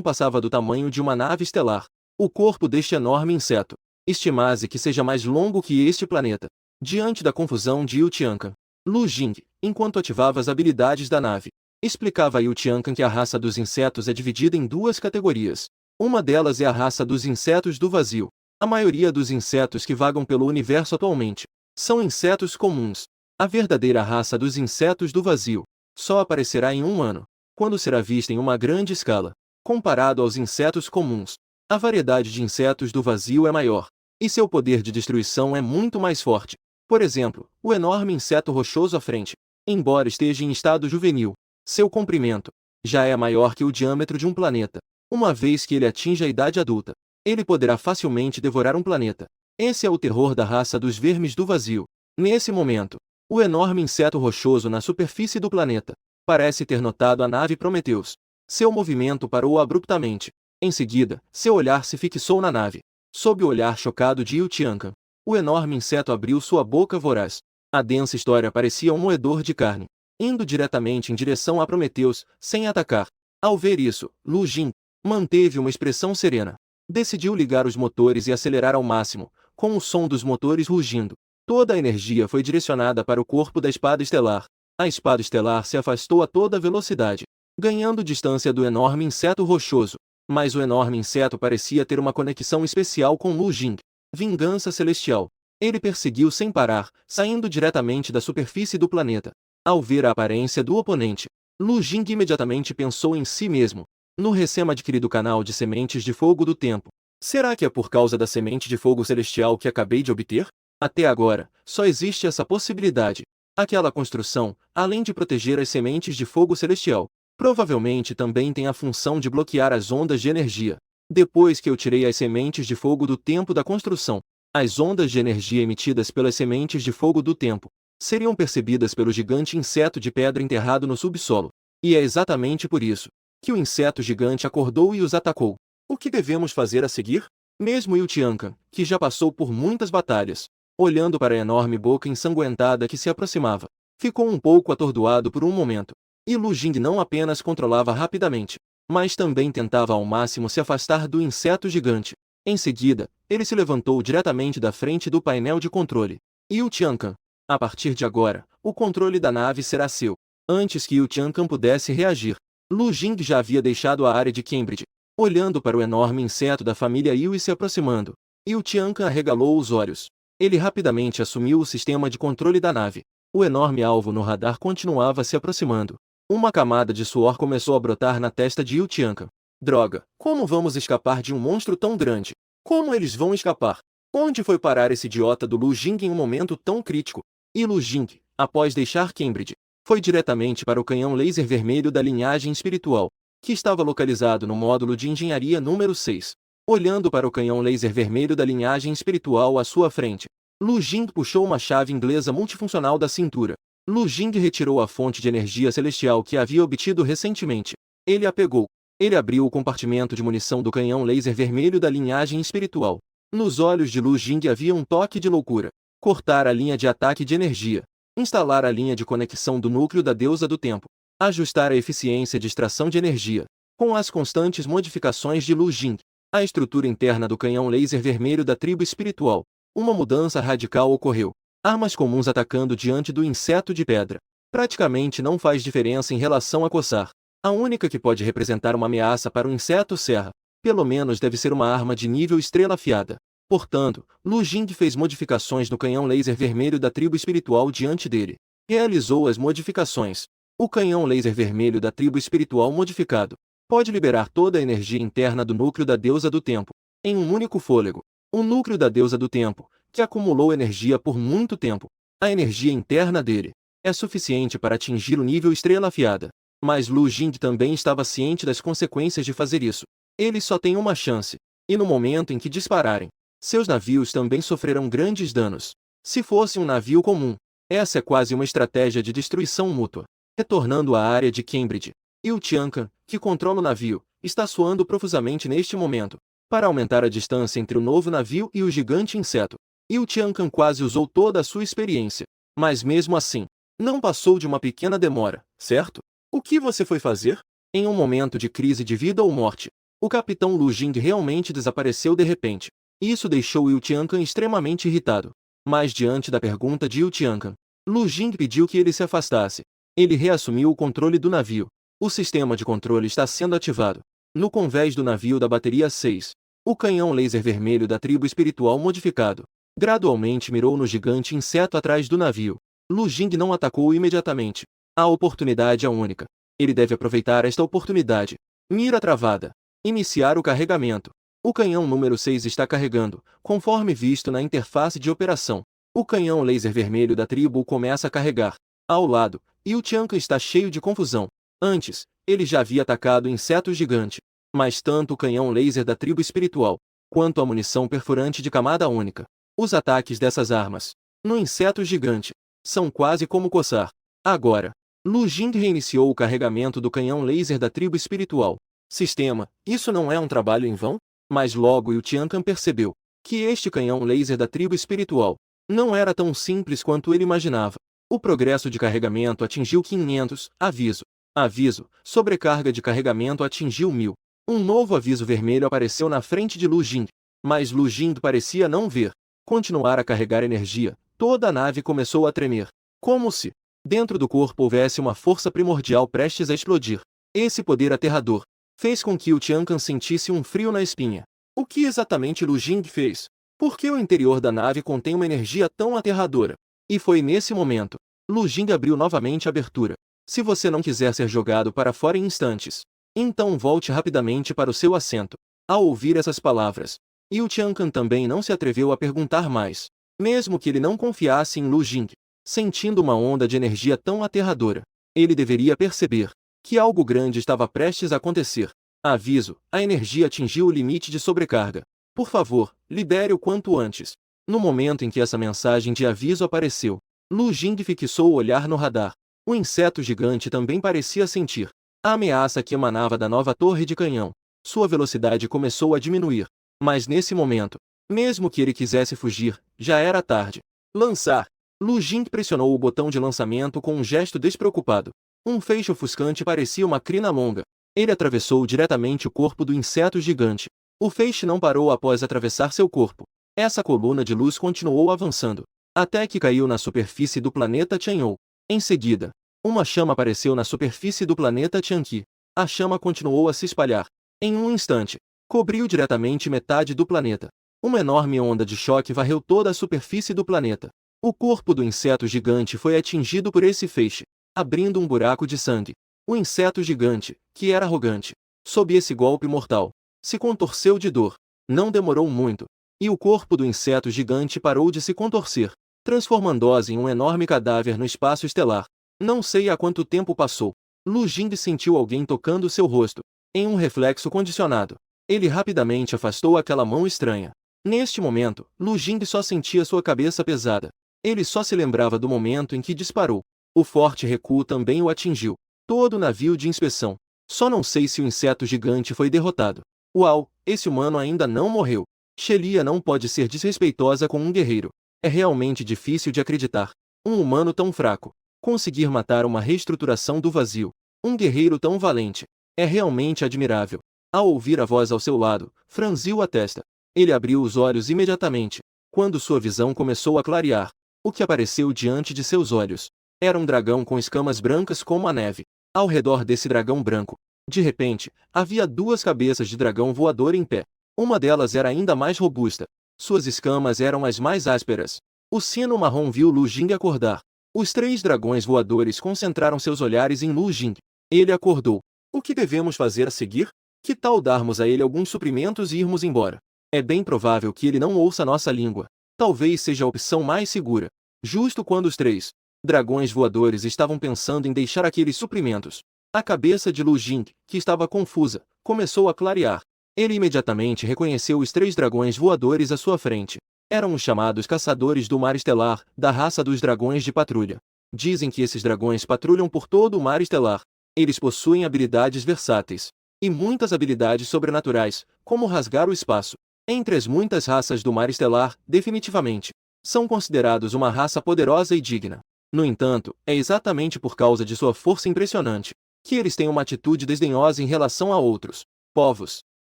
passava do tamanho de uma nave estelar. O corpo deste enorme inseto estima-se que seja mais longo que este planeta. Diante da confusão de Yu Tiancan, Lu Jing, enquanto ativava as habilidades da nave, explicava a Yu Tiancan que a raça dos insetos é dividida em duas categorias. Uma delas é a raça dos insetos do vazio. A maioria dos insetos que vagam pelo universo atualmente são insetos comuns. A verdadeira raça dos insetos do vazio só aparecerá em um ano, quando será vista em uma grande escala. Comparado aos insetos comuns, a variedade de insetos do vazio é maior, e seu poder de destruição é muito mais forte. Por exemplo, o enorme inseto rochoso à frente, embora esteja em estado juvenil, seu comprimento já é maior que o diâmetro de um planeta. Uma vez que ele atinja a idade adulta, ele poderá facilmente devorar um planeta. Esse é o terror da raça dos vermes do vazio. Nesse momento, o enorme inseto rochoso na superfície do planeta parece ter notado a nave Prometheus. Seu movimento parou abruptamente. Em seguida, seu olhar se fixou na nave. Sob o olhar chocado de Yu Tiancan, o enorme inseto abriu sua boca voraz. A densa história parecia um moedor de carne, indo diretamente em direção a Prometheus, sem atacar. Ao ver isso, Lu Jing manteve uma expressão serena. Decidiu ligar os motores e acelerar ao máximo, com o som dos motores rugindo. Toda a energia foi direcionada para o corpo da espada estelar. A espada estelar se afastou a toda velocidade, ganhando distância do enorme inseto rochoso. Mas o enorme inseto parecia ter uma conexão especial com Lu Jing. Vingança celestial. Ele perseguiu sem parar, saindo diretamente da superfície do planeta. Ao ver a aparência do oponente, Lu Jing imediatamente pensou em si mesmo. No recém-adquirido canal de sementes de fogo do tempo. Será que é por causa da semente de fogo celestial que acabei de obter? Até agora, só existe essa possibilidade. Aquela construção, além de proteger as sementes de fogo celestial, provavelmente também tem a função de bloquear as ondas de energia. Depois que eu tirei as sementes de fogo do tempo da construção, as ondas de energia emitidas pelas sementes de fogo do tempo seriam percebidas pelo gigante inseto de pedra enterrado no subsolo. E é exatamente por isso que o inseto gigante acordou e os atacou. O que devemos fazer a seguir? Mesmo Yu Tiancan, que já passou por muitas batalhas, olhando para a enorme boca ensanguentada que se aproximava, ficou um pouco atordoado por um momento. E Lu Jing não apenas controlava rapidamente, mas também tentava ao máximo se afastar do inseto gigante. Em seguida, ele se levantou diretamente da frente do painel de controle. Yu Tiancan, a partir de agora, o controle da nave será seu. Antes que Yu Tiancan pudesse reagir, Lu Jing já havia deixado a área de Cambridge, olhando para o enorme inseto da família Yu e se aproximando. Yu Tiancan arregalou os olhos. Ele rapidamente assumiu o sistema de controle da nave. O enorme alvo no radar continuava se aproximando. Uma camada de suor começou a brotar na testa de Yu Tiancan. Droga! Como vamos escapar de um monstro tão grande? Como eles vão escapar? Onde foi parar esse idiota do Lu Jing em um momento tão crítico? E Lu Jing, após deixar Cambridge, foi diretamente para o canhão laser vermelho da linhagem espiritual, que estava localizado no módulo de engenharia número 6. Olhando para o canhão laser vermelho da linhagem espiritual à sua frente, Lu Jing puxou uma chave inglesa multifuncional da cintura. Lu Jing retirou a fonte de energia celestial que havia obtido recentemente. Ele a pegou. Ele abriu o compartimento de munição do canhão laser vermelho da linhagem espiritual. Nos olhos de Lu Jing havia um toque de loucura. Cortar a linha de ataque de energia. Instalar a linha de conexão do núcleo da deusa do tempo. Ajustar a eficiência de extração de energia. Com as constantes modificações de Lu Jing, A estrutura interna do canhão laser vermelho da tribo espiritual. Uma mudança radical ocorreu. Armas comuns atacando diante do inseto de pedra. Praticamente não faz diferença em relação a coçar. A única que pode representar uma ameaça para o inseto serra. Pelo menos deve ser uma arma de nível estrela afiada. Portanto, Lu Jing fez modificações no canhão laser vermelho da tribo espiritual diante dele. Realizou as modificações. O canhão laser vermelho da tribo espiritual modificado pode liberar toda a energia interna do núcleo da deusa do tempo, em um único fôlego. O núcleo da deusa do tempo, que acumulou energia por muito tempo. A energia interna dele é suficiente para atingir o nível estrela afiada. Mas Lu Jing também estava ciente das consequências de fazer isso. Eles só têm uma chance. E no momento em que dispararem, seus navios também sofrerão grandes danos. Se fosse um navio comum, essa é quase uma estratégia de destruição mútua. Retornando à área de Cambridge, Yu Tiancan, que controla o navio, está suando profusamente neste momento. Para aumentar a distância entre o novo navio e o gigante inseto, Yu Tiancan quase usou toda a sua experiência. Mas mesmo assim, não passou de uma pequena demora, certo? O que você foi fazer? Em um momento de crise de vida ou morte, o capitão Lu Jing realmente desapareceu de repente. Isso deixou Yu Tiancan extremamente irritado. Mas diante da pergunta de Yu Tiancan, Lu Jing pediu que ele se afastasse. Ele reassumiu o controle do navio. O sistema de controle está sendo ativado. No convés do navio da bateria 6, o canhão laser vermelho da tribo espiritual modificado gradualmente mirou no gigante inseto atrás do navio. Lu Jing não atacou imediatamente. A oportunidade é única. Ele deve aproveitar esta oportunidade. Mira travada. Iniciar o carregamento. O canhão número 6 está carregando, conforme visto na interface de operação. O canhão laser vermelho da tribo começa a carregar. Ao lado, Yu Tiancan está cheio de confusão. Antes, ele já havia atacado o inseto gigante. Mas tanto o canhão laser da tribo espiritual, quanto a munição perfurante de camada única. Os ataques dessas armas no inseto gigante são quase como coçar. Agora, Lu Jing reiniciou o carregamento do canhão laser da tribo espiritual. Sistema, isso não é um trabalho em vão? Mas logo Yu Tiancan percebeu que este canhão laser da tribo espiritual não era tão simples quanto ele imaginava. O progresso de carregamento atingiu 500, aviso. Aviso, sobrecarga de carregamento atingiu 1000. Um novo aviso vermelho apareceu na frente de Lu Jing. Mas Lu Jing parecia não ver. Continuar a carregar energia, toda a nave começou a tremer. Como se dentro do corpo houvesse uma força primordial prestes a explodir. Esse poder aterrador fez com que Yu Tiancan sentisse um frio na espinha. O que exatamente Lu Jing fez? Por que o interior da nave contém uma energia tão aterradora? E foi nesse momento, Lu Jing abriu novamente a abertura. Se você não quiser ser jogado para fora em instantes, então volte rapidamente para o seu assento. Ao ouvir essas palavras, Yu Tiancan também não se atreveu a perguntar mais. Mesmo que ele não confiasse em Lu Jing, sentindo uma onda de energia tão aterradora, ele deveria perceber que algo grande estava prestes a acontecer. Aviso, a energia atingiu o limite de sobrecarga. Por favor, libere o quanto antes. No momento em que essa mensagem de aviso apareceu, Lu Jing fixou o olhar no radar. O inseto gigante também parecia sentir a ameaça que emanava da nova torre de canhão. Sua velocidade começou a diminuir. Mas nesse momento, mesmo que ele quisesse fugir, já era tarde. Lançar. Lu Jing pressionou o botão de lançamento com um gesto despreocupado. Um feixe ofuscante parecia uma crina longa. Ele atravessou diretamente o corpo do inseto gigante. O feixe não parou após atravessar seu corpo. Essa coluna de luz continuou avançando, até que caiu na superfície do planeta Tianhou. Em seguida, uma chama apareceu na superfície do planeta Tianqi. A chama continuou a se espalhar. Em um instante, cobriu diretamente metade do planeta. Uma enorme onda de choque varreu toda a superfície do planeta. O corpo do inseto gigante foi atingido por esse feixe, abrindo um buraco de sangue. O inseto gigante, que era arrogante, sob esse golpe mortal, se contorceu de dor. Não demorou muito, e o corpo do inseto gigante parou de se contorcer, transformando-se em um enorme cadáver no espaço estelar. Não sei há quanto tempo passou. Lu Jing sentiu alguém tocando seu rosto. Em um reflexo condicionado, ele rapidamente afastou aquela mão estranha. Neste momento, Lu Jing só sentia sua cabeça pesada. Ele só se lembrava do momento em que disparou. O forte recuo também o atingiu. Todo o navio de inspeção. Só não sei se o inseto gigante foi derrotado. Uau, esse humano ainda não morreu. Shelia não pode ser desrespeitosa com um guerreiro. É realmente difícil de acreditar. Um humano tão fraco conseguir matar uma reestruturação do vazio. Um guerreiro tão valente. É realmente admirável. Ao ouvir a voz ao seu lado, franziu a testa. Ele abriu os olhos imediatamente, quando sua visão começou a clarear. O que apareceu diante de seus olhos era um dragão com escamas brancas como a neve. Ao redor desse dragão branco, de repente, havia duas cabeças de dragão voador em pé. Uma delas era ainda mais robusta. Suas escamas eram as mais ásperas. O sino marrom viu Lu Jing acordar. Os três dragões voadores concentraram seus olhares em Lu Jing. Ele acordou. O que devemos fazer a seguir? Que tal darmos a ele alguns suprimentos e irmos embora? É bem provável que ele não ouça nossa língua. Talvez seja a opção mais segura. Justo quando os três dragões voadores estavam pensando em deixar aqueles suprimentos, a cabeça de Lu Jing, que estava confusa, começou a clarear. Ele imediatamente reconheceu os três dragões voadores à sua frente. Eram os chamados Caçadores do Mar Estelar, da raça dos dragões de patrulha. Dizem que esses dragões patrulham por todo o Mar Estelar. Eles possuem habilidades versáteis e muitas habilidades sobrenaturais, como rasgar o espaço. Entre as muitas raças do Mar Estelar, definitivamente, são considerados uma raça poderosa e digna. No entanto, é exatamente por causa de sua força impressionante que eles têm uma atitude desdenhosa em relação a outros povos.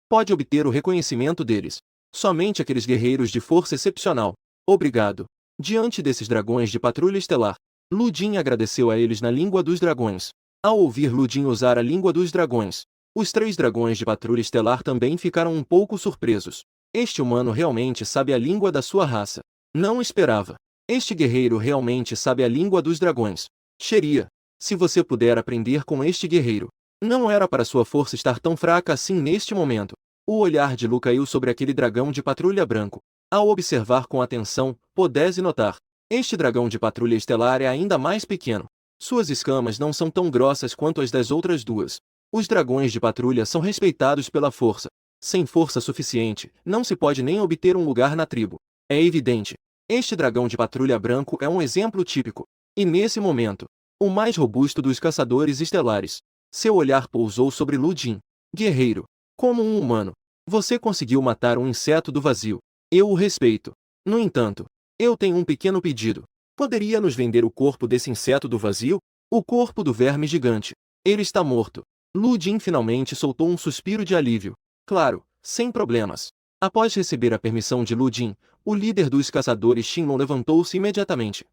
Pode obter o reconhecimento deles somente aqueles guerreiros de força excepcional. Obrigado. Diante desses dragões de patrulha estelar, Lu Jing agradeceu a eles na língua dos dragões. Ao ouvir Lu Jing usar a língua dos dragões, os três dragões de patrulha estelar também ficaram um pouco surpresos. Este humano realmente sabe a língua da sua raça. Não esperava. Este guerreiro realmente sabe a língua dos dragões. Xeria, se você puder aprender com este guerreiro. Não era para sua força estar tão fraca assim neste momento. O olhar de Lu caiu sobre aquele dragão de patrulha branco. Ao observar com atenção, pudesse notar. Este dragão de patrulha estelar é ainda mais pequeno. Suas escamas não são tão grossas quanto as das outras duas. Os dragões de patrulha são respeitados pela força. Sem força suficiente, não se pode nem obter um lugar na tribo. É evidente. Este dragão de patrulha branco é um exemplo típico. E nesse momento, o mais robusto dos caçadores estelares. Seu olhar pousou sobre Lu Jing. Guerreiro. Como um humano, você conseguiu matar um inseto do vazio. Eu o respeito. No entanto, eu tenho um pequeno pedido. Poderia nos vender o corpo desse inseto do vazio? O corpo do verme gigante. Ele está morto. Lu Jing finalmente soltou um suspiro de alívio. Claro, sem problemas. Após receber a permissão de Lu Jing, o líder dos caçadores Xinlong levantou-se imediatamente.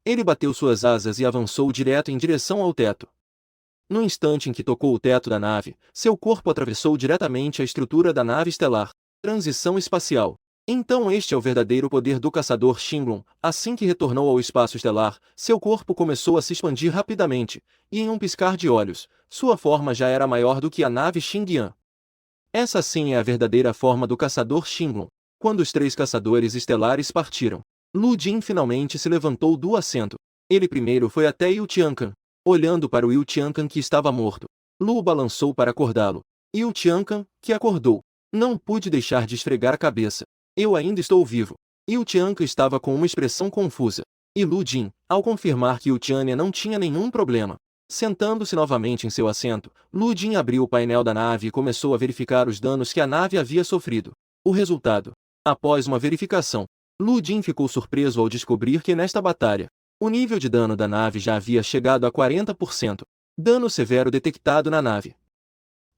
Ele bateu suas asas e avançou direto em direção ao teto. No instante em que tocou o teto da nave, seu corpo atravessou diretamente a estrutura da nave estelar. Transição espacial. Então este é o verdadeiro poder do caçador Xinlong. Assim que retornou ao espaço estelar, seu corpo começou a se expandir rapidamente, e em um piscar de olhos, sua forma já era maior do que a nave Xingyan. Essa sim é a verdadeira forma do caçador Xinlong. Quando os três caçadores estelares partiram, Lu Jing finalmente se levantou do assento. Ele primeiro foi até Yu Tiancan. Olhando para o Yu Tiancan que estava morto, Lu balançou para acordá-lo. Yu Tiancan, que acordou. Não pude deixar de esfregar a cabeça. Eu ainda estou vivo. Yu Tiancan estava com uma expressão confusa. E Lu Jing, ao confirmar que Yu Tiancan não tinha nenhum problema. Sentando-se novamente em seu assento, Lu Jing abriu o painel da nave e começou a verificar os danos que a nave havia sofrido. O resultado. Após uma verificação, Lu Jing ficou surpreso ao descobrir que nesta batalha, o nível de dano da nave já havia chegado a 40%. Dano severo detectado na nave.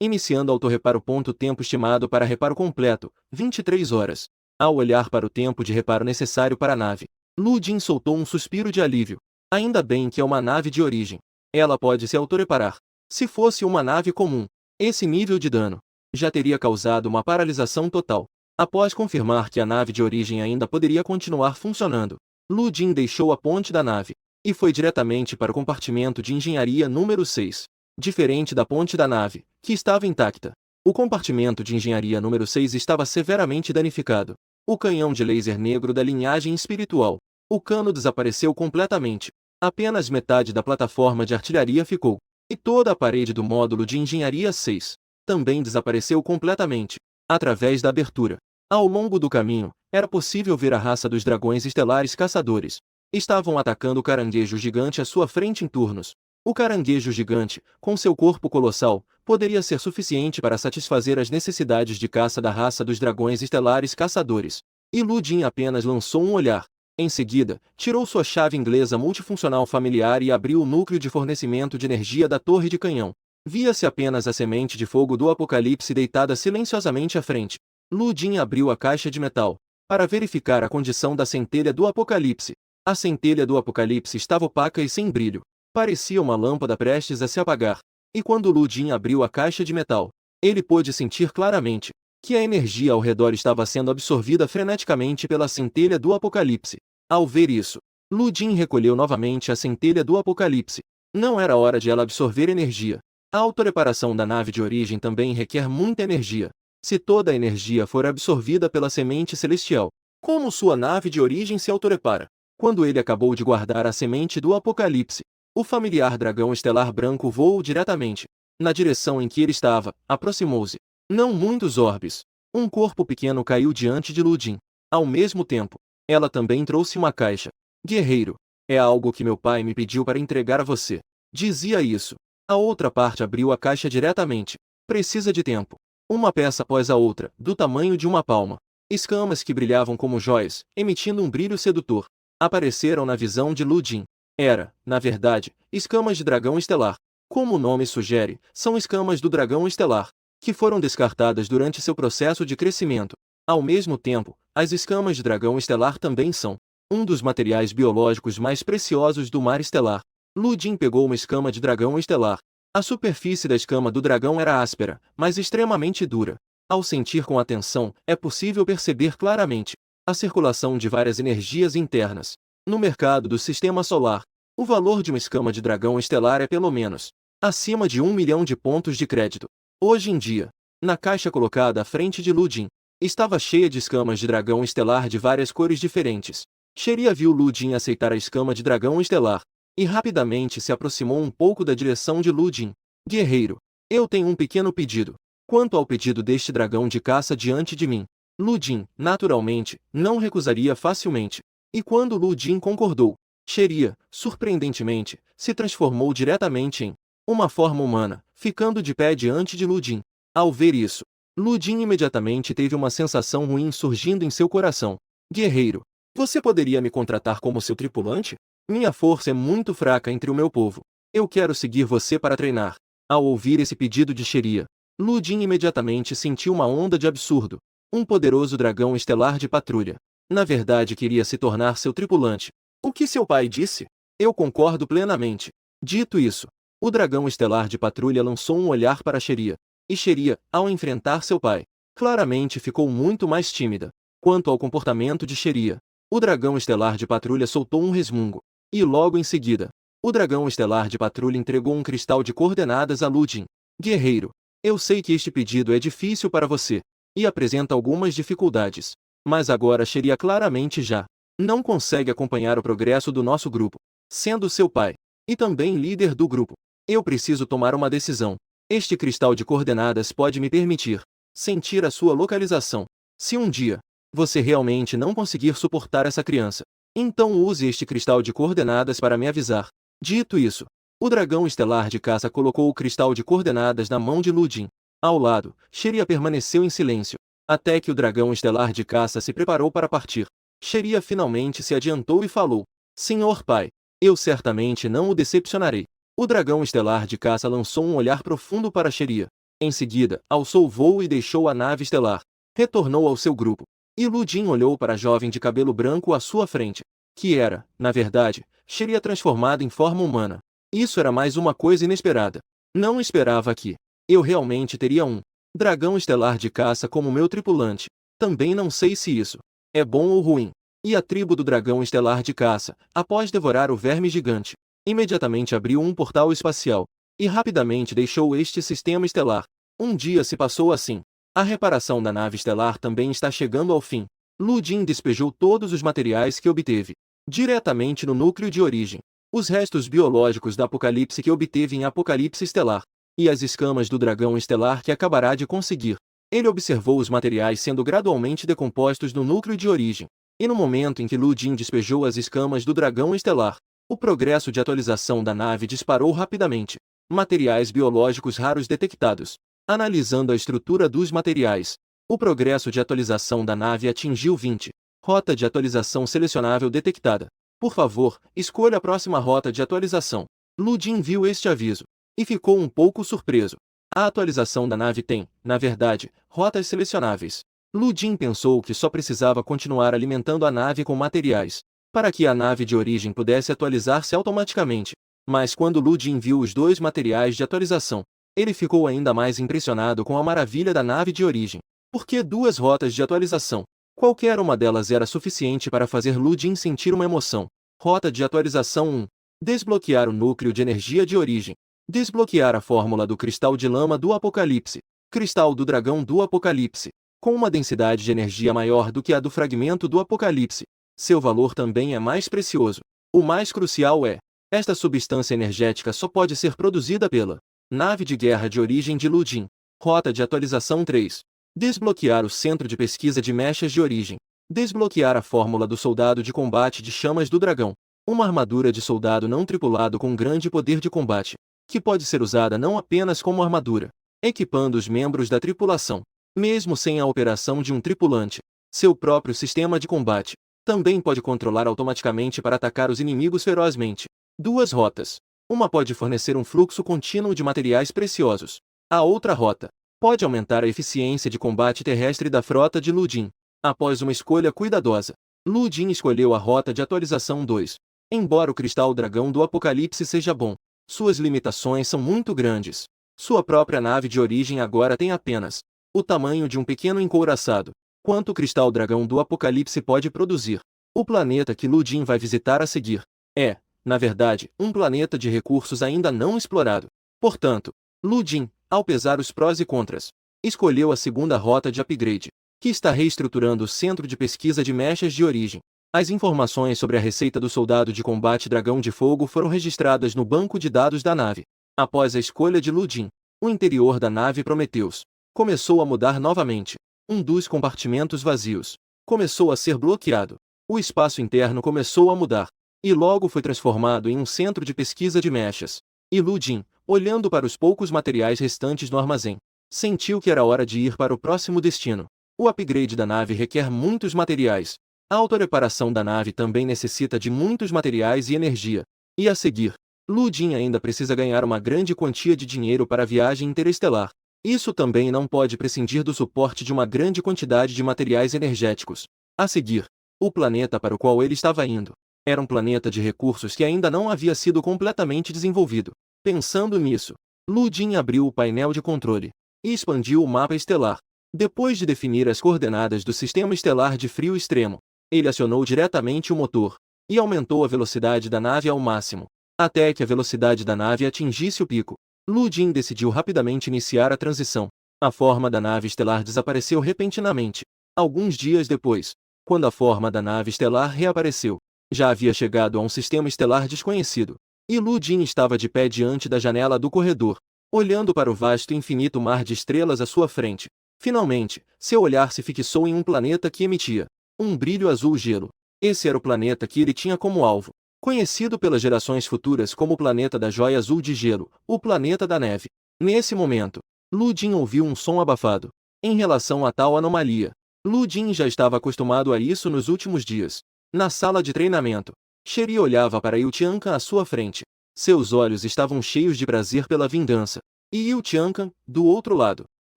Iniciando autorreparo. Tempo estimado para reparo completo, 23 horas. Ao olhar para o tempo de reparo necessário para a nave, Lu Jing soltou um suspiro de alívio. Ainda bem que é uma nave de origem. Ela pode se autorreparar. Se fosse uma nave comum, esse nível de dano já teria causado uma paralisação total. Após confirmar que a nave de origem ainda poderia continuar funcionando, Lu Jing deixou a ponte da nave e foi diretamente para o compartimento de engenharia número 6. Diferente da ponte da nave, que estava intacta, o compartimento de engenharia número 6 estava severamente danificado. O canhão de laser negro da linhagem espiritual. O cano desapareceu completamente. Apenas metade da plataforma de artilharia ficou. E toda a parede do módulo de engenharia 6 também desapareceu completamente. Através da abertura, ao longo do caminho, era possível ver a raça dos dragões estelares caçadores. Estavam atacando o caranguejo gigante à sua frente em turnos. O caranguejo gigante, com seu corpo colossal, poderia ser suficiente para satisfazer as necessidades de caça da raça dos dragões estelares caçadores. E Lu Jing apenas lançou um olhar. Em seguida, tirou sua chave inglesa multifuncional familiar e abriu o núcleo de fornecimento de energia da torre de canhão. Via-se apenas a semente de fogo do Apocalipse deitada silenciosamente à frente. Lu Jin abriu a caixa de metal para verificar a condição da centelha do Apocalipse. A centelha do Apocalipse estava opaca e sem brilho. Parecia uma lâmpada prestes a se apagar. E quando Lu Jin abriu a caixa de metal, ele pôde sentir claramente que a energia ao redor estava sendo absorvida freneticamente pela centelha do Apocalipse. Ao ver isso, Lu Jin recolheu novamente a centelha do Apocalipse. Não era hora de ela absorver energia. A autorreparação da nave de origem também requer muita energia. Se toda a energia for absorvida pela semente celestial, como sua nave de origem se autorrepara? Quando ele acabou de guardar a semente do Apocalipse, o familiar dragão estelar branco voou diretamente na direção em que ele estava, aproximou-se. Não muitos orbes. Um corpo pequeno caiu diante de Lu Jin. Ao mesmo tempo, ela também trouxe uma caixa. Guerreiro, é algo que meu pai me pediu para entregar a você. Dizia isso. A outra parte abriu a caixa diretamente. Precisa de tempo. Uma peça após a outra, do tamanho de uma palma. Escamas que brilhavam como jóias, emitindo um brilho sedutor, apareceram na visão de Lu Jin. Era, na verdade, escamas de dragão estelar. Como o nome sugere, são escamas do dragão estelar, que foram descartadas durante seu processo de crescimento. Ao mesmo tempo, as escamas de dragão estelar também são um dos materiais biológicos mais preciosos do mar estelar. Lu Jin pegou uma escama de dragão estelar. A superfície da escama do dragão era áspera, mas extremamente dura. Ao sentir com atenção, é possível perceber claramente a circulação de várias energias internas. No mercado do Sistema Solar, o valor de uma escama de dragão estelar é pelo menos acima de 1 milhão de pontos de crédito. Hoje em dia, na caixa colocada à frente de Lu Jin, estava cheia de escamas de dragão estelar de várias cores diferentes. Xeria viu Lu Jin aceitar a escama de dragão estelar, e rapidamente se aproximou um pouco da direção de Lu Jin. Guerreiro, eu tenho um pequeno pedido. Quanto ao pedido deste dragão de caça diante de mim, Lu Jin, naturalmente, não recusaria facilmente. E quando Lu Jin concordou, Xeria, surpreendentemente, se transformou diretamente em uma forma humana, ficando de pé diante de Lu Jin. Ao ver isso, Lu Jin imediatamente teve uma sensação ruim surgindo em seu coração. Guerreiro, você poderia me contratar como seu tripulante? Minha força é muito fraca entre o meu povo. Eu quero seguir você para treinar. Ao ouvir esse pedido de Xeria, Lu Jin imediatamente sentiu uma onda de absurdo. Um poderoso dragão estelar de patrulha. Na verdade queria se tornar seu tripulante. O que seu pai disse? Eu concordo plenamente. Dito isso, o dragão estelar de patrulha lançou um olhar para Xeria. E Xeria, ao enfrentar seu pai, claramente ficou muito mais tímida. Quanto ao comportamento de Xeria, o dragão estelar de patrulha soltou um resmungo. E logo em seguida, o dragão estelar de patrulha entregou um cristal de coordenadas a Lu Jin. Guerreiro, eu sei que este pedido é difícil para você, e apresenta algumas dificuldades. Mas agora Xeria claramente já não consegue acompanhar o progresso do nosso grupo. Sendo seu pai, e também líder do grupo, eu preciso tomar uma decisão. Este cristal de coordenadas pode me permitir sentir a sua localização. Se um dia você realmente não conseguir suportar essa criança, então use este cristal de coordenadas para me avisar. Dito isso, o dragão estelar de caça colocou o cristal de coordenadas na mão de Lu Jin. Ao lado, Xeria permaneceu em silêncio, até que o dragão estelar de caça se preparou para partir. Xeria finalmente se adiantou e falou: Senhor pai, eu certamente não o decepcionarei. O dragão estelar de caça lançou um olhar profundo para Xeria. Em seguida, alçou o voo e deixou a nave estelar. Retornou ao seu grupo. E Lu Jin olhou para a jovem de cabelo branco à sua frente, que era, na verdade, Xeria transformada em forma humana. Isso era mais uma coisa inesperada. Não esperava que eu realmente teria um dragão estelar de caça como meu tripulante. Também não sei se isso é bom ou ruim. E a tribo do dragão estelar de caça, após devorar o verme gigante, imediatamente abriu um portal espacial, e rapidamente deixou este sistema estelar. Um dia se passou assim. A reparação da nave estelar também está chegando ao fim. Lu Jin despejou todos os materiais que obteve diretamente no núcleo de origem. Os restos biológicos da Apocalipse que obteve em Apocalipse Estelar, e as escamas do dragão estelar que acabará de conseguir. Ele observou os materiais sendo gradualmente decompostos no núcleo de origem. E no momento em que Lu Jin despejou as escamas do dragão estelar, o progresso de atualização da nave disparou rapidamente. Materiais biológicos raros detectados. Analisando a estrutura dos materiais, o progresso de atualização da nave atingiu 20. Rota de atualização selecionável detectada. Por favor, escolha a próxima rota de atualização. Lu Jin viu este aviso. e ficou um pouco surpreso. A atualização da nave tem, na verdade, rotas selecionáveis. Lu Jin pensou que só precisava continuar alimentando a nave com materiais, para que a nave de origem pudesse atualizar-se automaticamente. Mas quando Lu Jin viu os dois materiais de atualização, ele ficou ainda mais impressionado com a maravilha da nave de origem. Porque duas rotas de atualização, qualquer uma delas era suficiente para fazer Lu Jin sentir uma emoção. Rota de atualização 1. Desbloquear o núcleo de energia de origem. Desbloquear a fórmula do cristal de lama do Apocalipse. Cristal do dragão do Apocalipse. Com uma densidade de energia maior do que a do fragmento do Apocalipse. Seu valor também é mais precioso. O mais crucial é: esta substância energética só pode ser produzida pela nave de guerra de origem de Lu Jin. Rota de atualização 3. Desbloquear o centro de pesquisa de mechas de origem. Desbloquear a fórmula do soldado de combate de chamas do dragão. Uma armadura de soldado não tripulado com grande poder de combate, que pode ser usada não apenas como armadura, equipando os membros da tripulação, mesmo sem a operação de um tripulante. Seu próprio sistema de combate também pode controlar automaticamente para atacar os inimigos ferozmente. Duas rotas. Uma pode fornecer um fluxo contínuo de materiais preciosos. A outra rota pode aumentar a eficiência de combate terrestre da frota de Lu Jin. Após uma escolha cuidadosa, Lu Jin escolheu a rota de atualização 2. Embora o cristal dragão do Apocalipse seja bom, suas limitações são muito grandes. Sua própria nave de origem agora tem apenas o tamanho de um pequeno encouraçado. Quanto o cristal dragão do Apocalipse pode produzir? O planeta que Lu Jin vai visitar a seguir é, na verdade, um planeta de recursos ainda não explorado. Portanto, Lu Jin, ao pesar os prós e contras, escolheu a segunda rota de upgrade, que está reestruturando o centro de pesquisa de mechas de origem. As informações sobre a receita do soldado de combate dragão de fogo foram registradas no banco de dados da nave. Após a escolha de Lu Jin, o interior da nave Prometheus começou a mudar novamente. Um dos compartimentos vazios começou a ser bloqueado. O espaço interno começou a mudar, e logo foi transformado em um centro de pesquisa de mechas. E Lu Jin, olhando para os poucos materiais restantes no armazém, sentiu que era hora de ir para o próximo destino. O upgrade da nave requer muitos materiais. A autorreparação da nave também necessita de muitos materiais e energia. E a seguir, Lu Jin ainda precisa ganhar uma grande quantia de dinheiro para a viagem interestelar. Isso também não pode prescindir do suporte de uma grande quantidade de materiais energéticos. A seguir, o planeta para o qual ele estava indo era um planeta de recursos que ainda não havia sido completamente desenvolvido. Pensando nisso, Lu Jin abriu o painel de controle e expandiu o mapa estelar. Depois de definir as coordenadas do sistema estelar de frio extremo, ele acionou diretamente o motor e aumentou a velocidade da nave ao máximo, até que a velocidade da nave atingisse o pico. Lu Jin decidiu rapidamente iniciar a transição. A forma da nave estelar desapareceu repentinamente. Alguns dias depois, quando a forma da nave estelar reapareceu, já havia chegado a um sistema estelar desconhecido, e Lu Jin estava de pé diante da janela do corredor, olhando para o vasto e infinito mar de estrelas à sua frente. Finalmente, seu olhar se fixou em um planeta que emitia um brilho azul gelo. Esse era o planeta que ele tinha como alvo, conhecido pelas gerações futuras como o planeta da joia azul de gelo, o planeta da neve. Nesse momento, Lu Jin ouviu um som abafado. Em relação a tal anomalia, Lu Jin já estava acostumado a isso nos últimos dias. Na sala de treinamento, Cherie olhava para Yu Tiancan à sua frente. Seus olhos estavam cheios de prazer pela vingança. E Yu Tiancan, do outro lado,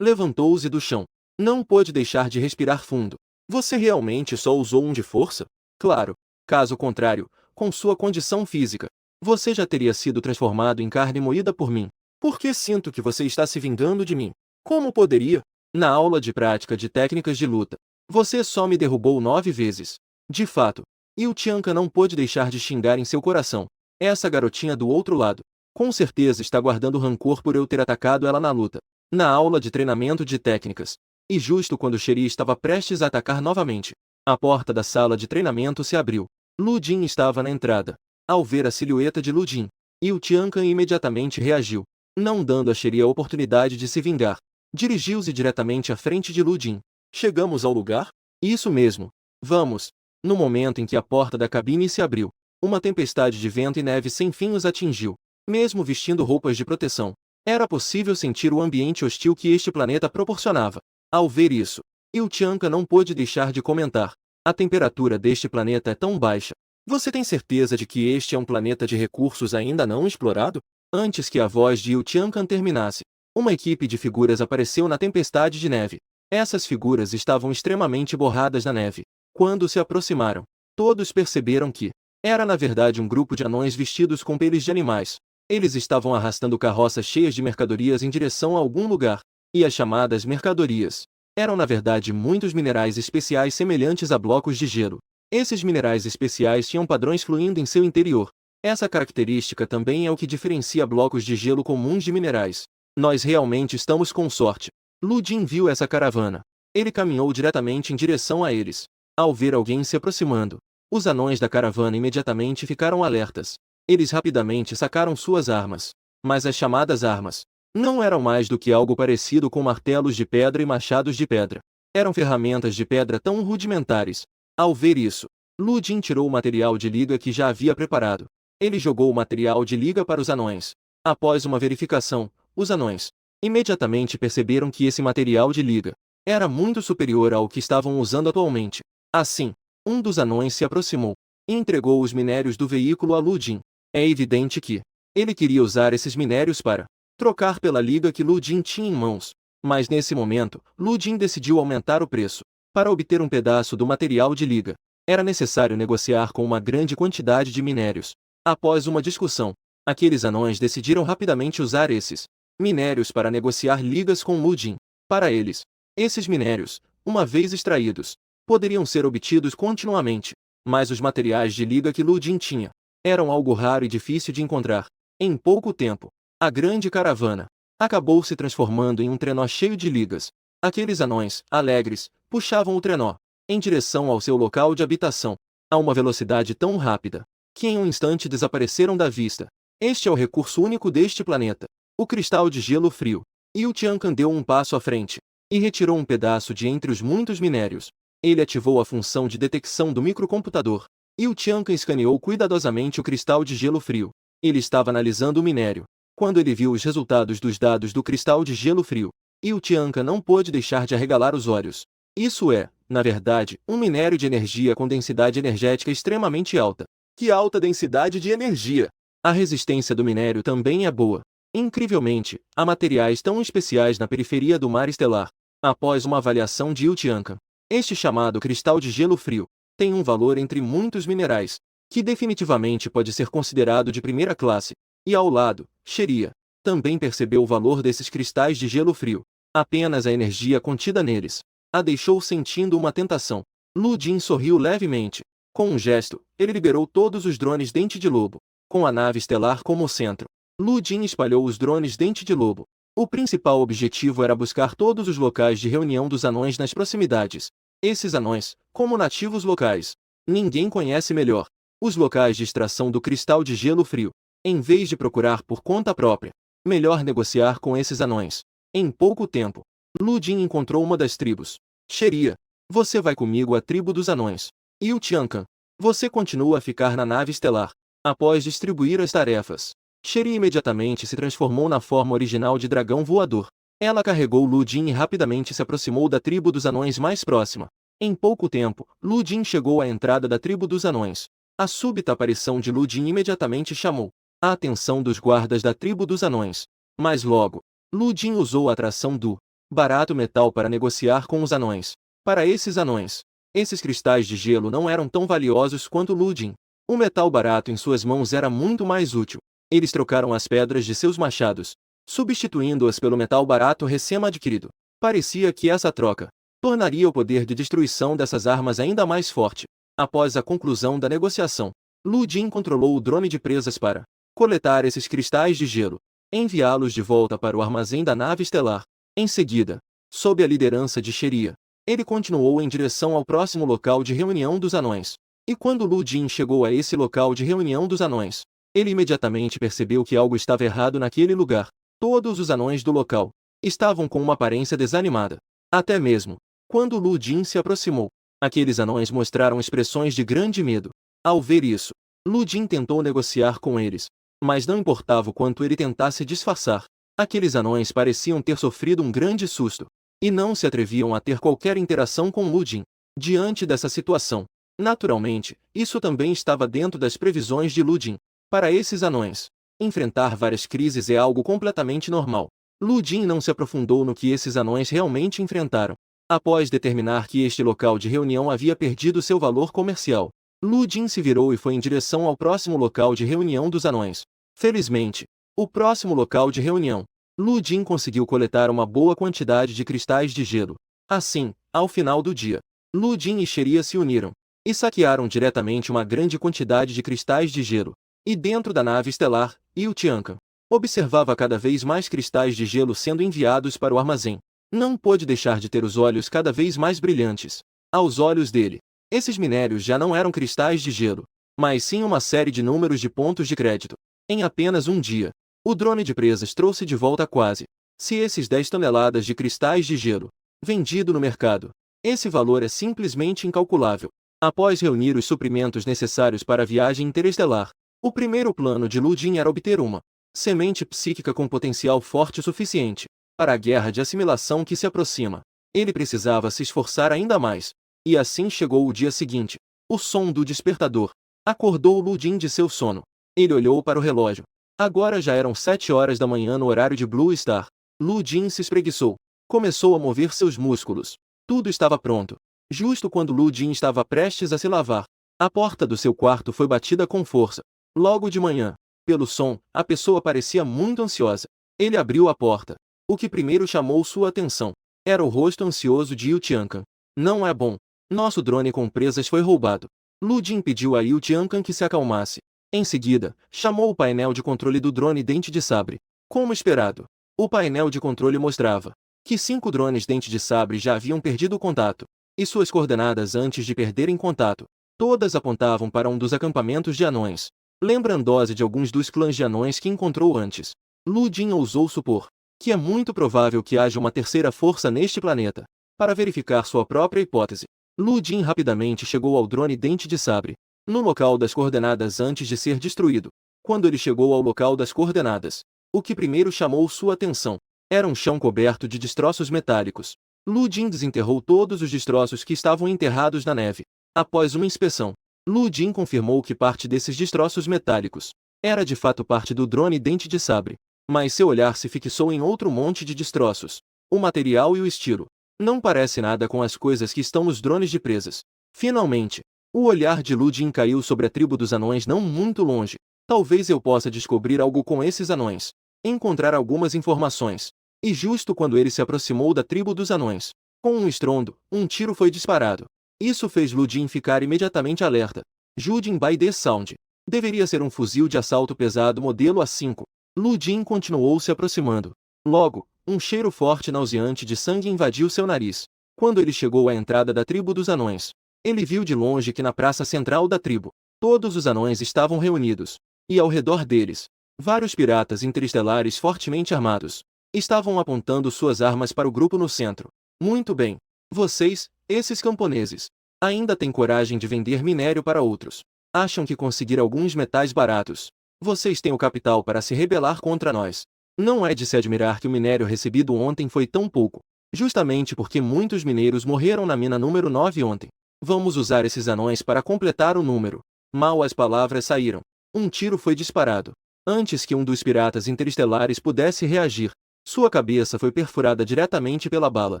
levantou-se do chão. Não pôde deixar de respirar fundo. Você realmente só usou um de força? Claro. Caso contrário, com sua condição física, você já teria sido transformado em carne moída por mim. Por que sinto que você está se vingando de mim? Como poderia? Na aula de prática de técnicas de luta, você só me derrubou 9 vezes. De fato, Yu Tiancan não pôde deixar de xingar em seu coração. Essa garotinha do outro lado, com certeza está guardando rancor por eu ter atacado ela na luta. Na aula de treinamento de técnicas, e justo quando Cherie estava prestes a atacar novamente, a porta da sala de treinamento se abriu. Lu Jin estava na entrada. Ao ver a silhueta de Lu Jin, Yu Tiancan imediatamente reagiu, não dando a Cherie a oportunidade de se vingar. Dirigiu-se diretamente à frente de Lu Jin. Chegamos ao lugar? Isso mesmo. Vamos. No momento em que a porta da cabine se abriu, uma tempestade de vento e neve sem fim os atingiu. Mesmo vestindo roupas de proteção, era possível sentir o ambiente hostil que este planeta proporcionava. Ao ver isso, Yu Tiancan não pôde deixar de comentar. A temperatura deste planeta é tão baixa. Você tem certeza de que este é um planeta de recursos ainda não explorado? Antes que a voz de Yu Tiancan terminasse, uma equipe de figuras apareceu na tempestade de neve. Essas figuras estavam extremamente borradas na neve. Quando se aproximaram, todos perceberam que era na verdade um grupo de anões vestidos com peles de animais. Eles estavam arrastando carroças cheias de mercadorias em direção a algum lugar, e as chamadas mercadorias eram na verdade muitos minerais especiais semelhantes a blocos de gelo. Esses minerais especiais tinham padrões fluindo em seu interior. Essa característica também é o que diferencia blocos de gelo comuns de minerais. Nós realmente estamos com sorte. Lu Jin viu essa caravana. Ele caminhou diretamente em direção a eles. Ao ver alguém se aproximando, os anões da caravana imediatamente ficaram alertas. Eles rapidamente sacaram suas armas. Mas as chamadas armas não eram mais do que algo parecido com martelos de pedra e machados de pedra. Eram ferramentas de pedra tão rudimentares. Ao ver isso, Lu Jin tirou o material de liga que já havia preparado. Ele jogou o material de liga para os anões. Após uma verificação, os anões imediatamente perceberam que esse material de liga era muito superior ao que estavam usando atualmente. Assim, um dos anões se aproximou e entregou os minérios do veículo a Lu Jin. É evidente que ele queria usar esses minérios para trocar pela liga que Lu Jin tinha em mãos. Mas nesse momento, Lu Jin decidiu aumentar o preço. Para obter um pedaço do material de liga, era necessário negociar com uma grande quantidade de minérios. Após uma discussão, aqueles anões decidiram rapidamente usar esses minérios para negociar ligas com Lu Jin. Para eles, esses minérios, uma vez extraídos, poderiam ser obtidos continuamente, mas os materiais de liga que Lu Jin tinha eram algo raro e difícil de encontrar. Em pouco tempo, a grande caravana acabou se transformando em um trenó cheio de ligas. Aqueles anões, alegres, puxavam o trenó em direção ao seu local de habitação, a uma velocidade tão rápida que em um instante desapareceram da vista. Este é o recurso único deste planeta, o cristal de gelo frio. Yu Tiancan deu um passo à frente e retirou um pedaço de entre os muitos minérios. Ele ativou a função de detecção do microcomputador. Yu Tiancan escaneou cuidadosamente o cristal de gelo frio. Ele estava analisando o minério. Quando ele viu os resultados dos dados do cristal de gelo frio, Yu Tiancan não pôde deixar de arregalar os olhos. Isso é, na verdade, um minério de energia com densidade energética extremamente alta. Que alta densidade de energia! A resistência do minério também é boa. Incrivelmente, há materiais tão especiais na periferia do mar estelar. Após uma avaliação de Yu Tiancan, este chamado cristal de gelo frio tem um valor entre muitos minerais, que definitivamente pode ser considerado de primeira classe. E ao lado, Xeria também percebeu o valor desses cristais de gelo frio. Apenas a energia contida neles a deixou sentindo uma tentação. Lu Jin sorriu levemente. Com um gesto, ele liberou todos os drones Dente de Lobo. Com a nave estelar como centro, Lu Jin espalhou os drones Dente de Lobo. O principal objetivo era buscar todos os locais de reunião dos anões nas proximidades. Esses anões, como nativos locais, ninguém conhece melhor os locais de extração do cristal de gelo frio. Em vez de procurar por conta própria, melhor negociar com esses anões. Em pouco tempo, Lu Jin encontrou uma das tribos. Xeria, você vai comigo à tribo dos anões. Yu Tiancan, você continua a ficar na nave estelar. Após distribuir as tarefas, Xeria imediatamente se transformou na forma original de dragão voador. Ela carregou Lu Jin e rapidamente se aproximou da tribo dos anões mais próxima. Em pouco tempo, Lu Jin chegou à entrada da tribo dos anões. A súbita aparição de Lu Jin imediatamente chamou a atenção dos guardas da tribo dos anões. Mas logo, Lu Jin usou a atração do barato metal para negociar com os anões. Para esses anões, esses cristais de gelo não eram tão valiosos quanto Lu Jin. O metal barato em suas mãos era muito mais útil. Eles trocaram as pedras de seus machados, substituindo-as pelo metal barato recém-adquirido. Parecia que essa troca tornaria o poder de destruição dessas armas ainda mais forte. Após a conclusão da negociação, Lu Jin controlou o drone de presas para coletar esses cristais de gelo, enviá-los de volta para o armazém da nave estelar. Em seguida, sob a liderança de Xeria, ele continuou em direção ao próximo local de reunião dos anões. E quando Lu Jin chegou a esse local de reunião dos anões, ele imediatamente percebeu que algo estava errado naquele lugar. Todos os anões do local estavam com uma aparência desanimada. Até mesmo quando Lu Jin se aproximou, aqueles anões mostraram expressões de grande medo. Ao ver isso, Lu Jin tentou negociar com eles, mas não importava o quanto ele tentasse disfarçar. Aqueles anões pareciam ter sofrido um grande susto, e não se atreviam a ter qualquer interação com Lu Jin. Diante dessa situação, naturalmente, isso também estava dentro das previsões de Lu Jin. Para esses anões, Enfrentar várias crises é algo completamente normal. Lu Jin não se aprofundou no que esses anões realmente enfrentaram. Após determinar que este local de reunião havia perdido seu valor comercial, Lu Jin se virou e foi em direção ao próximo local de reunião dos anões. Felizmente, o próximo local de reunião, Lu Jin conseguiu coletar uma boa quantidade de cristais de gelo. Assim, ao final do dia, Lu Jin e Xeria se uniram e saquearam diretamente uma grande quantidade de cristais de gelo. E dentro da nave estelar, Yu Tiancan observava cada vez mais cristais de gelo sendo enviados para o armazém. Não pôde deixar de ter os olhos cada vez mais brilhantes. Aos olhos dele, esses minérios já não eram cristais de gelo, mas sim uma série de números de pontos de crédito. Em apenas um dia, o drone de presas trouxe de volta quase, se esses 10 toneladas de cristais de gelo, vendido no mercado. Esse valor é simplesmente incalculável. Após reunir os suprimentos necessários para a viagem interestelar, o primeiro plano de Lu Jin era obter uma semente psíquica com potencial forte o suficiente para a guerra de assimilação que se aproxima. Ele precisava se esforçar ainda mais. E assim chegou o dia seguinte. O som do despertador acordou Lu Jin de seu sono. Ele olhou para o relógio. Agora já eram 7 horas da manhã no horário de Blue Star. Lu Jin se espreguiçou. Começou a mover seus músculos. Tudo estava pronto. Justo quando Lu Jin estava prestes a se lavar, a porta do seu quarto foi batida com força. Logo de manhã, pelo som, a pessoa parecia muito ansiosa. Ele abriu a porta. O que primeiro chamou sua atenção era o rosto ansioso de Yu Tiancan. Não é bom. Nosso drone com presas foi roubado. Lu Jin pediu a Yu Tiancan que se acalmasse. Em seguida, chamou o painel de controle do drone Dente de Sabre. Como esperado, o painel de controle mostrava que 5 drones Dente de Sabre já haviam perdido o contato. E suas coordenadas antes de perderem contato, todas apontavam para um dos acampamentos de anões. Lembrando-se de alguns dos clãs de anões que encontrou antes, Lu Jin ousou supor que é muito provável que haja uma terceira força neste planeta. Para verificar sua própria hipótese, Lu Jin rapidamente chegou ao drone Dente de Sabre, no local das coordenadas antes de ser destruído. Quando ele chegou ao local das coordenadas, o que primeiro chamou sua atenção era um chão coberto de destroços metálicos. Lu Jin desenterrou todos os destroços que estavam enterrados na neve. Após uma inspeção, Lu Jin confirmou que parte desses destroços metálicos era de fato parte do drone Dente de Sabre. Mas seu olhar se fixou em outro monte de destroços. O material e o estilo não parece nada com as coisas que estão nos drones de presas. Finalmente, o olhar de Lu Jin caiu sobre a tribo dos anões não muito longe. Talvez eu possa descobrir algo com esses anões. Encontrar algumas informações. E justo quando ele se aproximou da tribo dos anões, com um estrondo, um tiro foi disparado. Isso fez Lu Jin ficar imediatamente alerta. Judging by the sound, deveria ser um fuzil de assalto pesado modelo A5. Lu Jin continuou se aproximando. Logo, um cheiro forte e nauseante de sangue invadiu seu nariz. Quando ele chegou à entrada da tribo dos anões, ele viu de longe que na praça central da tribo, todos os anões estavam reunidos. E ao redor deles, vários piratas interestelares fortemente armados estavam apontando suas armas para o grupo no centro. Muito bem. Vocês, esses camponeses, ainda têm coragem de vender minério para outros. Acham que conseguir alguns metais baratos. Vocês têm o capital para se rebelar contra nós. Não é de se admirar que o minério recebido ontem foi tão pouco. Justamente porque muitos mineiros morreram na mina número 9 ontem. Vamos usar esses anões para completar o número. Mal as palavras saíram, um tiro foi disparado. Antes que um dos piratas interestelares pudesse reagir, sua cabeça foi perfurada diretamente pela bala.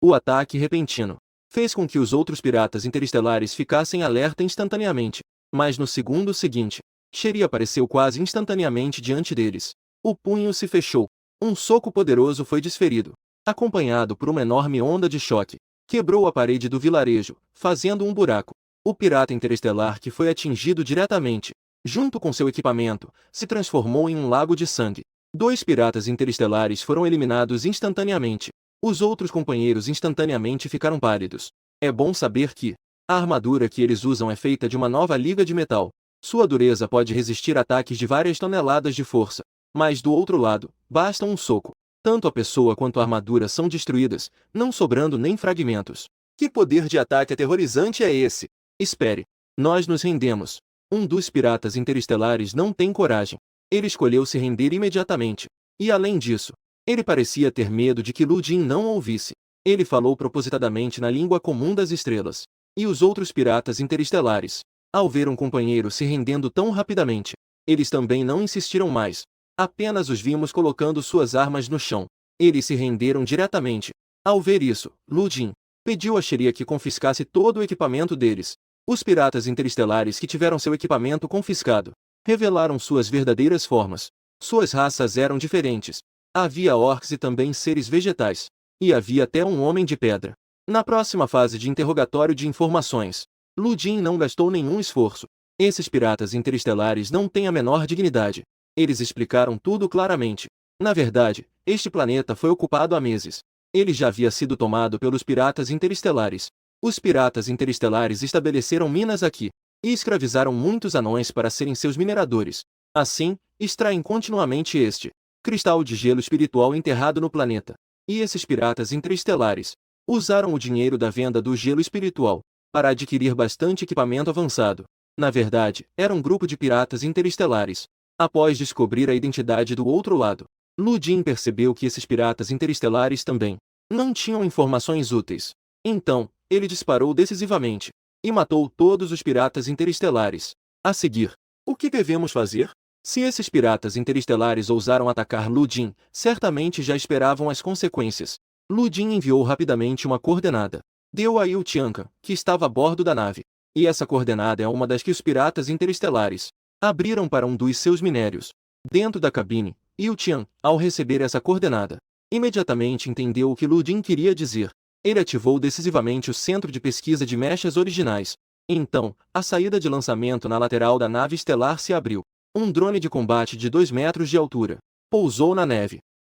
O ataque repentino fez com que os outros piratas interestelares ficassem alerta instantaneamente. Mas no segundo seguinte, Sherry apareceu quase instantaneamente diante deles. O punho se fechou. Um soco poderoso foi desferido, acompanhado por uma enorme onda de choque. Quebrou a parede do vilarejo, fazendo um buraco. O pirata interestelar que foi atingido diretamente, junto com seu equipamento, se transformou em um lago de sangue. 2 piratas interestelares foram eliminados instantaneamente. Os outros companheiros instantaneamente ficaram pálidos. É bom saber que a armadura que eles usam é feita de uma nova liga de metal. Sua dureza pode resistir ataques de várias toneladas de força. Mas do outro lado, basta um soco. Tanto a pessoa quanto a armadura são destruídas, não sobrando nem fragmentos. Que poder de ataque aterrorizante é esse? Espere. Nós nos rendemos. Um dos piratas interestelares não tem coragem. Ele escolheu se render imediatamente. E além disso, ele parecia ter medo de que Lu Jin não o ouvisse. Ele falou propositadamente na língua comum das estrelas. E os outros piratas interestelares, ao ver um companheiro se rendendo tão rapidamente, eles também não insistiram mais. Apenas os vimos colocando suas armas no chão. Eles se renderam diretamente. Ao ver isso, Lu Jin pediu a Sheria que confiscasse todo o equipamento deles. Os piratas interestelares que tiveram seu equipamento confiscado revelaram suas verdadeiras formas. Suas raças eram diferentes. Havia orcs e também seres vegetais. E havia até um homem de pedra. Na próxima fase de interrogatório de informações, Lu Jin não gastou nenhum esforço. Esses piratas interestelares não têm a menor dignidade. Eles explicaram tudo claramente. Na verdade, este planeta foi ocupado há meses. Ele já havia sido tomado pelos piratas interestelares. Os piratas interestelares estabeleceram minas aqui e escravizaram muitos anões para serem seus mineradores. Assim, extraem continuamente este cristal de gelo espiritual enterrado no planeta. E esses piratas interestelares usaram o dinheiro da venda do gelo espiritual para adquirir bastante equipamento avançado. Na verdade, era um grupo de piratas interestelares. Após descobrir a identidade do outro lado, Lu Jin percebeu que esses piratas interestelares também não tinham informações úteis. Então, ele disparou decisivamente e matou todos os piratas interestelares. A seguir, o que devemos fazer? Se esses piratas interestelares ousaram atacar Lu Jin, certamente já esperavam as consequências. Lu Jin enviou rapidamente uma coordenada. Deu a Yu Tianca, que estava a bordo da nave. E essa coordenada é uma das que os piratas interestelares abriram para um dos seus minérios. Dentro da cabine, Yu Tian, ao receber essa coordenada, imediatamente entendeu o que Lu Jin queria dizer. Ele ativou decisivamente o centro de pesquisa de mechas originais. Então, a saída de lançamento na lateral da nave estelar se abriu. Um drone de combate de 2 metros de altura pousou na neve.